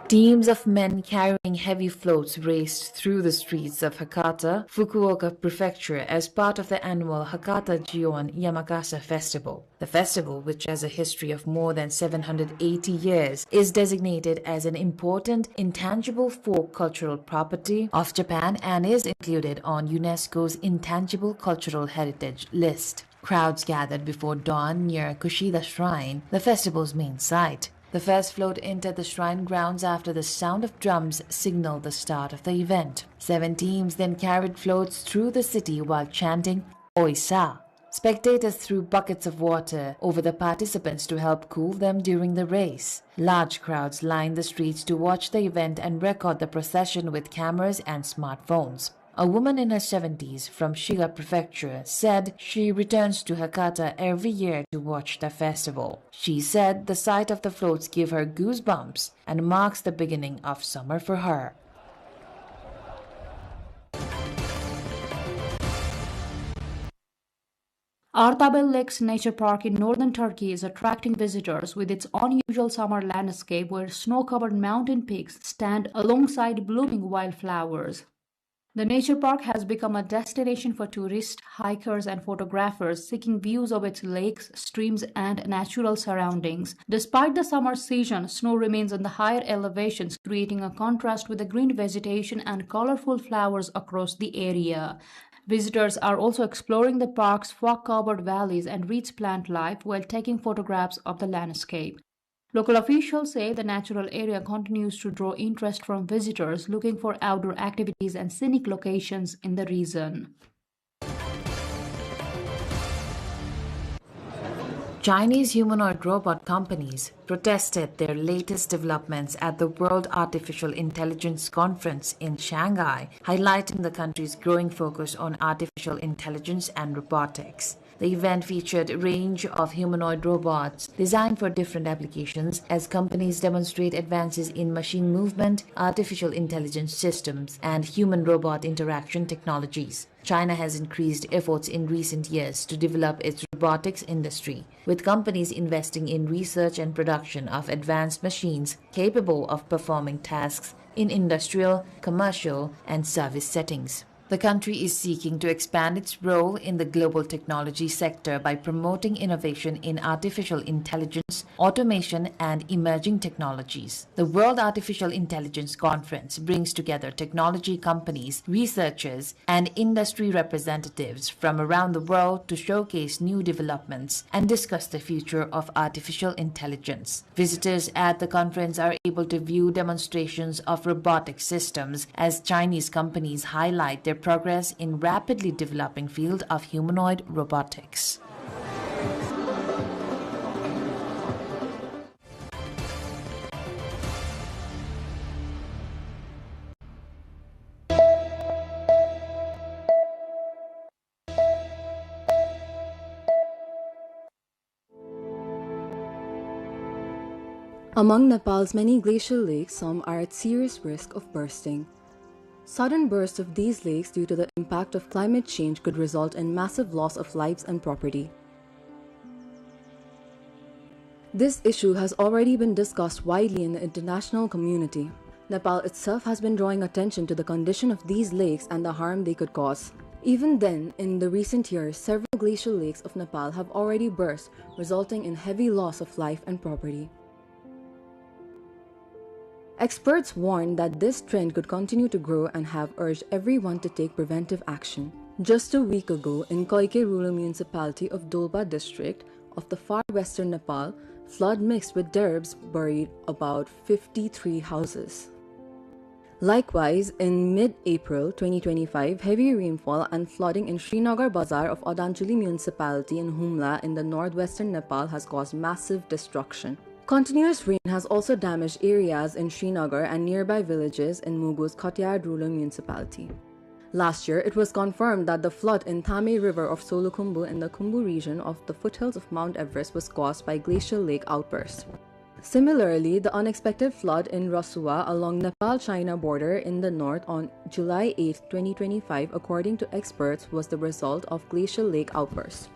Teams of men carrying heavy floats raced through the streets of Hakata, Fukuoka Prefecture as part of the annual Hakata Gion Yamakasa Festival. The festival, which has a history of more than 780 years, is designated as an important intangible folk cultural property of Japan and is included on UNESCO's Intangible Cultural Heritage list. Crowds gathered before dawn near Kushida Shrine, the festival's main site. The first float entered the shrine grounds after the sound of drums signaled the start of the event. 7 teams then carried floats through the city while chanting Oisa. Spectators threw buckets of water over the participants to help cool them during the race. Large crowds lined the streets to watch the event and record the procession with cameras and smartphones. A woman in her 70s from Shiga Prefecture said she returns to Hakata every year to watch the festival. She said the sight of the floats give her goosebumps and marks the beginning of summer for her. Artabel Lakes Nature Park in northern Turkey is attracting visitors with its unusual summer landscape where snow-covered mountain peaks stand alongside blooming wildflowers. The nature park has become a destination for tourists, hikers, and photographers seeking views of its lakes, streams, and natural surroundings. Despite the summer season, snow remains on the higher elevations, creating a contrast with the green vegetation and colorful flowers across the area. Visitors are also exploring the park's fog-covered valleys and rich plant life while taking photographs of the landscape. Local officials say the natural area continues to draw interest from visitors looking for outdoor activities and scenic locations in the region. Chinese humanoid robot companies protested their latest developments at the World Artificial Intelligence Conference in Shanghai, highlighting the country's growing focus on artificial intelligence and robotics. The event featured a range of humanoid robots designed for different applications as companies demonstrate advances in machine movement, artificial intelligence systems, and human-robot interaction technologies. China has increased efforts in recent years to develop its robotics industry, with companies investing in research and production of advanced machines capable of performing tasks in industrial, commercial, and service settings. The country is seeking to expand its role in the global technology sector by promoting innovation in artificial intelligence, automation, and emerging technologies. The World Artificial Intelligence Conference brings together technology companies, researchers, and industry representatives from around the world to showcase new developments and discuss the future of artificial intelligence. Visitors at the conference are able to view demonstrations of robotic systems as Chinese companies highlight their progress in rapidly developing field of humanoid robotics. Among Nepal's many glacial lakes, some are at serious risk of bursting. Sudden bursts of these lakes due to the impact of climate change could result in massive loss of lives and property. This issue has already been discussed widely in the international community. Nepal itself has been drawing attention to the condition of these lakes and the harm they could cause. Even then, in the recent years, several glacial lakes of Nepal have already burst, resulting in heavy loss of life and property. Experts warn that this trend could continue to grow and have urged everyone to take preventive action. Just a week ago, in Koike rural municipality of Dolba district of the far western Nepal, flood mixed with derbs buried about 53 houses. Likewise, in mid-April 2025, heavy rainfall and flooding in Srinagar Bazar of Odanchuli municipality in Humla in the northwestern Nepal has caused massive destruction. Continuous rain has also damaged areas in Srinagar and nearby villages in Mugu's Khatiyar rural municipality. Last year, it was confirmed that the flood in Thame River of Solukhumbu in the Khumbu region of the foothills of Mount Everest was caused by glacial lake outbursts. Similarly, the unexpected flood in Rasua along Nepal-China border in the north on July 8, 2025, according to experts, was the result of glacial lake outbursts.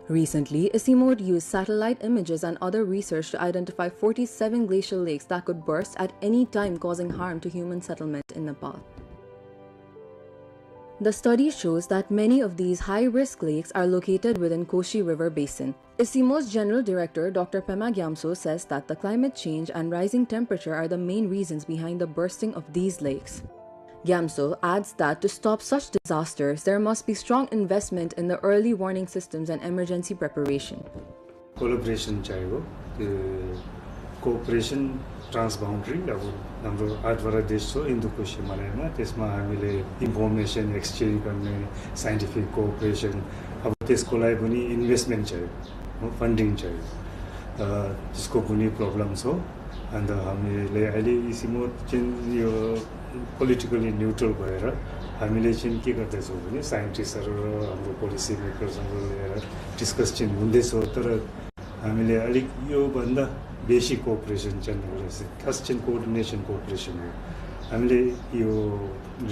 Recently, ICIMOD used satellite images and other research to identify 47 glacial lakes that could burst at any time, causing harm to human settlement in Nepal. The study shows that many of these high-risk lakes are located within Koshi River Basin. ICIMOD's General Director, Dr. Pema Gyamso, says that the climate change and rising temperature are the main reasons behind the bursting of these lakes. Gyamso adds that to stop such disasters, there must be strong investment in the early warning systems and emergency preparation. Collaboration चाहिए, cooperation transboundary. अब हाम्रो 8वटा देश छ इन्दो-कोशी हिमालयमा, त्यसमा हामीले information exchange गर्ने, scientific cooperation, अब त्यसको लागि पनि इन्भेस्टमेन्ट चाहियो, फन्डिङ चाहियो, त्यसको पनि प्रब्लम छ। अन्त हामीले अहिले इसिमोड चाहिँ यो पोलिटिकली न्युट्रल भएर हामीले चाहिँ के गर्दैछौँ भने साइन्टिस्टहरू र हाम्रो पोलिसी मेकर्सहरू लिएर डिस्कस चाहिँ हुँदैछ, तर हामीले अलिक योभन्दा बेसी कोअपरेसन चाहिँ खास चाहिँ कोअर्डिनेसन कोअपरेसन हो। हामीले यो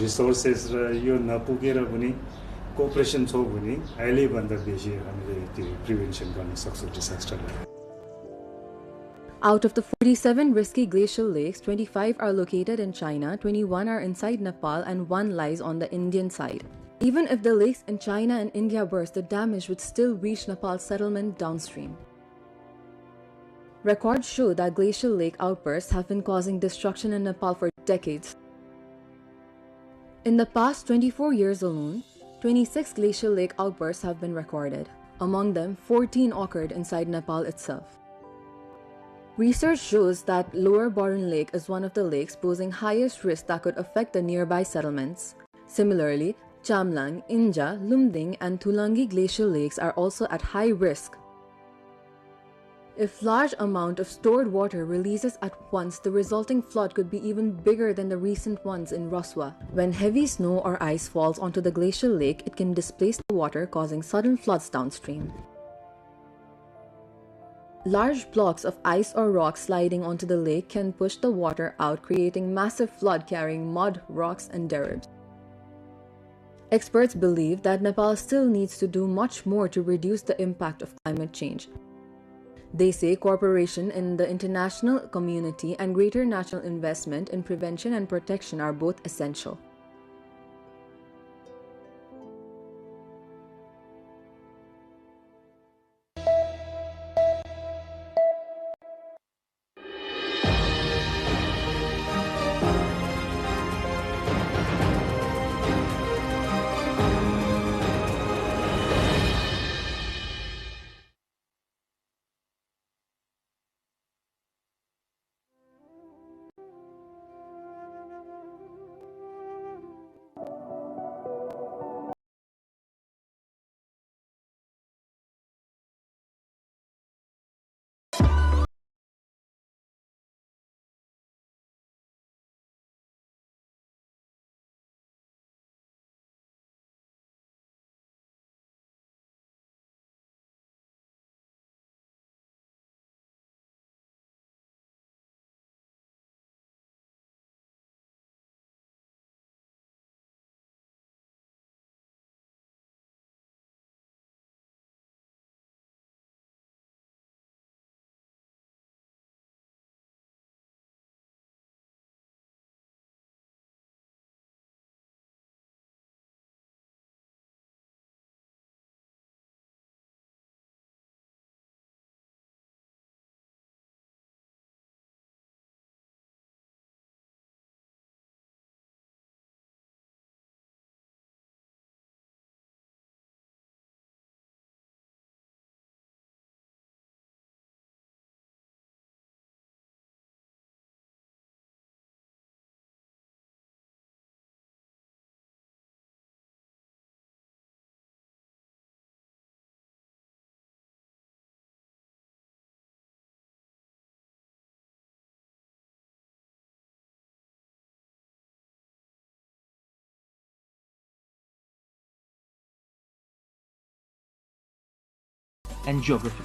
रिसोर्सेस र यो नपुगेर पनि कोअपरेसन छ भने अहिलेभन्दा बेसी हामीले त्यो प्रिभेन्सन गर्न सक्छौँ डिसास्टरलाई। Out of the 47 risky glacial lakes, 25 are located in China, 21 are inside Nepal, and 1 lies on the Indian side. Even if the lakes in China and India burst, the damage would still reach Nepal's settlement downstream. Records show that glacial lake outbursts have been causing destruction in Nepal for decades. In the past 24 years alone, 26 glacial lake outbursts have been recorded. Among them, 14 occurred inside Nepal itself. Research shows that Lower Boron Lake is one of the lakes posing highest risk that could affect the nearby settlements. Similarly, Chamlang, Inja, Lumding, and Tulangi glacial lakes are also at high risk. If large amount of stored water releases at once, the resulting flood could be even bigger than the recent ones in Rasua. When heavy snow or ice falls onto the glacial lake, it can displace the water, causing sudden floods downstream. Large blocks of ice or rock sliding onto the lake can push the water out, creating massive flood carrying mud, rocks, and derbs. Experts believe that Nepal still needs to do much more to reduce the impact of climate change. They say cooperation in the international community and greater national investment in prevention and protection are both essential. and geography.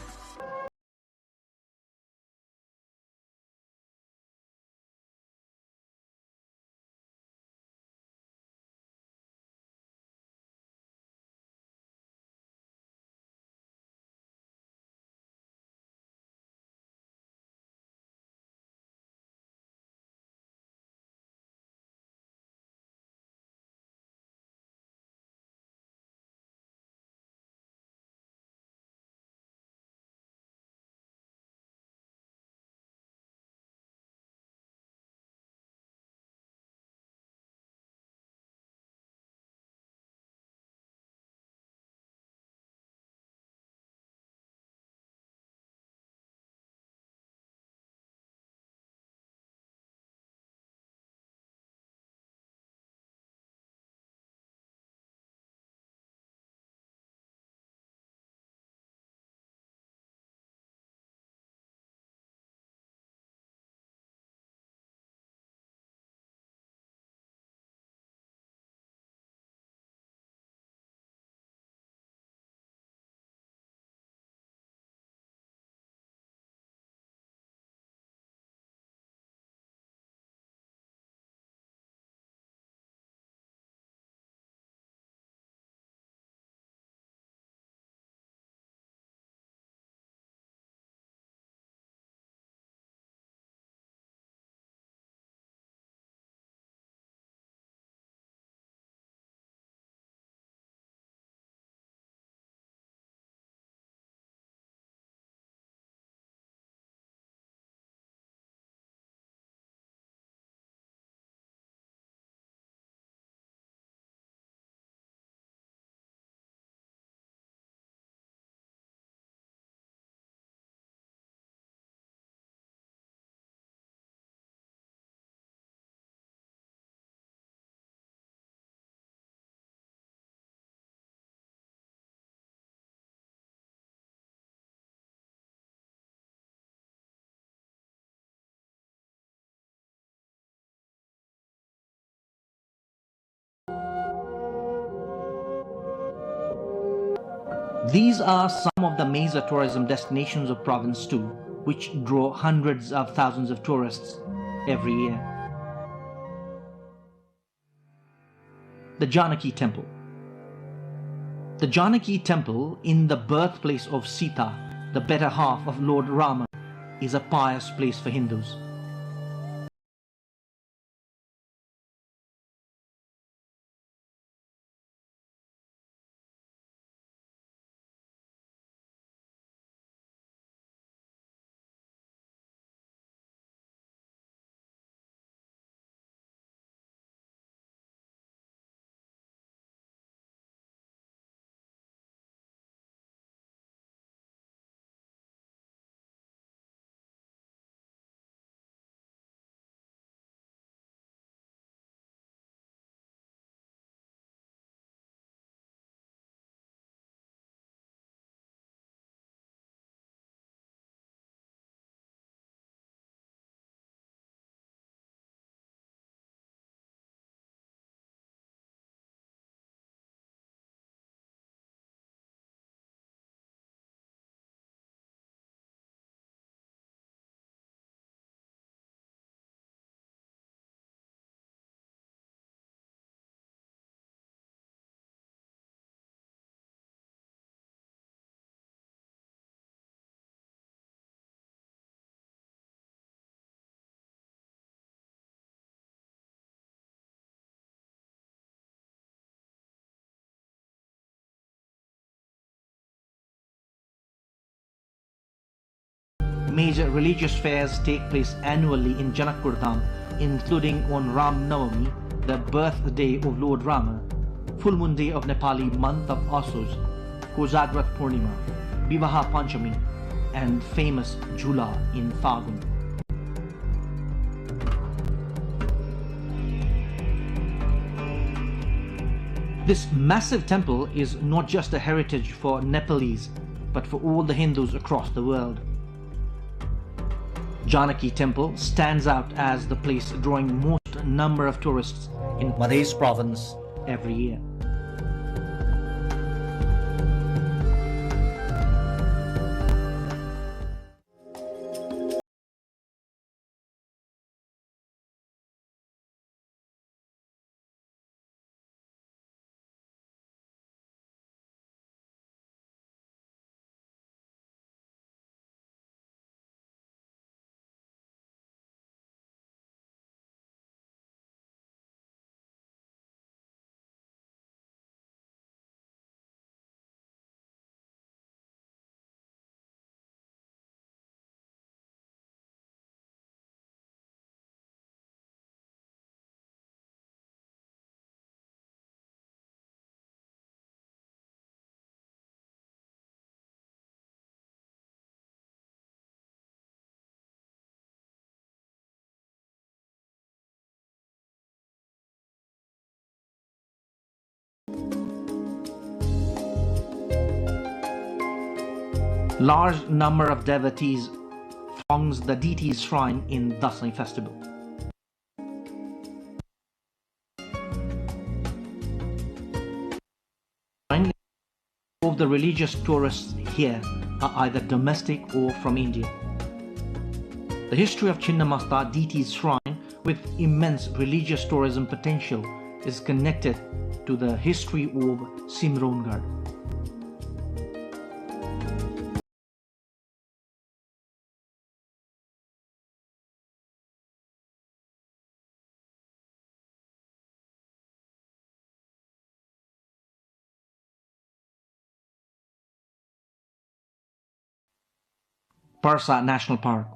These are some of the major tourism destinations of Province 2, which draw hundreds of thousands of tourists every year. The Janaki Temple. The Janaki Temple, in the birthplace of Sita, the better half of Lord Rama, is a pious place for Hindus. Major religious fairs take place annually in Janakpur Dham, including on Ram Navami, the birthday of Lord Rama, full moon day of Nepali month of Asoj, Kozagrat Purnima, Vivaha Panchami, and famous Jhula in Fagun. This massive temple is not just a heritage for Nepalese, but for all the Hindus across the world. Janaki Temple stands out as the place drawing most number of tourists in Madhya province every year. Large number of devotees throngs the deity's shrine in Dasai festival. Of the religious tourists here are either domestic or from India. The history of Chinnamasta deity's shrine, with immense religious tourism potential, is connected to the history of Simrongarh. Parsa National Park.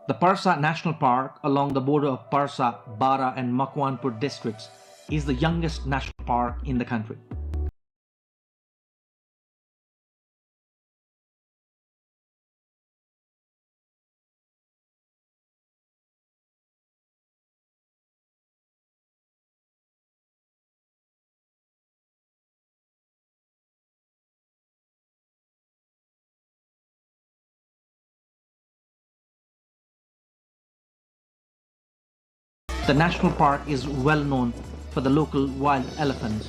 The Parsa National Park along the border of Parsa, Bara and Makwanpur districts is the youngest national park in the country. The national park is well known for the local wild elephants.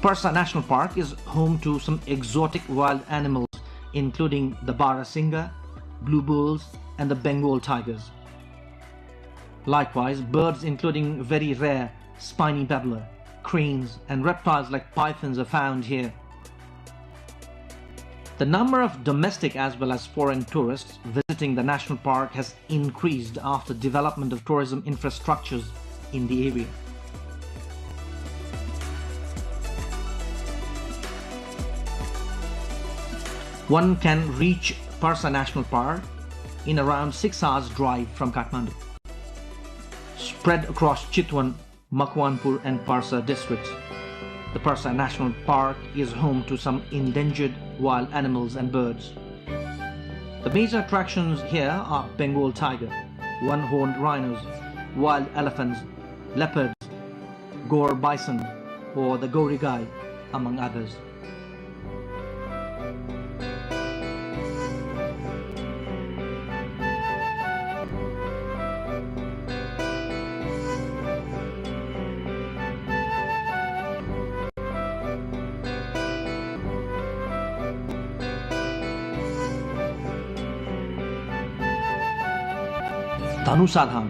Parsa National Park is home to some exotic wild animals including the Barasinga, blue bulls and the Bengal tigers. Likewise, birds including very rare spiny babbler, cranes and reptiles like pythons are found here. The number of domestic as well as foreign tourists visiting the national park has increased after development of tourism infrastructures in the area. One can reach Parsa National Park in around 6 hours drive from Kathmandu. Spread across Chitwan, Makwanpur and Parsa districts, the Parsa National Park is home to some endangered wild animals and birds. The major attractions here are Bengal tiger, one-horned rhinos, wild elephants, leopards, Gaur bison or the Gaurigai, among others. Dhanusadham.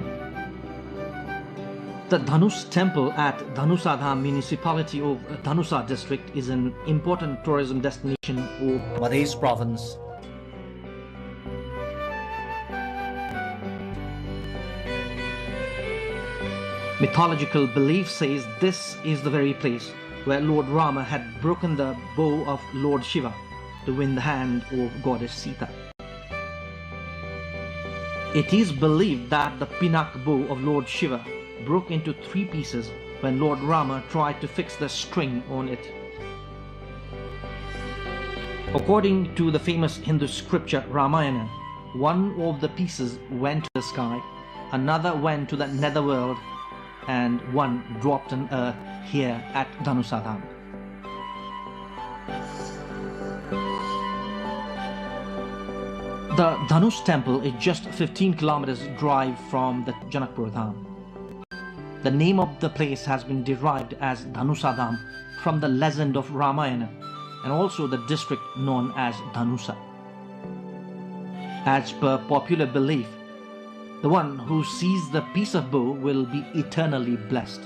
The Dhanus temple at Dhanusadham municipality of Dhanusa district is an important tourism destination of Madhya province. Mythological belief says this is the very place where Lord Rama had broken the bow of Lord Shiva to win the hand of goddess Sita. It is believed that the Pinak bow of Lord Shiva broke into 3 pieces when Lord Rama tried to fix the string on it. According to the famous Hindu scripture Ramayana, one of the pieces went to the sky, another went to the netherworld, and one dropped on earth here at Dhanusadham. The Dhanus temple is just 15 kilometers drive from the Janakpur Dham. The name of the place has been derived as Dhanusadham from the legend of Ramayana and also the district known as Dhanusa. As per popular belief, the one who sees the piece of bow will be eternally blessed.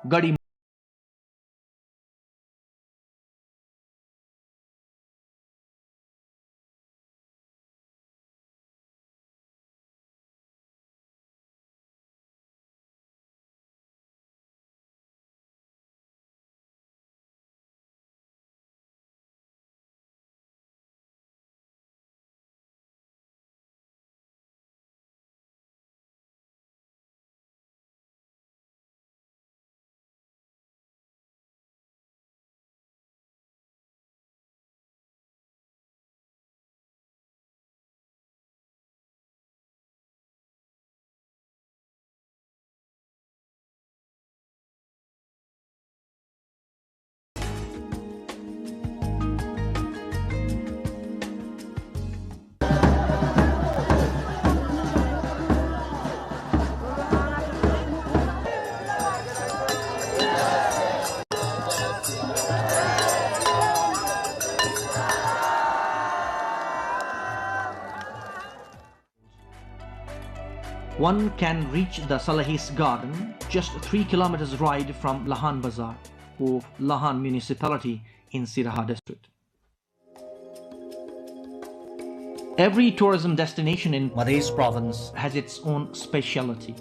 Gadi One can reach the Salahis Garden just 3 kilometers ride from Lahan Bazar of Lahan municipality in Siraha district. Every tourism destination in Madhya province has its own speciality.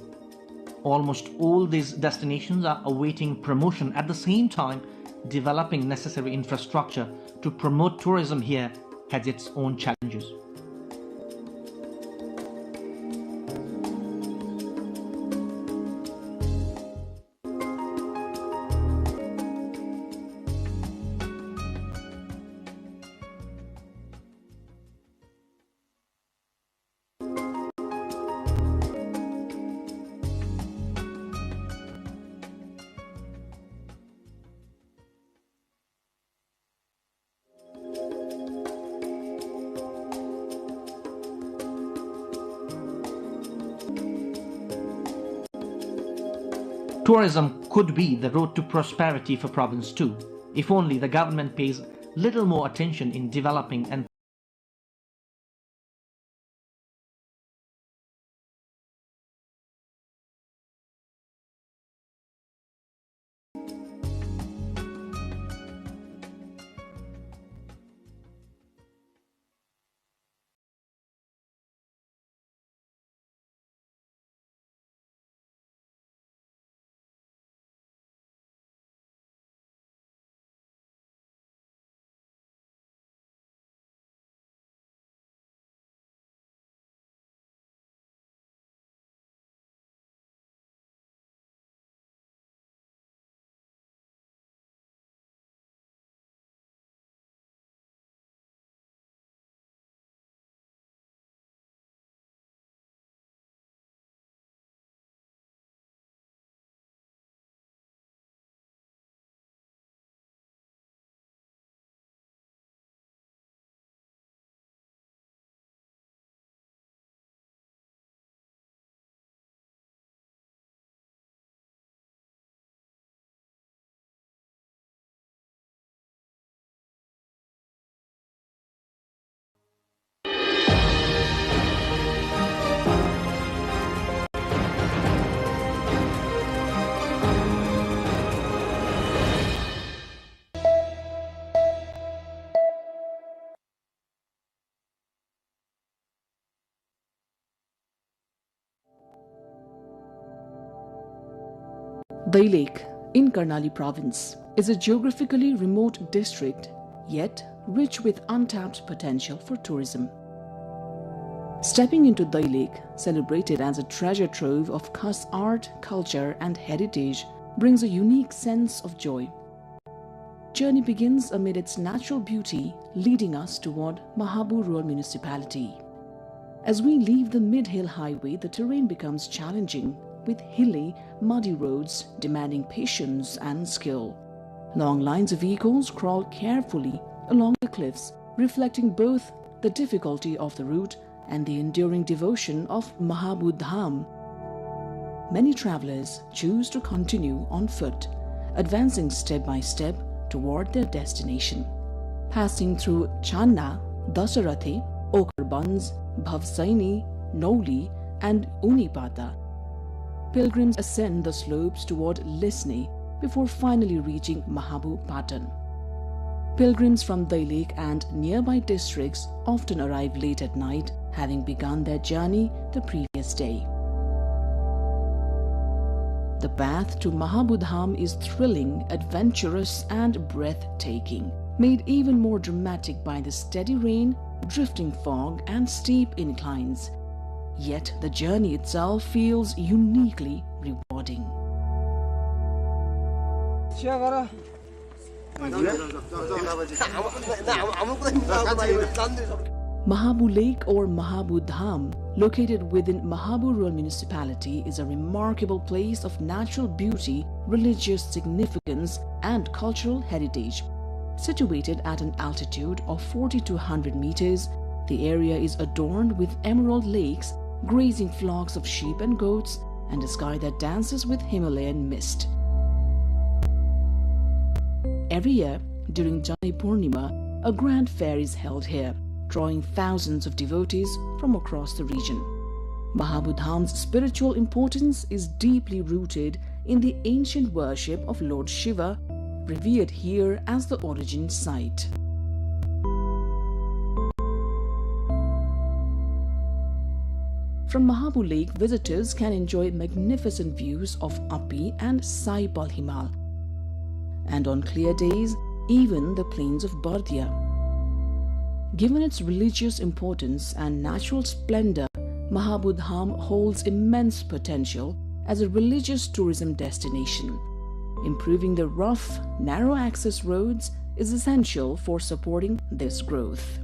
Almost all these destinations are awaiting promotion, at the same time developing necessary infrastructure to promote tourism here has its own challenges. Tourism could be the road to prosperity for province too, if only the government pays little more attention in developing and Dai Lake in Karnali province is a geographically remote district, yet rich with untapped potential for tourism. Stepping into Dai Lake, celebrated as a treasure trove of Khas art, culture and heritage, brings a unique sense of joy. Journey begins amid its natural beauty, leading us toward Mahabur Rural Municipality. As we leave the mid-hill highway, the terrain becomes challenging, with hilly, muddy roads demanding patience and skill. Long lines of vehicles crawl carefully along the cliffs, reflecting both the difficulty of the route and the enduring devotion of Mahabur Dham. Many travelers choose to continue on foot, advancing step by step toward their destination. Passing through Channa, Dasarathe, Okarbans, Bhavsaini, Noli, and Unipata, pilgrims ascend the slopes toward Lisne, before finally reaching Mahabu Patan. Pilgrims from Dailek and nearby districts often arrive late at night, having begun their journey the previous day. The path to Mahabudham is thrilling, adventurous, and breathtaking, made even more dramatic by the steady rain, drifting fog, and steep inclines. Yet the journey itself feels uniquely rewarding. Mahabu Lake or Mahabu Dham, located within Mahabu Rural Municipality, is a remarkable place of natural beauty, religious significance, and cultural heritage. Situated at an altitude of 4,200 meters, the area is adorned with emerald lakes, grazing flocks of sheep and goats, and a sky that dances with Himalayan mist. Every year, during Jani Purnima, a grand fair is held here, drawing thousands of devotees from across the region. Mahabudham's spiritual importance is deeply rooted in the ancient worship of Lord Shiva, revered here as the origin site. From Mahabu Lake, visitors can enjoy magnificent views of Api and Sai Palhimal, and on clear days, even the plains of Bardya. Given its religious importance and natural splendor, Mahabudham holds immense potential as a religious tourism destination. Improving the rough, narrow access roads is essential for supporting this growth.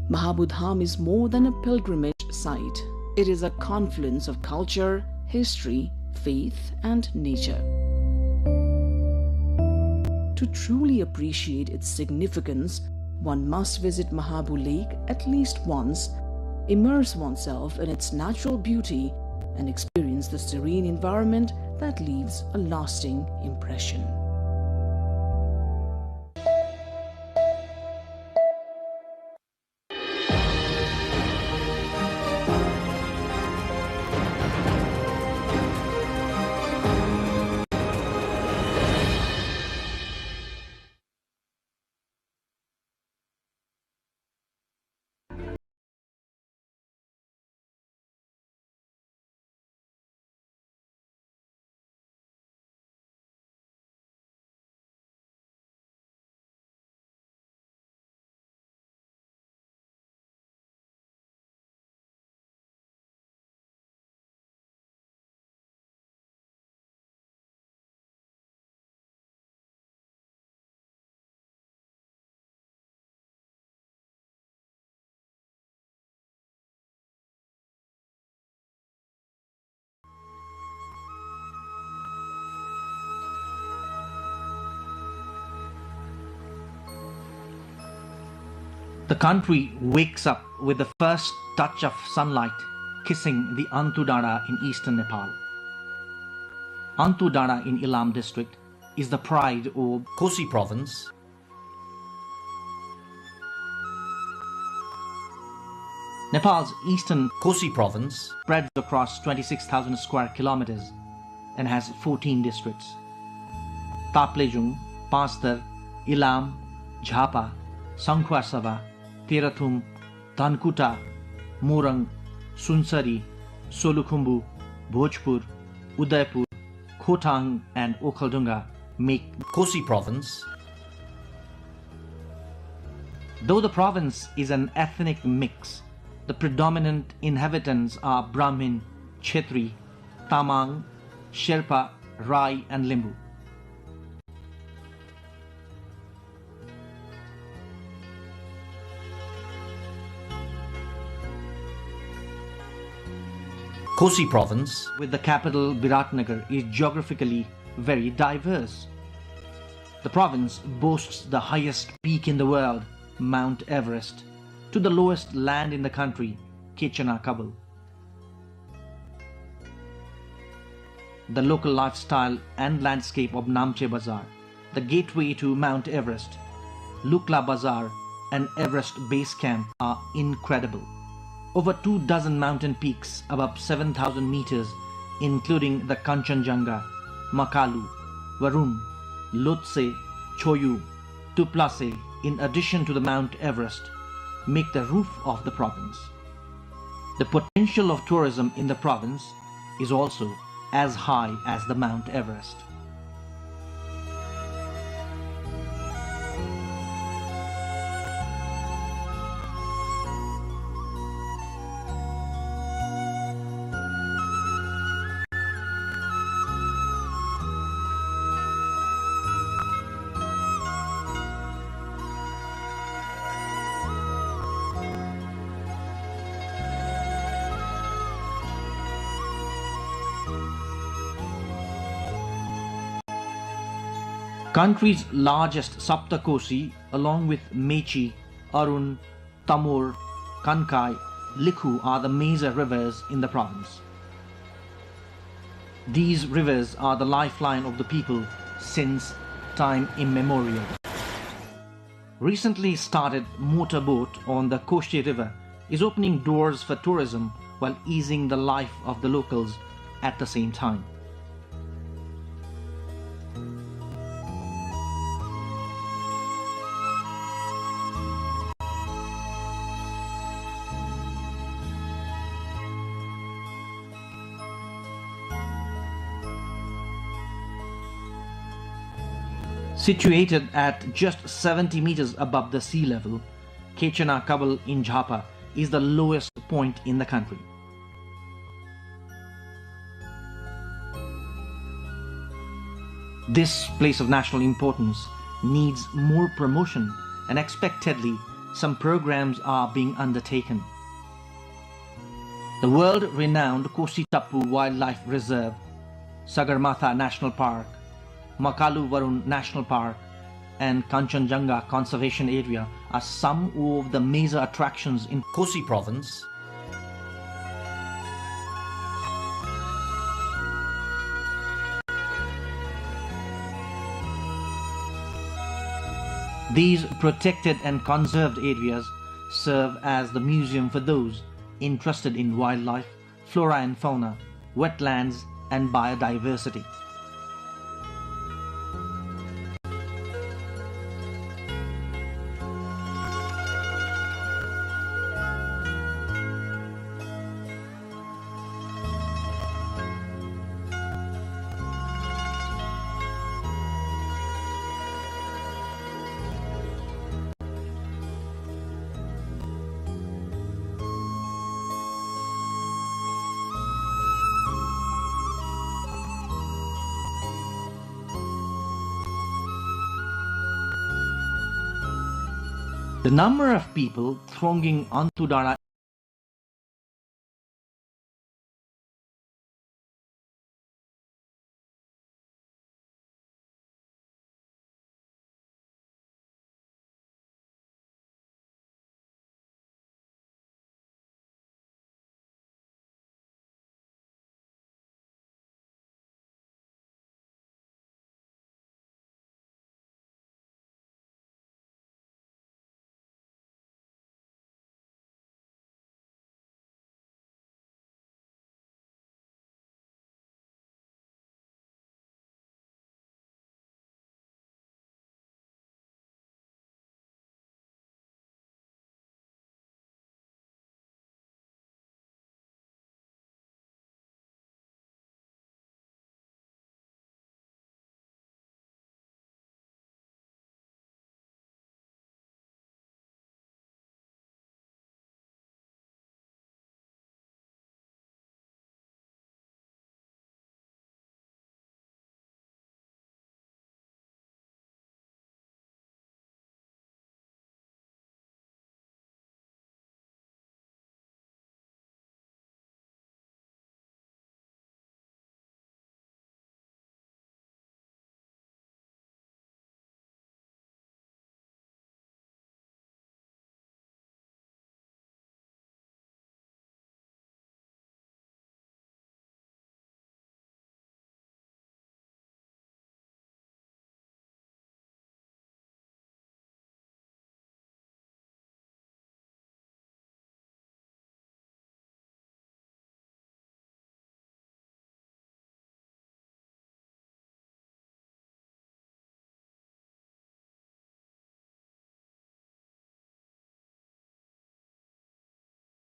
Mahabudham is more than a pilgrimage site. It is a confluence of culture, history, faith, and nature. To truly appreciate its significance, one must visit Mahabu Lake at least once, immerse oneself in its natural beauty, and experience the serene environment that leaves a lasting impression. The country wakes up with the first touch of sunlight kissing the Antudara in eastern Nepal. Antudara in Ilam district is the pride of Kosi province. Nepal's eastern Kosi province spreads across 26,000 square kilometers and has 14 districts. Taplejung, Pastar, Ilam, Jhapa, Sankhwasava, Terathum, Dhankuta, Morang, Sunsari, Solukhumbu, Bhojpur, Udaipur, Khotang and Okhaldunga make Kosi province. Though the province is an ethnic mix, the predominant inhabitants are Brahmin, Kshetri, Tamang, Sherpa, Rai and Limbu. Kosi province, with the capital Biratnagar, is geographically very diverse. The province boasts the highest peak in the world, Mount Everest, to the lowest land in the country, Kechana Kabul. The local lifestyle and landscape of Namche Bazaar, the gateway to Mount Everest, Lukla Bazaar and Everest Base Camp are incredible. Over 24 mountain peaks above 7,000 meters including the Kanchenjunga, Makalu, Varun, Lhotse, Choyu, Tuplase, in addition to the Mount Everest, make the roof of the province. The potential of tourism in the province is also as high as the Mount Everest. Country's largest Saptakosi, along with Mechi, Arun, Tamor, Kankai, Likhu are the major rivers in the province. These rivers are the lifeline of the people since time immemorial. Recently started motorboat on the Koshi River is opening doors for tourism while easing the life of the locals at the same time. Situated at just 70 meters above the sea level, Kechana Kabul in Jhapa is the lowest point in the country. This place of national importance needs more promotion, and expectedly some programs are being undertaken. The world-renowned Kosi Tappu Wildlife Reserve, Sagarmatha National Park, Makalu Varun National Park and Kanchenjunga Conservation Area are some of the major attractions in Kosi province. These protected and conserved areas serve as the museum for those interested in wildlife, flora and fauna, wetlands and biodiversity. The number of people thronging onto Dara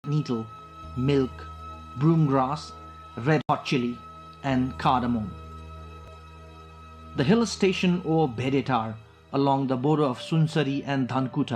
nettle, milk, broomgrass, red hot chili, and cardamom. The hill station or Bedetar along the border of Sunsari and Dhankuta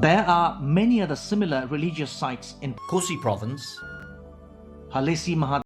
There are many other similar religious sites in Kosi province, Halesi Mahat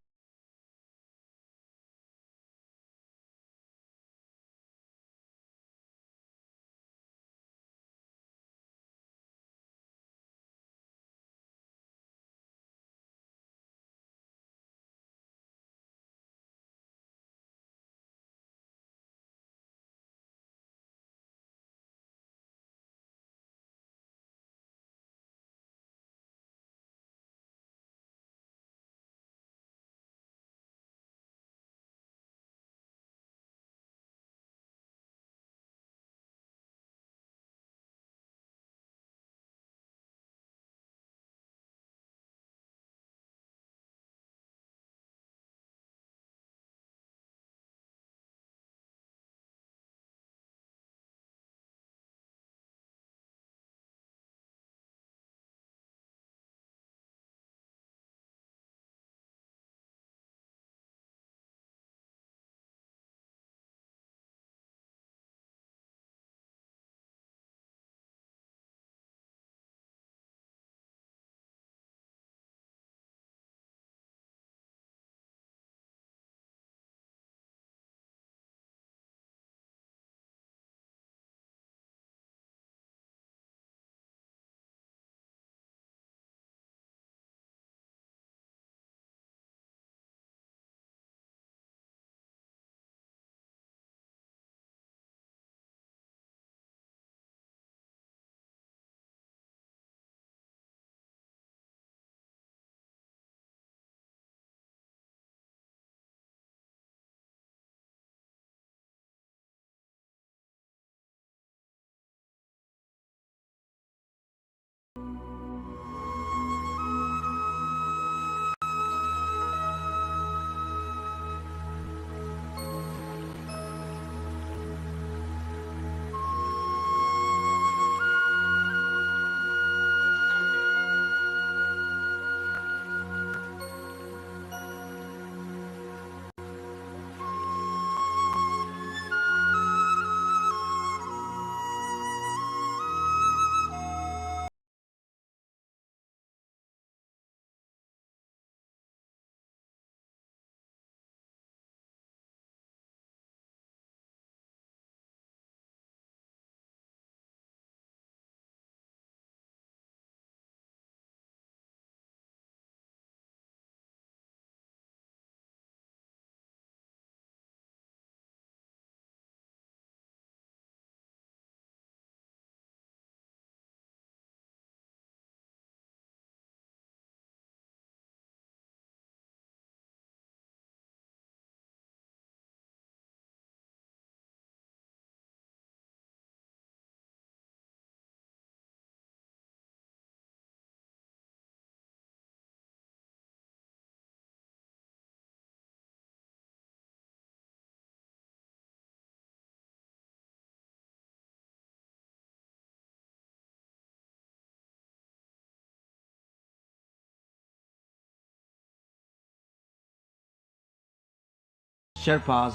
Sherpas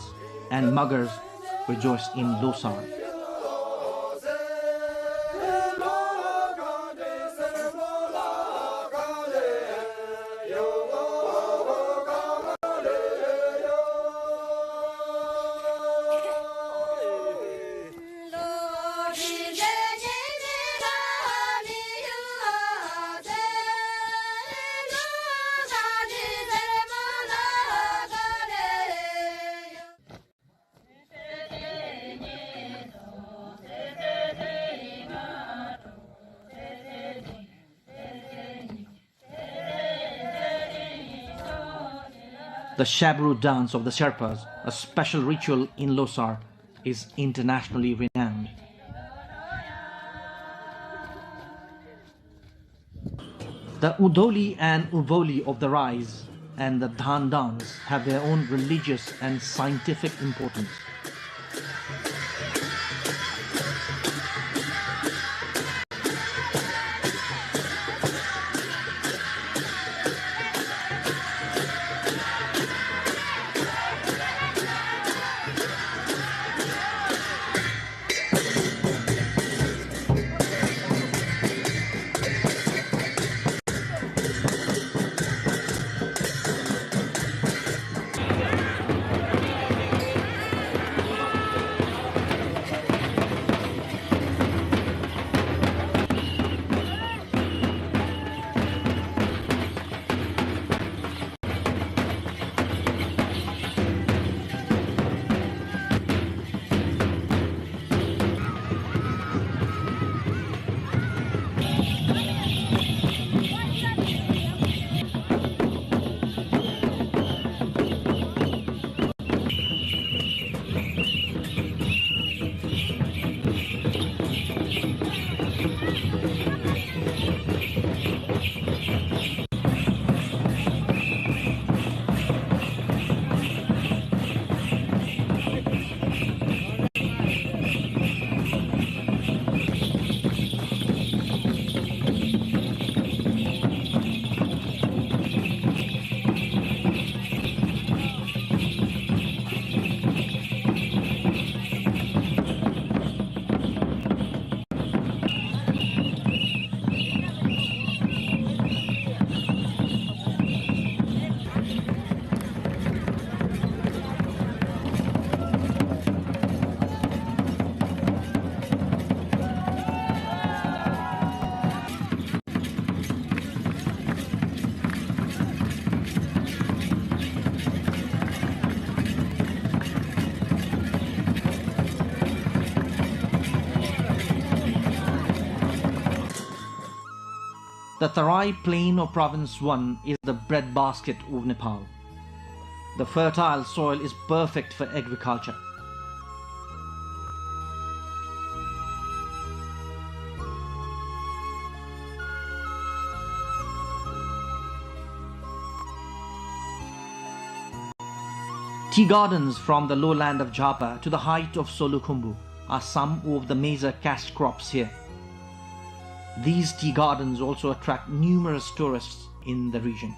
and Muggars rejoice in Losar. The Shabru dance of the Sherpas, a special ritual in Losar, is internationally renowned. The Udoli and Uvoli of the Rise and the Dhan dance have their own religious and scientific importance. The Tarai Plain of Province 1 is the breadbasket of Nepal. The fertile soil is perfect for agriculture. Tea gardens from the lowland of Japa to the height of Solukhumbu are some of the major cash crops here. These tea gardens also attract numerous tourists in the region.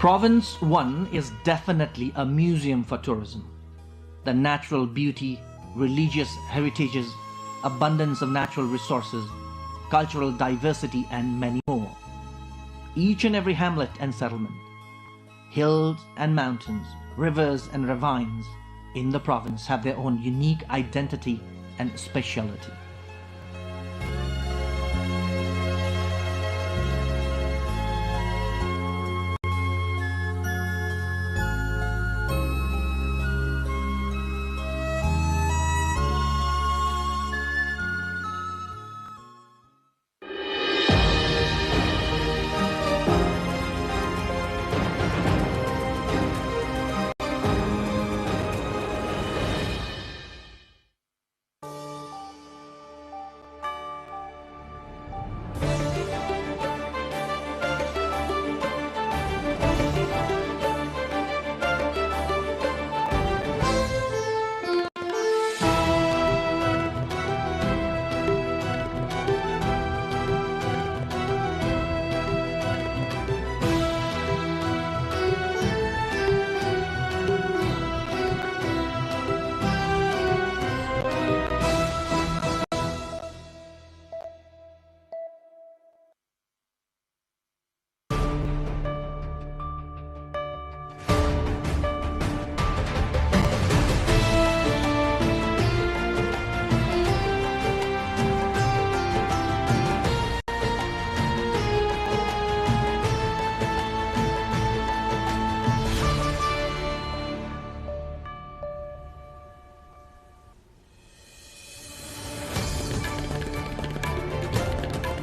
Province 1 is definitely a museum for tourism. The natural beauty, religious heritages, abundance of natural resources, cultural diversity, and many more. Each and every hamlet and settlement, hills and mountains, rivers and ravines in the province have their own unique identity and speciality.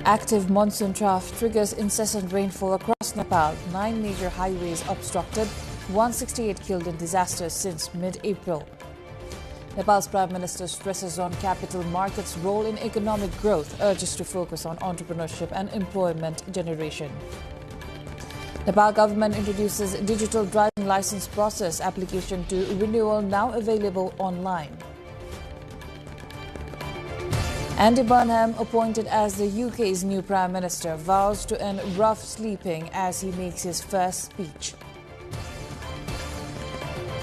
Active monsoon trough triggers incessant rainfall across Nepal. 9 major highways obstructed, 168 killed in disasters since mid-April. Nepal's Prime Minister stresses on capital markets' role in economic growth, urges to focus on entrepreneurship and employment generation. Nepal government introduces digital driving license process application to renewal now available online. Andy Burnham, appointed as the UK's new Prime Minister, vows to end rough sleeping as he makes his first speech.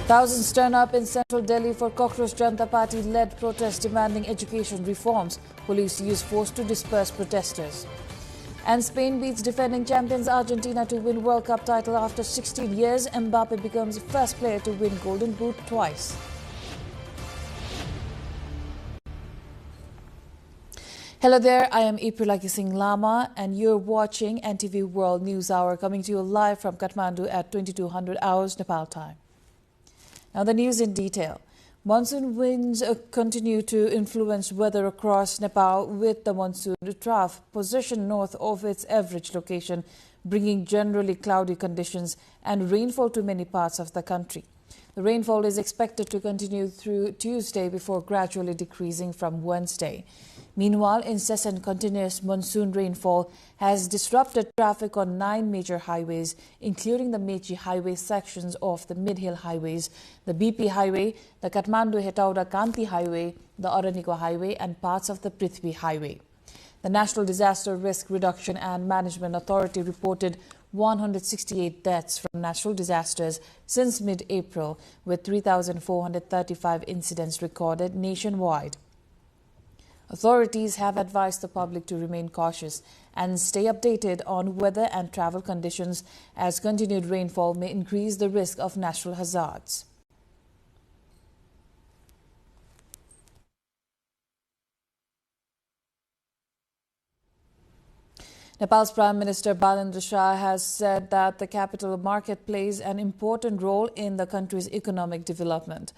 Thousands turn up in central Delhi for Cockroach Janata Party-led protest demanding education reforms. Police use force to disperse protesters. And Spain beats defending champions Argentina to win World Cup title after 16 years. Mbappe becomes the first player to win Golden Boot twice. Hello there, I am April Singh Lama and you're watching NTV World News Hour, coming to you live from Kathmandu at 2200 hours Nepal time. Now the news in detail. Monsoon winds continue to influence weather across Nepal, with the monsoon trough positioned north of its average location, bringing generally cloudy conditions and rainfall to many parts of the country. The rainfall is expected to continue through Tuesday before gradually decreasing from Wednesday. Meanwhile, incessant continuous monsoon rainfall has disrupted traffic on 9 major highways, including the Mechi Highway sections of the Mid-Hill Highways, the BP Highway, the Kathmandu-Hetauda-Kanti Highway, the Araniko Highway and parts of the Prithvi Highway. The National Disaster Risk Reduction and Management Authority reported 168 deaths from natural disasters since mid-April, with 3,435 incidents recorded nationwide. Authorities have advised the public to remain cautious and stay updated on weather and travel conditions, as continued rainfall may increase the risk of natural hazards. Nepal's Prime Minister Balendra Shah has said that the capital market plays an important role in the country's economic development.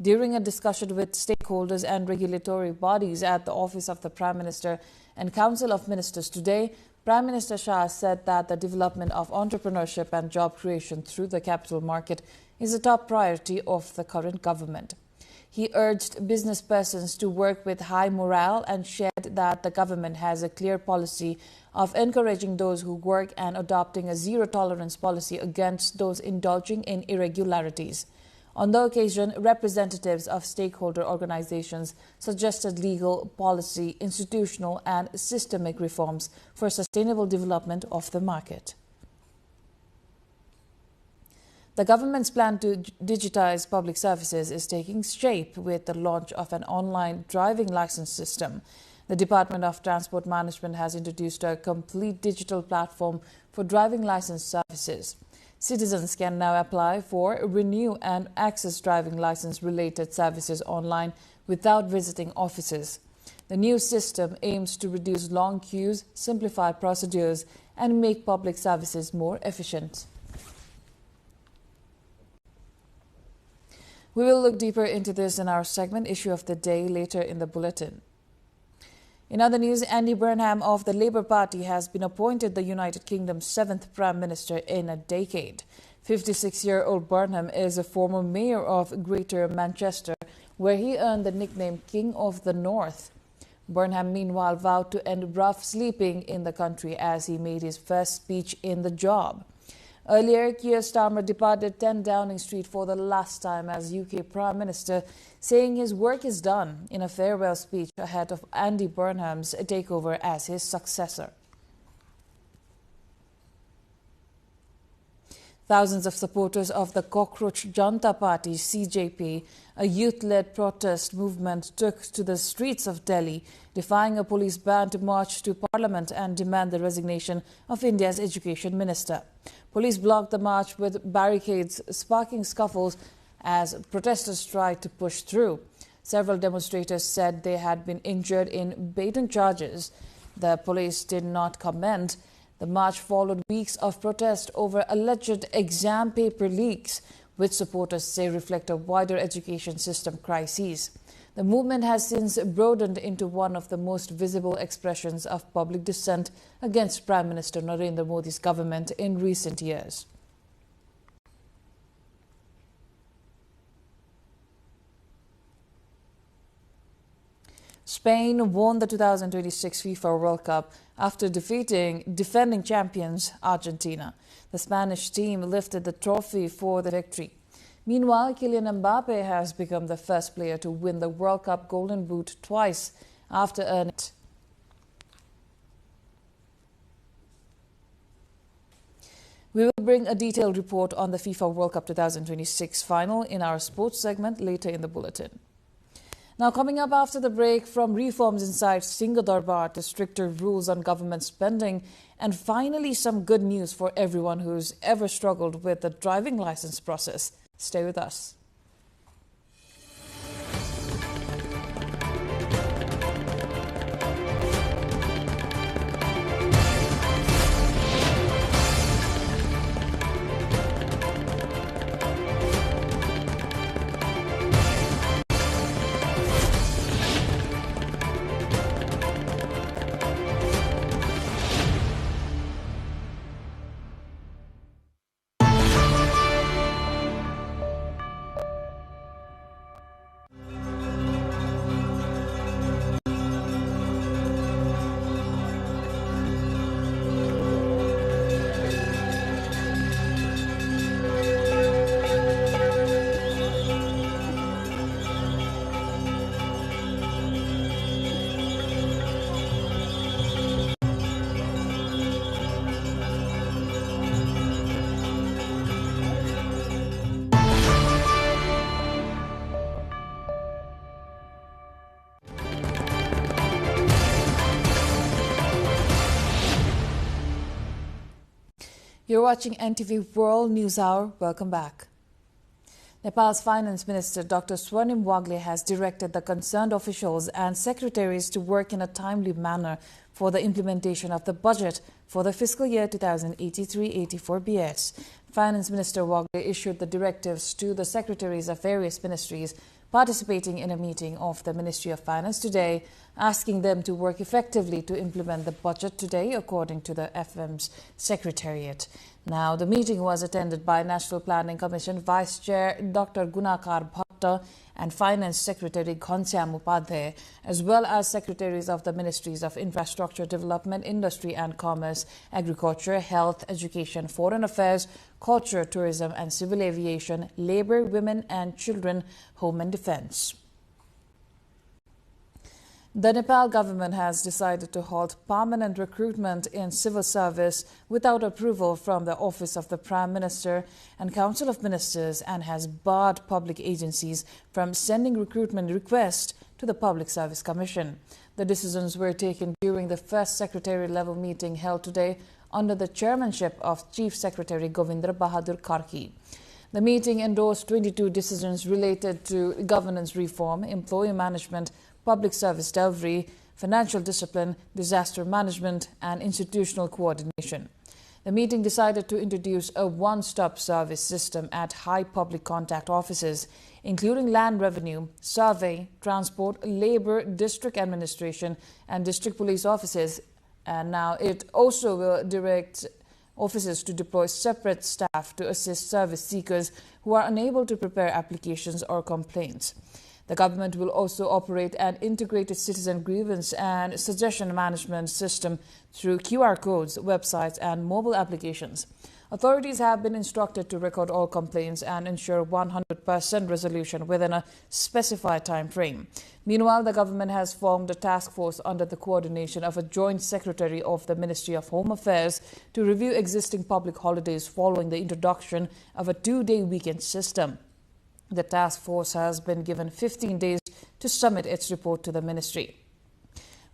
During a discussion with stakeholders and regulatory bodies at the Office of the Prime Minister and Council of Ministers today, Prime Minister Shah said that the development of entrepreneurship and job creation through the capital market is a top priority of the current government. He urged business persons to work with high morale and shared that the government has a clear policy of encouraging those who work and adopting a zero-tolerance policy against those indulging in irregularities. On the occasion, representatives of stakeholder organizations suggested legal, policy, institutional and systemic reforms for sustainable development of the market. The government's plan to digitize public services is taking shape with the launch of an online driving license system. The Department of Transport Management has introduced a complete digital platform for driving license services. Citizens can now apply for, renew and access driving license-related services online without visiting offices. The new system aims to reduce long queues, simplify procedures and make public services more efficient. We will look deeper into this in our segment Issue of the Day later in the bulletin. In other news, Andy Burnham of the Labour Party has been appointed the United Kingdom's 7th Prime Minister in a decade. 56-year-old Burnham is a former mayor of Greater Manchester, where he earned the nickname King of the North. Burnham, meanwhile, vowed to end rough sleeping in the country as he made his first speech in the job. Earlier, Keir Starmer departed 10 Downing Street for the last time as UK Prime Minister, saying his work is done in a farewell speech ahead of Andy Burnham's takeover as his successor. Thousands of supporters of the Cockroach Janata Party, CJP, a youth-led protest movement, took to the streets of Delhi, defying a police ban to march to Parliament and demand the resignation of India's Education Minister. Police blocked the march with barricades, sparking scuffles as protesters tried to push through. Several demonstrators said they had been injured in baton charges. The police did not comment. The march followed weeks of protest over alleged exam paper leaks, which supporters say reflect a wider education system crisis. The movement has since broadened into one of the most visible expressions of public dissent against Prime Minister Narendra Modi's government in recent years. Spain won the 2026 FIFA World Cup after defending champions Argentina. The Spanish team lifted the trophy for the victory. Meanwhile, Kylian Mbappe has become the first player to win the World Cup Golden Boot twice after earning it. We will bring a detailed report on the FIFA World Cup 2026 final in our sports segment later in the bulletin. Now, coming up after the break, from reforms inside Singh Darbar to stricter rules on government spending, and finally some good news for everyone who's ever struggled with the driving license process. Stay with us. You're watching NTV World News Hour. Welcome back. Nepal's Finance Minister Dr. Swarnim Wagle has directed the concerned officials and secretaries to work in a timely manner for the implementation of the budget for the fiscal year 2083-84 BS. Finance Minister Wagle issued the directives to the secretaries of various ministries participating in a meeting of the Ministry of Finance today, asking them to work effectively to implement the budget today, according to the FM's Secretariat. Now, the meeting was attended by National Planning Commission Vice Chair Dr. Gunakar Bhatta and Finance Secretary Ghanshyam Upadhyay, as well as secretaries of the Ministries of Infrastructure Development, Industry and Commerce, Agriculture, Health, Education, Foreign Affairs, Culture, Tourism and Civil Aviation, Labour, Women and Children, Home and Defence. The Nepal government has decided to halt permanent recruitment in civil service without approval from the Office of the Prime Minister and Council of Ministers, and has barred public agencies from sending recruitment requests to the Public Service Commission. The decisions were taken during the first secretary-level meeting held today under the chairmanship of Chief Secretary Govindra Bahadur Karki. The meeting endorsed 22 decisions related to governance reform, employee management, public service delivery, financial discipline, disaster management, and institutional coordination. The meeting decided to introduce a one-stop service system at high public contact offices, including land revenue, survey, transport, labor, district administration, and district police offices. And now it also will direct offices to deploy separate staff to assist service seekers who are unable to prepare applications or complaints. The government will also operate an integrated citizen grievance and suggestion management system through QR codes, websites and mobile applications. Authorities have been instructed to record all complaints and ensure 100% resolution within a specified time frame. Meanwhile, the government has formed a task force under the coordination of a joint secretary of the Ministry of Home Affairs to review existing public holidays following the introduction of a 2-day weekend system. The task force has been given 15 days to submit its report to the ministry.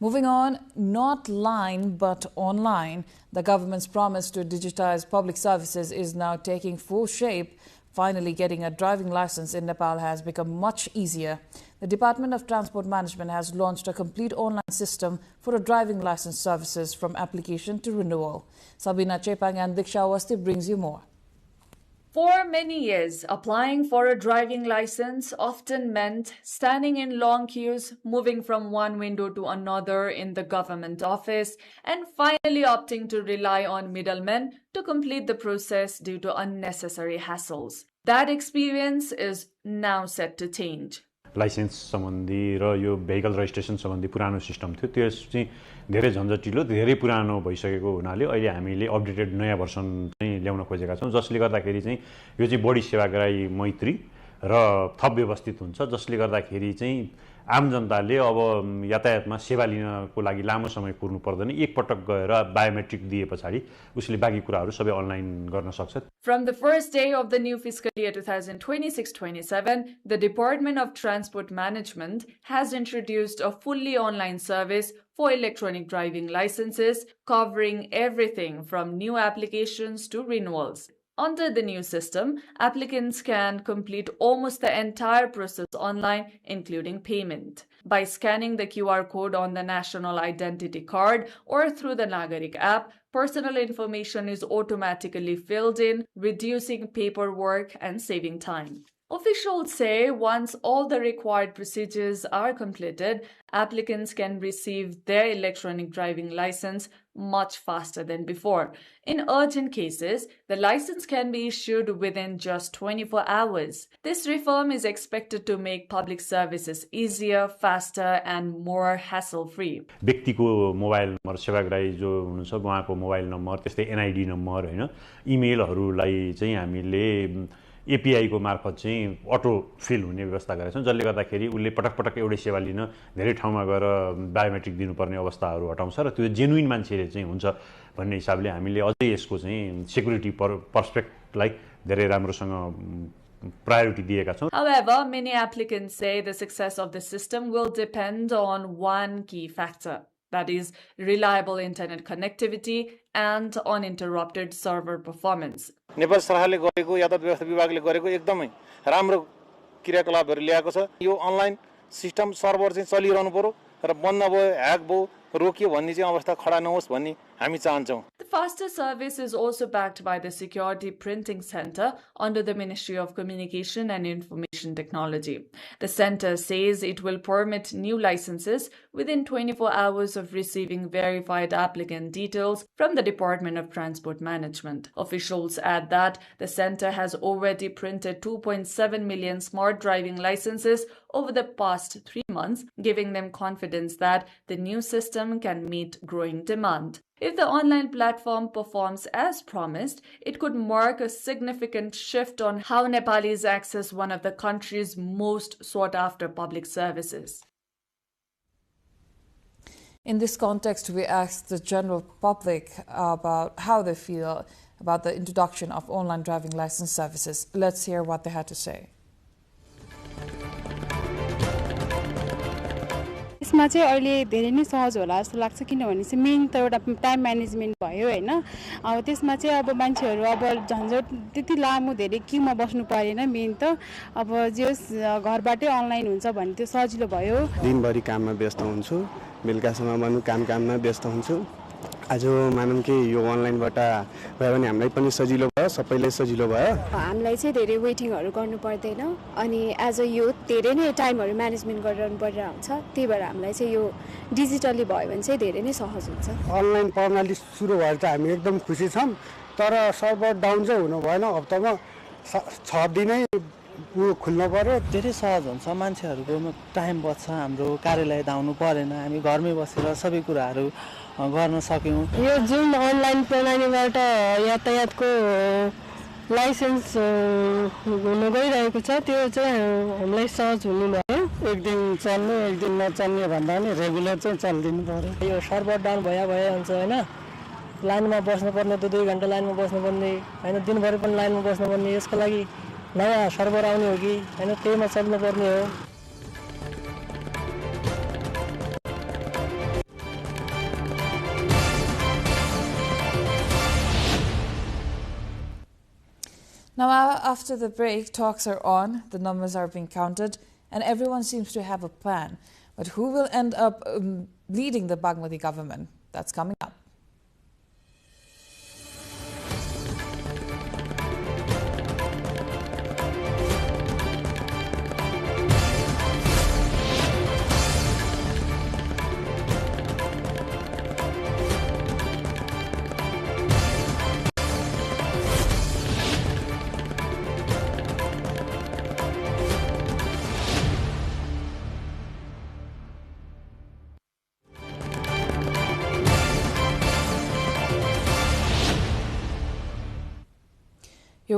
Moving on, not line but online, the government's promise to digitize public services is now taking full shape. Finally, getting a driving license in Nepal has become much easier. The Department of Transport Management has launched a complete online system for a driving license services from application to renewal. Sabina Chepang and Diksha Awasthi brings you more. For many years, applying for a driving license often meant standing in long queues, moving from one window to another in the government office, and finally opting to rely on middlemen to complete the process due to unnecessary hassles. That experience is now set to change. Licence सम्बन्धी र यो vehicle registration सम्बन्धी पुरानो system थियो त्यो चाहिँ धेरै झन्झटिलो धेरै पुरानो भइसकेको हुनाले अहिले हामीले अपडेटेड नयाँ भर्सन चाहिँ ल्याउन खोजेका छौँ जसले गर्दाखेरि चाहिँ यो चाहिँ बढी सेवाग्राही मैत्री र थप व्यवस्थित हुन्छ जसले गर्दाखेरि चाहिँ आम जनताले अब यातायातमा सेवा लिनको लागि लामो समय कुर्नु पर्दैन एक पटक गएर बायोमेट्रिक दिए पछाडि उसले बाँकी कुराहरू सबै अनलाइन गर्न सक्छ. From the first day of the new fiscal year 2026-27, the Department of Transport Management has introduced a fully online service for electronic driving licenses, covering everything from new applications to renewals. Under the new system, applicants can complete almost the entire process online, including payment. By scanning the QR code on the National Identity Card or through the Nagarik app, personal information is automatically filled in, reducing paperwork and saving time. Officials say once all the required procedures are completed, applicants can receive their electronic driving license much faster than before. In urgent cases, the license can be issued within just 24 hours. This reform is expected to make public services easier, faster, and more hassle-free. व्यक्तिको mobile number सेवाग्राही जो हुनुहुन्छ उहाँको mobile number त्यस्तै NID number हैन इमेलहरुलाई चाहिँ हामीले API को मार्फत चाहिँ अटो फिल हुने व्यवस्था गरेका छौं जसले गर्दाखेरि उले पटक पटक एउटै सेवा लिन धेरै ठाउँमा गएर बायोमेट्रिक दिनुपर्ने अवस्थाहरू हटाउँछ र त्यो जेन्युइन मान्छेले चाहिँ हुन्छ भन्ने हिसाबले हामीले अझै यसको चाहिँ सेक्युरिटी पर्सपेक्टलाई धेरै राम्रोसँग priority दिएका छौं. However, many applicants say the success of the system will depend on one key factor, that is reliable internet connectivity and uninterrupted server performance. Nepal सरकारले गरेको यातायात व्यवस्था विभागले गरेको एकदमै राम्रो क्रियाकलापहरू ल्याएको छ. यो अनलाइन सिस्टम सर्भर चाहिँ चलिरहनु पर्यो र बन्द भयो ह्याक भयो रोकियो भन्ने चाहिँ अवस्था खडा नहोस् भन्ने हामी चाहन्छौं. The faster service is also backed by the Security Printing Center under the Ministry of Communication and Information Technology. The center says it will permit new licenses within 24 hours of receiving verified applicant details from the Department of Transport Management. Officials add that the center has already printed 2.7 million smart driving licenses over the past 3 months, giving them confidence that the new system can meet growing demand. If the online platform performs as promised, it could mark a significant shift on how Nepalis access one of the country's most sought-after public services. In this context, we asked the general public about how they feel about the introduction of online driving license services. Let's hear what they had to say. यसमा चाहिँ अहिले धेरै नै सहज होला जस्तो लाग्छ किनभने चाहिँ मेन त एउटा टाइम म्यानेजमेन्ट भयो हैन अब त्यसमा चाहिँ अब मान्छेहरु अब झन्झट त्यति लामो धेरै क्यूमा बस्नु परेन मेन त अब जस घरबाटै अनलाइन हुन्छ भने त्यो सजिलो भयो दिनभरि काममा व्यस्त हुन्छु बेलुकासम्म म काममा व्यस्त हुन्छु आज मानौं कि यो अनलाइनबाट भयो भने हामीलाई पनि सजिलो भयो सबैलाई सजिलो भयो हामीलाई चाहिँ धेरै वेटिङहरु गर्नु पर्दैन अनि एज अ युथ धेरै नै टाइमहरु म्यानेजमेन्ट गरिरहनु पर्छ त्यही भएर हामीलाई चाहिँ यो डिजिटली भयो भने चाहिँ धेरै नै सहज हुन्छ अनलाइन प्रणाली सुरु भएर त हामी एकदम खुसी छौं तर सर्भर डाउन चाहिँ हुनु भएन हप्तामा 6 दिनै खुल्न पर्यो धेरै सहज हुन्छ मान्छेहरुको टाइम बच्छ हाम्रो कार्यालय धाउनु परेन हामी घरमै बसेर सबै कुराहरु गर्न सक्यौं यो जुन अनलाइन प्रणालीबाट यातायातको लाइसेन्स हुन गइरहेको छ त्यो चाहिँ हामीलाई सहज हुनु भयो एक दिन चल्ने एक दिन नचल्ने भन्दा नि रेगुलर चाहिँ चल्दिनु पर्यो यो सर्भर डाउन भए हुन्छ हैन लाइनमा बस्नुपर्ने त 2 घण्टा लाइनमा बस्नुपर्ने हैन दिनभरि पनि लाइनमा बस्नुपर्ने यसको लागि नयाँ सर्भर आउने हो कि हैन त्यहीमा चल्नु पर्ने हो Now, after the break, talks are on, the numbers are being counted, and everyone seems to have a plan. But who will end up leading the Bagmati government? That's coming up.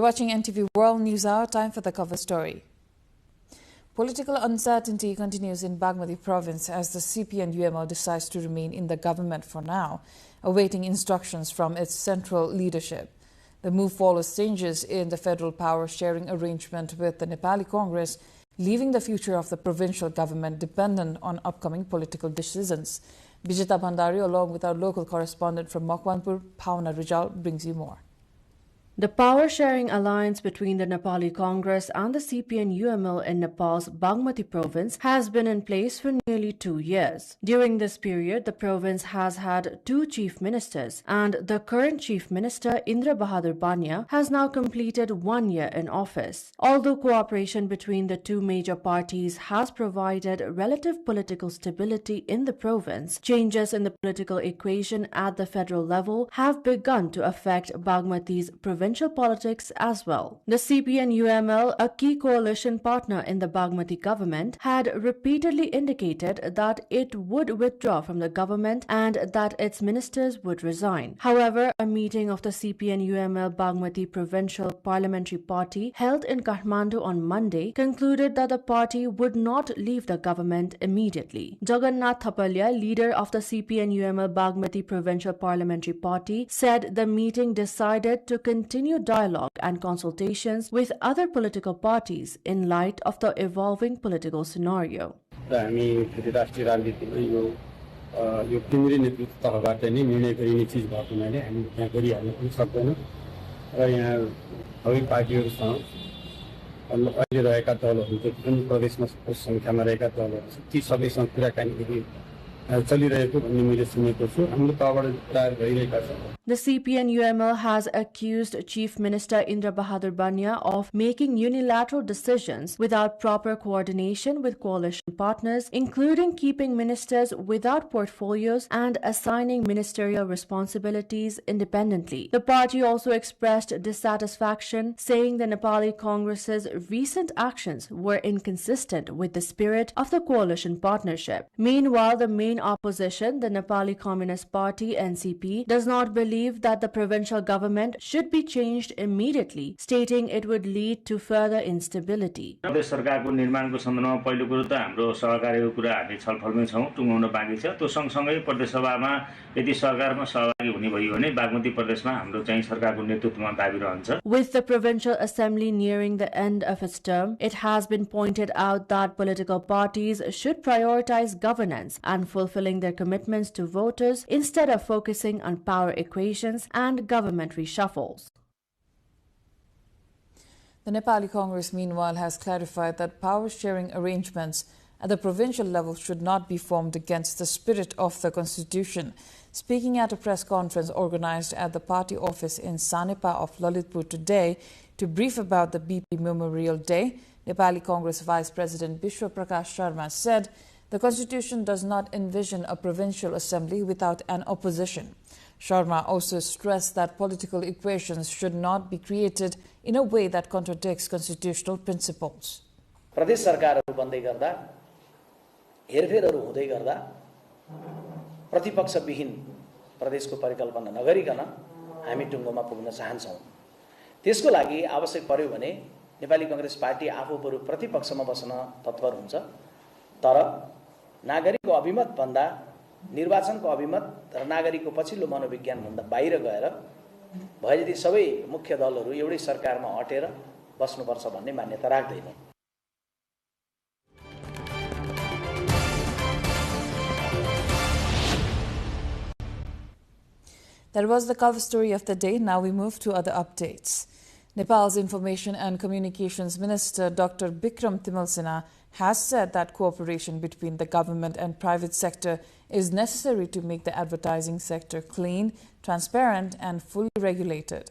watching NTV World News Hour. Time for the cover story. Political uncertainty continues in Bagmati province as the CP and UML decides to remain in the government for now, awaiting instructions from its central leadership. The move follows changes in the federal power sharing arrangement with the Nepali Congress, leaving the future of the provincial government dependent on upcoming political decisions. Vijita Bhandari, along with our local correspondent from Makwanpur, Pauna Rijal, brings you more. The power-sharing alliance between the Nepali Congress and the CP and UML in Nepal's Bagmati province has been in place for nearly 2 years. During this period, the province has had 2 chief ministers, and the current chief minister, Indra Bahadur Bania, has now completed 1 year in office. Although cooperation between the 2 major parties has provided relative political stability in the province, changes in the political equation at the federal level have begun to affect Bagmati's provincial politics as well. The CP and UML, a key coalition partner in the Bagmati government, had repeatedly indicated that it would withdraw from the government and that its ministers would resign. However, a meeting of the CP and UML Bagmati Provincial Parliamentary Party held in Kathmandu on Monday concluded that the party would not leave the government immediately. Jagannath Thapalya, leader of the CP and UML Bagmati Provincial Parliamentary Party, said the meeting decided to continue dialogue and consultations with other political parties in light of the evolving political scenario. The CP and UML has accused Chief Minister Indra Bahadur Bania of making unilateral decisions without proper coordination with coalition partners, including keeping ministers without portfolios and assigning ministerial responsibilities independently. The party also expressed dissatisfaction, saying the Nepali Congress's recent actions were inconsistent with the spirit of the coalition partnership. Meanwhile, the main opposition, the Nepali Communist Party (NCP), does not believe that the provincial government should be changed immediately, stating it would lead to further instability. प्रदेश सरकारको निर्माणको सन्दर्भमा पहिलो कुरो त हाम्रो सहकारीको कुरा हामी छलफलमै छौं, टुङ्गाउन बाँकी छ। त्यो सँगसँगै प्रदेश सभामा यदि सरकारमा सहभागी हुने भयो भने बागमती प्रदेशमा हाम्रो चाहिँ सरकारको नेतृत्वमा दाबी रहन्छ। With the provincial assembly nearing the end of its term, it has been pointed out that political parties should prioritize governance and fulfilling their commitments to voters instead of focusing on power equations and government reshuffles. The Nepali Congress, meanwhile, has clarified that power-sharing arrangements at the provincial level should not be formed against the spirit of the constitution. Speaking at a press conference organized at the party office in Sanepa of Lalitpur today to brief about the BP Memorial Day, Nepali Congress Vice President Bishwa Prakash Sharma said the constitution does not envision a provincial assembly without an opposition. Sharma also stressed that political equations should not be created in a way that contradicts constitutional principles. प्रदेश सरकारहरु बन्दै गर्दा हेरफेरहरु हुँदै गर्दा प्रतिपक्ष विहीन प्रदेशको परिकल्पना नगरिकन हामी टुङ्गोमा पुग्न चाहन्छौं। त्यसको लागि आवश्यक पर्यो भने नेपाली कांग्रेस पार्टी आफू बरु प्रतिपक्षमा बस्न तत्पर हुन्छ, तर नागरिकको अभिमत भन्दा निर्वाचनको अभिमत र नागरिकको पछिल्लो मनोविज्ञान भन्दा बाहिर गएर भए यदि सबै मुख्य दलहरु एउटै सरकारमा अटेर बस्नुपर्छ भन्ने मान्यता राख्दैनन्। That was the cover story of the day. Now we move to other updates. Nepal's Information and Communications Minister Dr. Bikram Timalsina has said that cooperation between the government and private sector is necessary to make the advertising sector clean, transparent and fully regulated.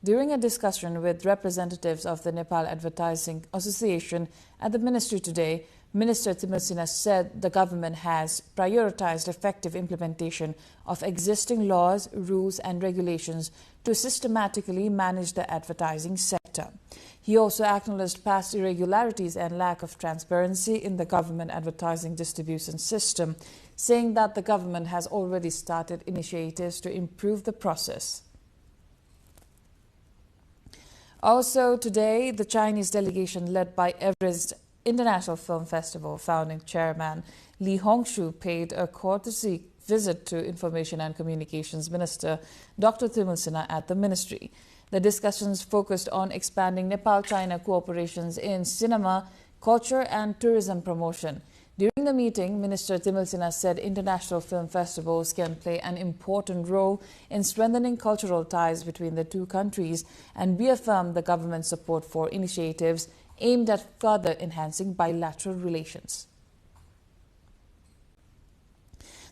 During a discussion with representatives of the Nepal Advertising Association at the ministry today, Minister Timalsina said the government has prioritized effective implementation of existing laws, rules and regulations to systematically manage the advertising sector. He also acknowledged past irregularities and lack of transparency in the government advertising distribution system, saying that the government has already started initiatives to improve the process. Also today, the Chinese delegation led by Everest International Film Festival founding chairman Li Hongshu paid a courtesy visit to Information and Communications Minister Dr. Thimal Sinha at the ministry. The discussions focused on expanding Nepal-China cooperations in cinema, culture and tourism promotion. During the meeting, Minister Thimal Sinha said international film festivals can play an important role in strengthening cultural ties between the two countries and reaffirmed the government's support for initiatives aimed at further enhancing bilateral relations.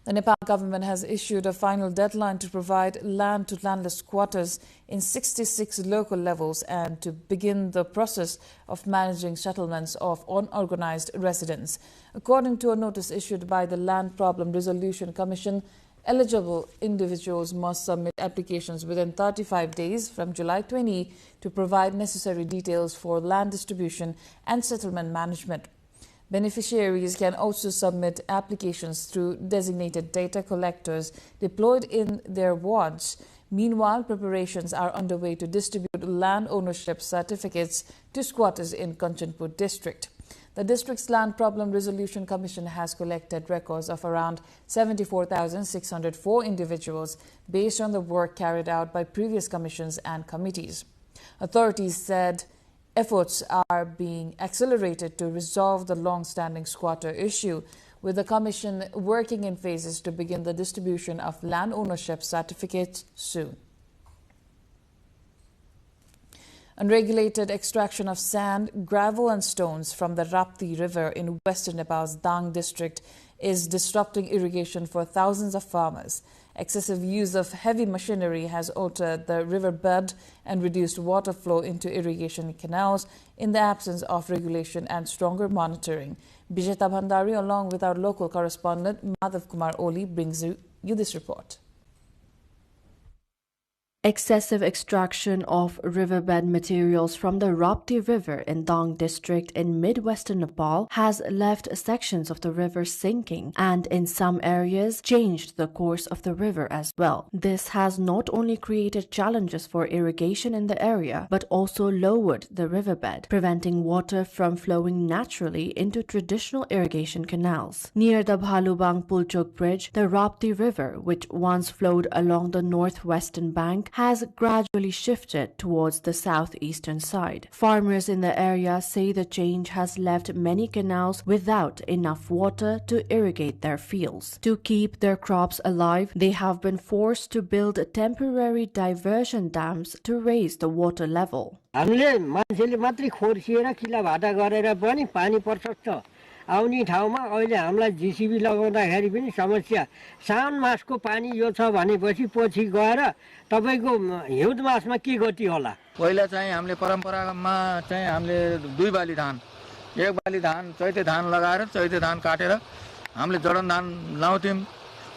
The Nepal government has issued a final deadline to provide land to landless squatters in 66 local levels and to begin the process of managing settlements of unorganized residents. According to a notice issued by the Land Problem Resolution Commission, eligible individuals must submit applications within 35 days from July 20 to provide necessary details for land distribution and settlement management. Beneficiaries can also submit applications through designated data collectors deployed in their wards. Meanwhile, preparations are underway to distribute land ownership certificates to squatters in Kanchanpur district. The district's Land Problem Resolution Commission has collected records of around 74,604 individuals based on the work carried out by previous commissions and committees. Authorities said efforts are being accelerated to resolve the long-standing squatter issue, with the Commission working in phases to begin the distribution of land ownership certificates soon. Unregulated extraction of sand, gravel and stones from the Rapti River in western Nepal's Dang district is disrupting irrigation for thousands of farmers. Excessive use of heavy machinery has altered the riverbed and reduced water flow into irrigation canals in the absence of regulation and stronger monitoring. Bijeta Bhandari, along with our local correspondent Madhav Kumar Oli, brings you this report. Excessive extraction of riverbed materials from the Rapti River in Dang district in mid-western Nepal has left sections of the river sinking and in some areas changed the course of the river as well. This has not only created challenges for irrigation in the area but also lowered the riverbed, preventing water from flowing naturally into traditional irrigation canals. Near the Bhalubang Pulchok Bridge, the Rapti River, which once flowed along the northwestern bank, has gradually shifted towards the southeastern side. Farmers in the area say the change has left many canals without enough water to irrigate their fields. To keep their crops alive, they have been forced to build temporary diversion dams to raise the water level. आउने ठाउँमा अहिले हामीलाई GCB लगाउँदाखेरि पनि समस्या साउन मासको पानी यो छ भनेपछि पछि गएर तपाईको हिउँद मासमा के गति होला पहिला चाहिँ हामीले परम्परामा चाहिँ हामीले दुई बाली धान एक बाली धान चैते धान लगाएर चैते धान काटेर हामीले जडन धान लाउँथ्यौं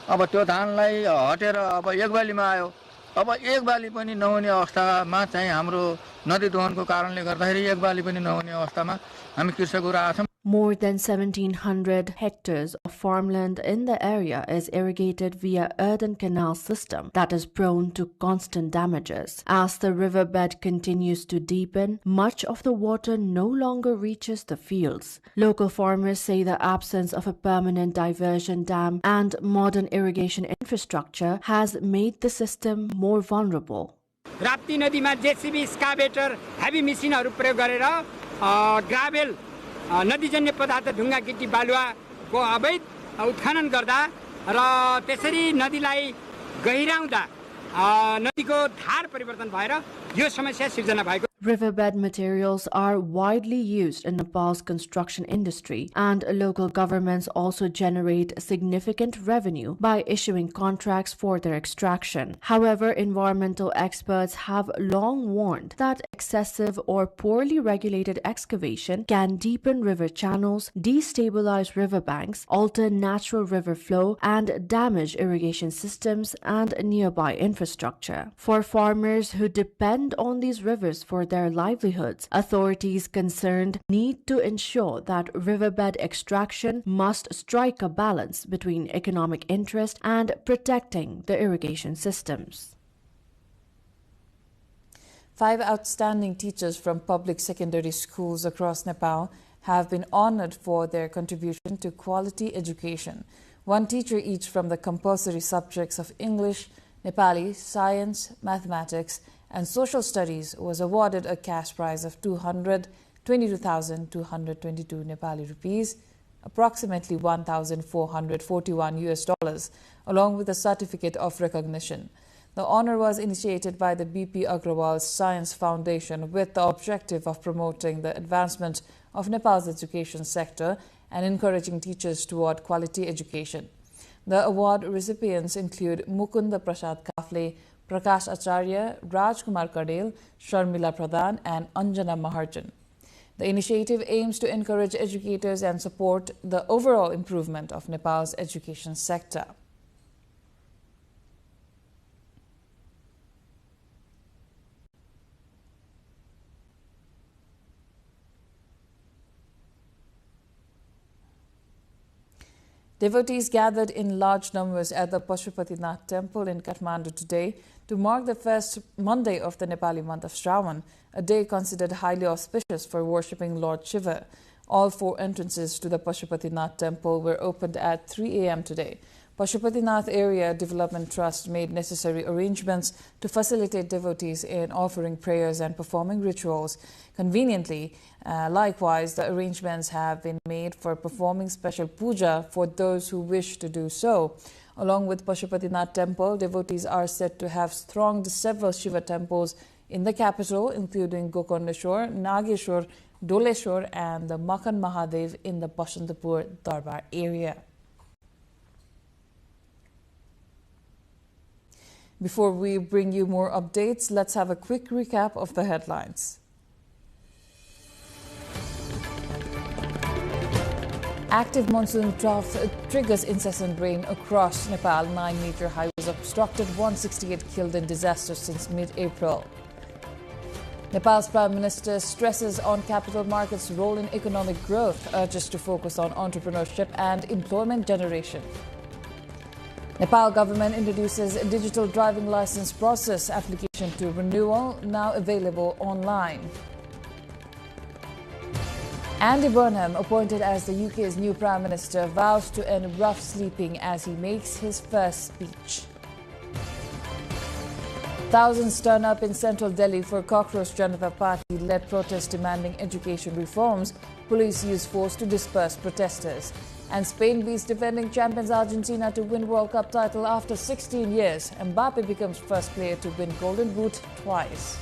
अब त्यो धानलाई हटेर अब एक बालीमा आयो अब एक बाली पनि नहुने अवस्थामा चाहिँ हाम्रो नदी दोहनको कारणले गर्दाखेरि एक बाली पनि नहुने अवस्थामा हामी कृषकहरू आछौं. More than 1,700 hectares of farmland in the area is irrigated via earthen canal system that is prone to constant damages. As the riverbed continues to deepen, much of the water no longer reaches the fields. Local farmers say the absence of a permanent diversion dam and modern irrigation infrastructure has made the system more vulnerable. Rapti नदीमा JCB excavator heavy मेसिनहरु प्रयोग गरेर gravel नदीजन्य पदार्थ ढुङ्गा गिटी बालुवाको अवैध उत्खनन गर्दा र त्यसरी नदीलाई गहिराउँदा नदीको धार परिवर्तन भएर यो समस्या सिर्जना भएको. Riverbed materials are widely used in Nepal's construction industry, and local governments also generate significant revenue by issuing contracts for their extraction. However, environmental experts have long warned that excessive or poorly regulated excavation can deepen river channels, destabilize riverbanks, alter natural river flow, and damage irrigation systems and nearby infrastructure. For farmers who depend on these rivers for their livelihoods, authorities concerned need to ensure that riverbed extraction must strike a balance between economic interest and protecting the irrigation systems. 5 outstanding teachers from public secondary schools across Nepal have been honored for their contribution to quality education. 1 teacher each from the compulsory subjects of English, Nepali, Science, Mathematics, and Social Studies was awarded a cash prize of 222,222 Nepali rupees, approximately $1,441 along with a certificate of recognition. The honor was initiated by the BP Agrawal Science Foundation with the objective of promoting the advancement of Nepal's education sector and encouraging teachers toward quality education. The award recipients include Mukunda Prasad Kafle, Prakash Acharya, Rajkumar Kadel, Sharmila Pradhan, and Anjana Maharjan. The initiative aims to encourage educators and support the overall improvement of Nepal's education sector. Devotees gathered in large numbers at the Pashupatinath temple in Kathmandu today to mark the first Monday of the Nepali month of Shravan, a day considered highly auspicious for worshipping Lord Shiva. All 4 entrances to the Pashupatinath temple were opened at 3 a.m. today. Pashupatinath Area Development Trust made necessary arrangements to facilitate devotees in offering prayers and performing rituals. Conveniently, likewise, the arrangements have been made for performing special puja for those who wish to do so. Along with Pashupatinath temple, devotees are said to have thronged several Shiva temples in the capital, including Gokondeshwar, Nageshwar, Doleshwar, and the Makhan Mahadev in the Bashantapur Darbar area. Before we bring you more updates, let's have a quick recap of the headlines. Active monsoon trough triggers incessant rain across Nepal. 9 major highways obstructed, 168 killed in disaster since mid-April. Nepal's Prime Minister stresses on capital markets' role in economic growth, urges to focus on entrepreneurship and employment generation. Nepal government introduces a digital driving license process application to renewal, now available online. Andy Burnham, appointed as the UK's new Prime Minister, vows to end rough sleeping as he makes his first speech. Thousands turn up in central Delhi for Cockroach Janata Party-led protest demanding education reforms. Police use force to disperse protesters. And Spain beats defending champions Argentina to win World Cup title after 16 years. Mbappe becomes first player to win Golden Boot twice.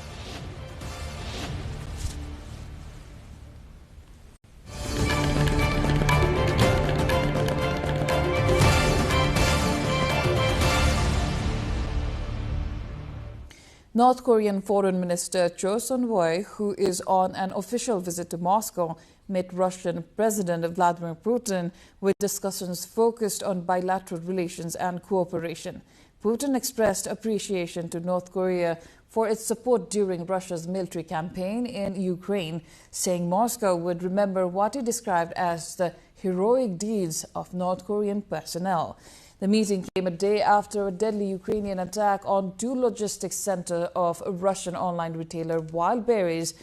North Korean Foreign Minister Cho Son-hui, who is on an official visit to Moscow, met Russian President Vladimir Putin with discussions focused on bilateral relations and cooperation. Putin expressed appreciation to North Korea for its support during Russia's military campaign in Ukraine, saying Moscow would remember what he described as the heroic deeds of North Korean personnel. The meeting came a day after a deadly Ukrainian attack on 2 logistics centers of a Russian online retailer Wild Berries,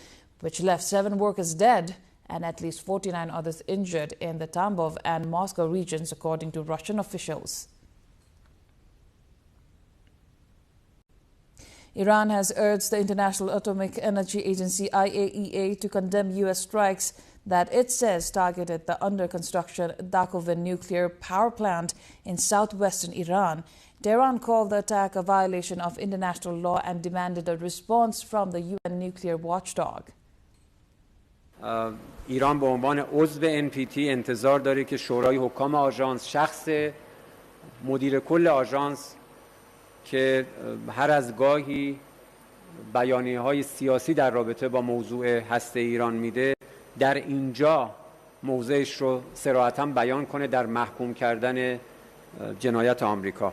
which left 7 workers dead and at least 49 others injured in the Tambov and Moscow regions, according to Russian officials. Iran has urged the International Atomic Energy Agency IAEA to condemn U.S. strikes that it says targeted the under-construction Dakhovin nuclear power plant in southwestern Iran. Tehran called the attack a violation of international law and demanded a response from the UN nuclear watchdog. ایران به عنوان عضو NPT انتظار داره که شورای حکام آژانس، شخص مدیر کل آژانس که هر از گاهی بیانیه‌های سیاسی در رابطه با موضوع هسته ایران میده، در اینجا موضعش رو صراحتاً بیان کنه در محکوم کردن جنایت آمریکا.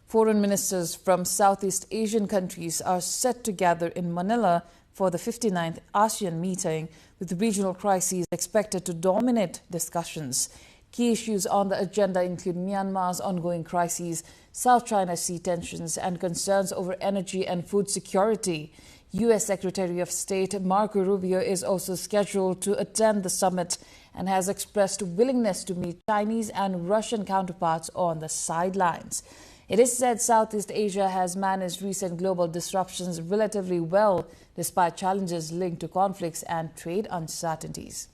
Foreign ministers from Southeast Asian countries are set to gather in Manila for the 59th ASEAN meeting, with regional crises expected to dominate discussions. Key issues on the agenda include Myanmar's ongoing crises, South China Sea tensions and concerns over energy and food security. U.S. Secretary of State Marco Rubio is also scheduled to attend the summit and has expressed willingness to meet Chinese and Russian counterparts on the sidelines. It is said Southeast Asia has managed recent global disruptions relatively well, despite challenges linked to conflicts and trade uncertainties.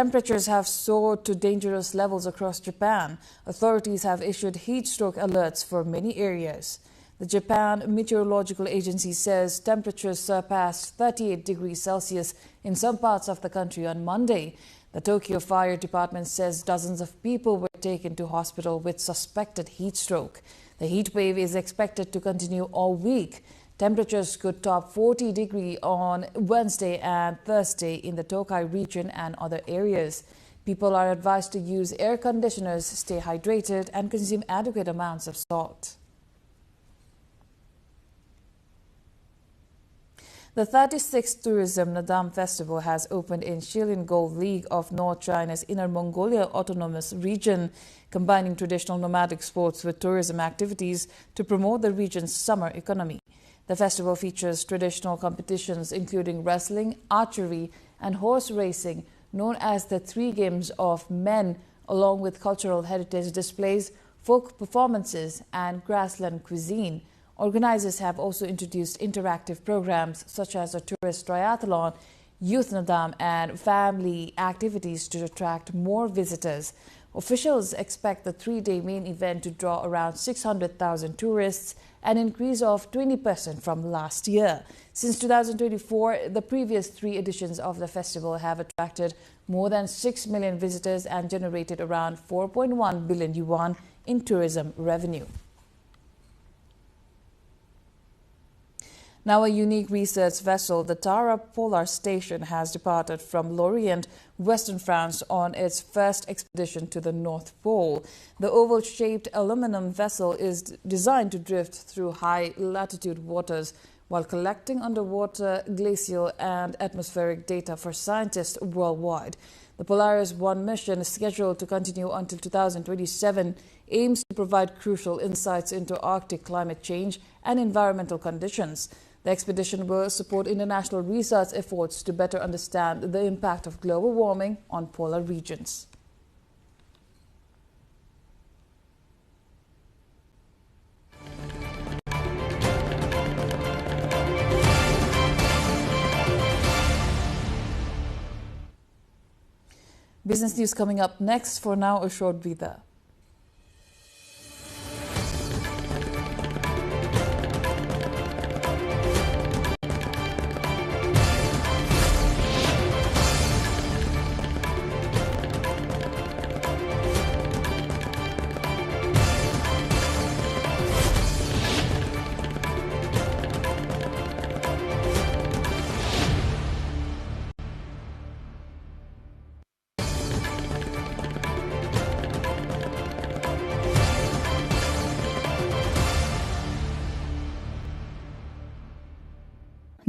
Temperatures have soared to dangerous levels across Japan. Authorities have issued heat stroke alerts for many areas. The Japan Meteorological Agency says temperatures surpassed 38 degrees Celsius in some parts of the country on Monday. The Tokyo Fire Department says dozens of people were taken to hospital with suspected heat stroke. The heat wave is expected to continue all week. Temperatures could top 40 degrees on Wednesday and Thursday in the Tokai region and other areas. People are advised to use air conditioners, stay hydrated, and consume adequate amounts of salt. The 36th Tourism Nadam Festival has opened in Shilin-Gol League of North China's Inner Mongolia Autonomous Region, combining traditional nomadic sports with tourism activities to promote the region's summer economy. The festival features traditional competitions including wrestling, archery, and horse racing, known as the Three Games of Men, along with cultural heritage displays, folk performances, and grassland cuisine. Organizers have also introduced interactive programs such as a tourist triathlon, youth nadam, and family activities to attract more visitors. Officials expect the three-day main event to draw around 600,000 tourists, an increase of 20% from last year. Since 2024, the previous three editions of the festival have attracted more than 6 million visitors and generated around 4.1 billion yuan in tourism revenue. Now, a unique research vessel, the Tara Polar Station, has departed from Lorient, Western France, on its first expedition to the North Pole. The oval-shaped aluminum vessel is designed to drift through high-latitude waters while collecting underwater glacial and atmospheric data for scientists worldwide. The Polaris 1 mission, scheduled to continue until 2027, aims to provide crucial insights into Arctic climate change and environmental conditions. The expedition will support international research efforts to better understand the impact of global warming on polar regions. Business news coming up next. For now, a short breather.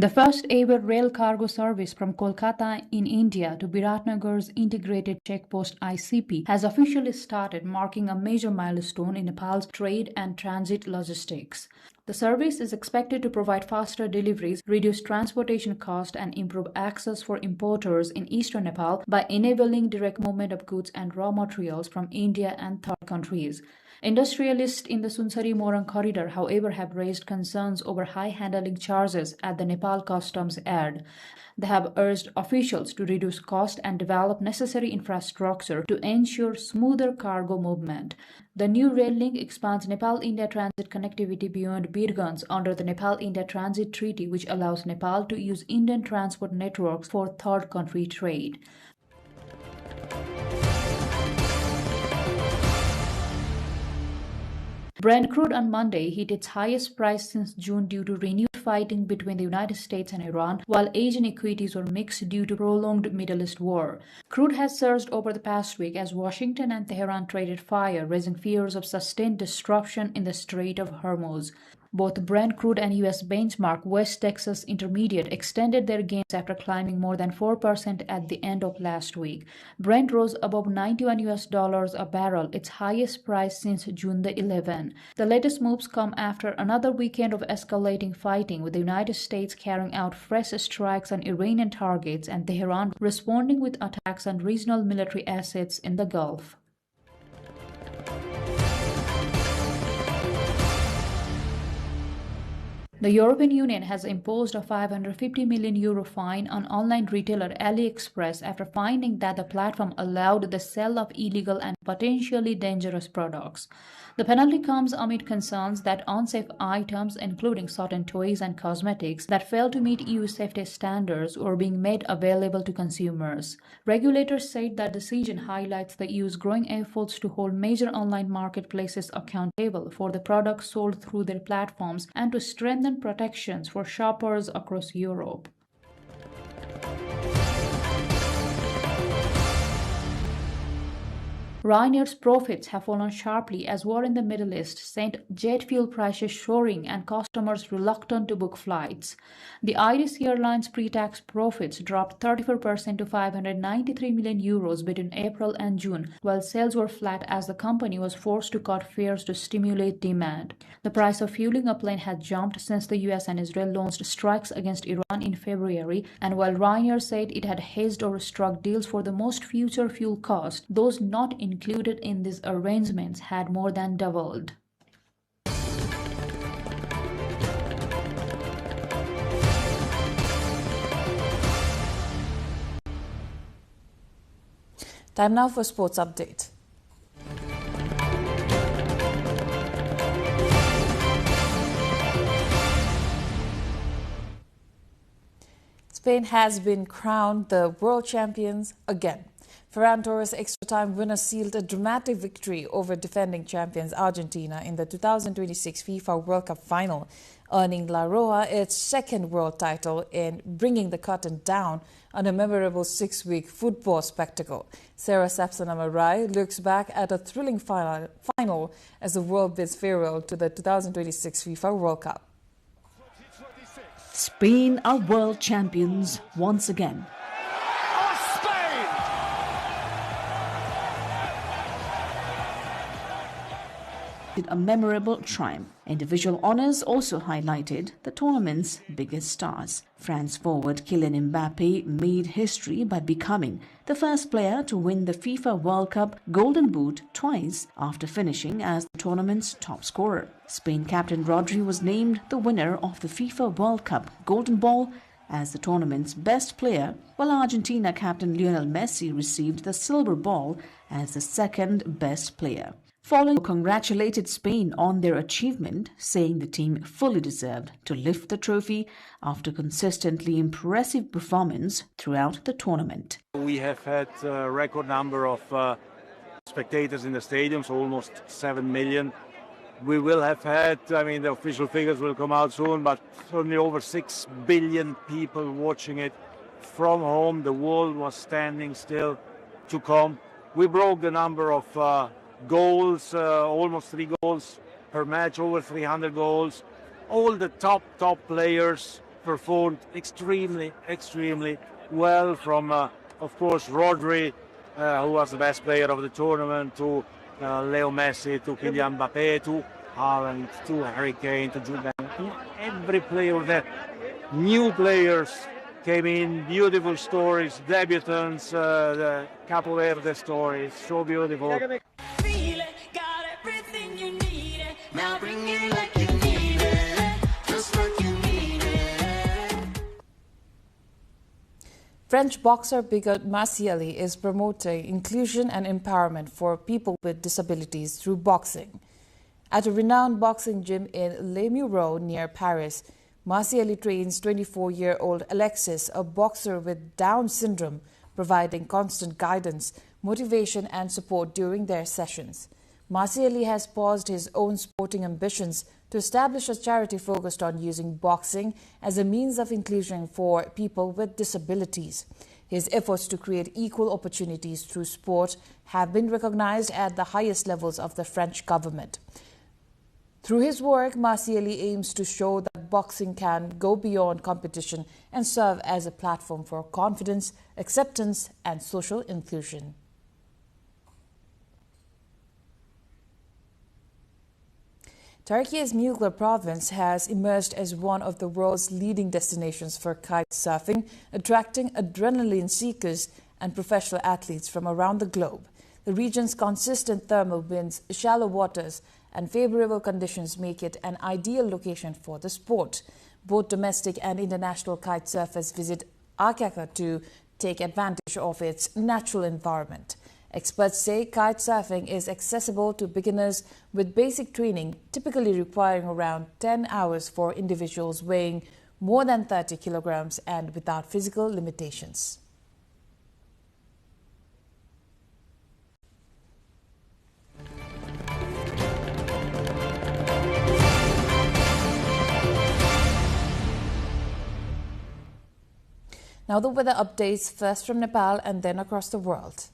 The first ever rail cargo service from Kolkata in India to Biratnagar's integrated checkpost ICP has officially started, marking a major milestone in Nepal's trade and transit logistics. The service is expected to provide faster deliveries, reduce transportation costs, and improve access for importers in eastern Nepal by enabling direct movement of goods and raw materials from India and third countries. Industrialists in the Sunsari-Morang corridor, however, have raised concerns over high handling charges at the Nepal Customs Yard. They have urged officials to reduce cost and develop necessary infrastructure to ensure smoother cargo movement. The new rail link expands Nepal-India transit connectivity beyond Birgunj under the Nepal-India Transit Treaty, which allows Nepal to use Indian transport networks for third country trade. Brent crude on Monday hit its highest price since June due to renewed fighting between the United States and Iran, while Asian equities were mixed due to prolonged Middle East war. Crude has surged over the past week as Washington and Tehran traded fire, raising fears of sustained disruption in the Strait of Hormuz. Both Brent crude and U.S. benchmark West Texas Intermediate extended their gains after climbing more than 4% at the end of last week. Brent rose above $91 a barrel, its highest price since June the 11th. The latest moves come after another weekend of escalating fighting, with the United States carrying out fresh strikes on Iranian targets and Tehran responding with attacks on regional military assets in the Gulf. The European Union has imposed a €550 million fine on online retailer AliExpress after finding that the platform allowed the sale of illegal and potentially dangerous products. The penalty comes amid concerns that unsafe items, including certain toys and cosmetics that fail to meet EU safety standards, were being made available to consumers. Regulators said that decision highlights the EU's growing efforts to hold major online marketplaces accountable for the products sold through their platforms and to strengthen protections for shoppers across Europe. Ryanair's profits have fallen sharply as war in the Middle East sent jet fuel prices soaring and customers reluctant to book flights. The Irish Airlines pre-tax profits dropped 34% to €593 million between April and June, while sales were flat as the company was forced to cut fares to stimulate demand. The price of fueling a plane had jumped since the US and Israel launched strikes against Iran in February, and while Ryanair said it had hedged or struck deals for the most future fuel costs, those not included in these arrangements had more than doubled. Time now for sports update. Spain has been crowned the world champions again. Ferran Torres' extra-time winner sealed a dramatic victory over defending champions Argentina in the 2026 FIFA World Cup final, earning La Roja its second world title and bringing the curtain down on a memorable six-week football spectacle. Sarah Sapsanama-Rai looks back at a thrilling final as the world bids farewell to the 2026 FIFA World Cup. Spain are world champions once again. A memorable triumph. Individual honours also highlighted the tournament's biggest stars. France forward Kylian Mbappe made history by becoming the first player to win the FIFA World Cup Golden Boot twice after finishing as the tournament's top scorer. Spain captain Rodri was named the winner of the FIFA World Cup Golden Ball as the tournament's best player, while Argentina captain Lionel Messi received the silver ball as the second best player. Following, congratulated Spain on their achievement, saying the team fully deserved to lift the trophy after consistently impressive performance throughout the tournament. We have had a record number of spectators in the stadiums, almost 7 million. We will have had, the official figures will come out soon, but certainly over 6 billion people watching it from home. The world was standing still to come. We broke the number of goals, almost 3 goals per match, over 300 goals. All the top players performed extremely well, from of course Rodri, who was the best player of the tournament, to Leo Messi, to Kylian Mbappe, to Haaland, to Harry Kane, to Jude Bellingham. Every player there. New players came in, beautiful stories, debutants, the Capo Verde stories, so beautiful. Now bring it like you need it, just like you need it. French boxer Bigot Marciali is promoting inclusion and empowerment for people with disabilities through boxing. At a renowned boxing gym in Les Mureaux near Paris, Marciali trains 24-year-old Alexis, a boxer with Down syndrome, providing constant guidance, motivation and support during their sessions. Marciali has paused his own sporting ambitions to establish a charity focused on using boxing as a means of inclusion for people with disabilities. His efforts to create equal opportunities through sport have been recognized at the highest levels of the French government. Through his work, Masieli aims to show that boxing can go beyond competition and serve as a platform for confidence, acceptance, and social inclusion. Turkey's Mugler province has emerged as one of the world's leading destinations for kite surfing, attracting adrenaline seekers and professional athletes from around the globe. The region's consistent thermal winds, shallow waters, and favorable conditions make it an ideal location for the sport. Both domestic and international kite surfers visit Akaka to take advantage of its natural environment. Experts say kite surfing is accessible to beginners with basic training, typically requiring around 10 hours for individuals weighing more than 30 kilograms and without physical limitations. Now the weather updates, first from Nepal and then across the world.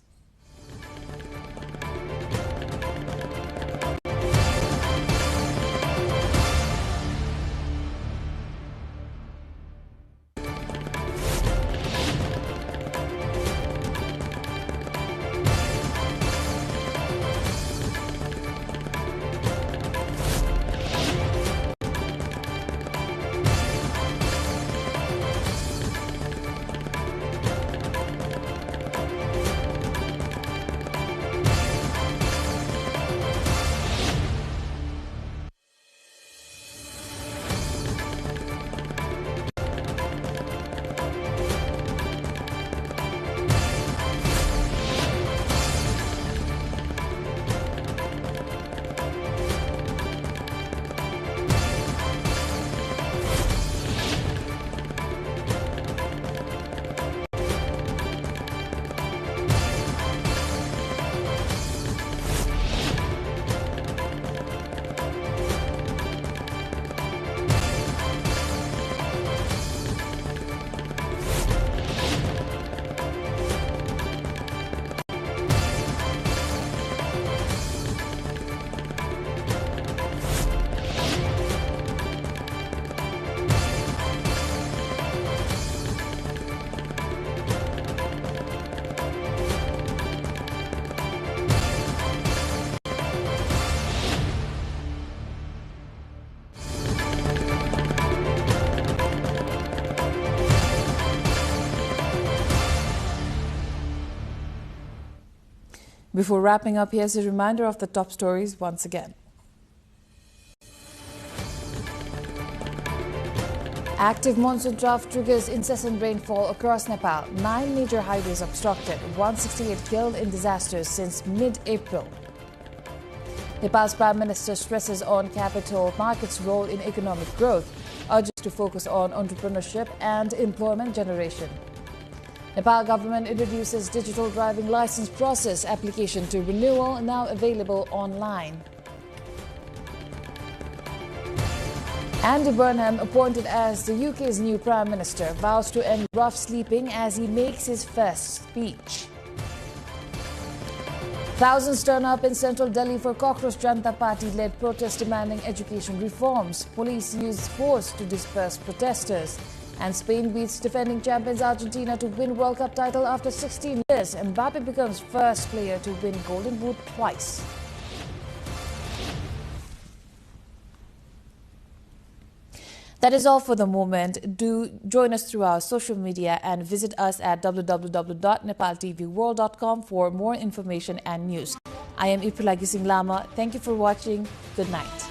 Before wrapping up, here's a reminder of the top stories once again. Active monsoon trough triggers incessant rainfall across Nepal. 9 major highways obstructed, 168 killed in disasters since mid-April. Nepal's Prime Minister stresses on capital markets' role in economic growth, urges to focus on entrepreneurship and employment generation. Nepal government introduces digital driving license process application to renewal, now available online. Andy Burnham, appointed as the UK's new Prime Minister, vows to end rough sleeping as he makes his first speech. Thousands turn up in central Delhi for Cockroach Janata Party-led protest demanding education reforms. Police use force to disperse protesters. And Spain beats defending champions Argentina to win World Cup title after 16 years. Mbappe becomes first player to win Golden Boot twice. That is all for the moment. Do join us through our social media and visit us at www.nepaltelevision.com for more information and news. I am Ipulagi Singh Lama. Thank you for watching. Good night.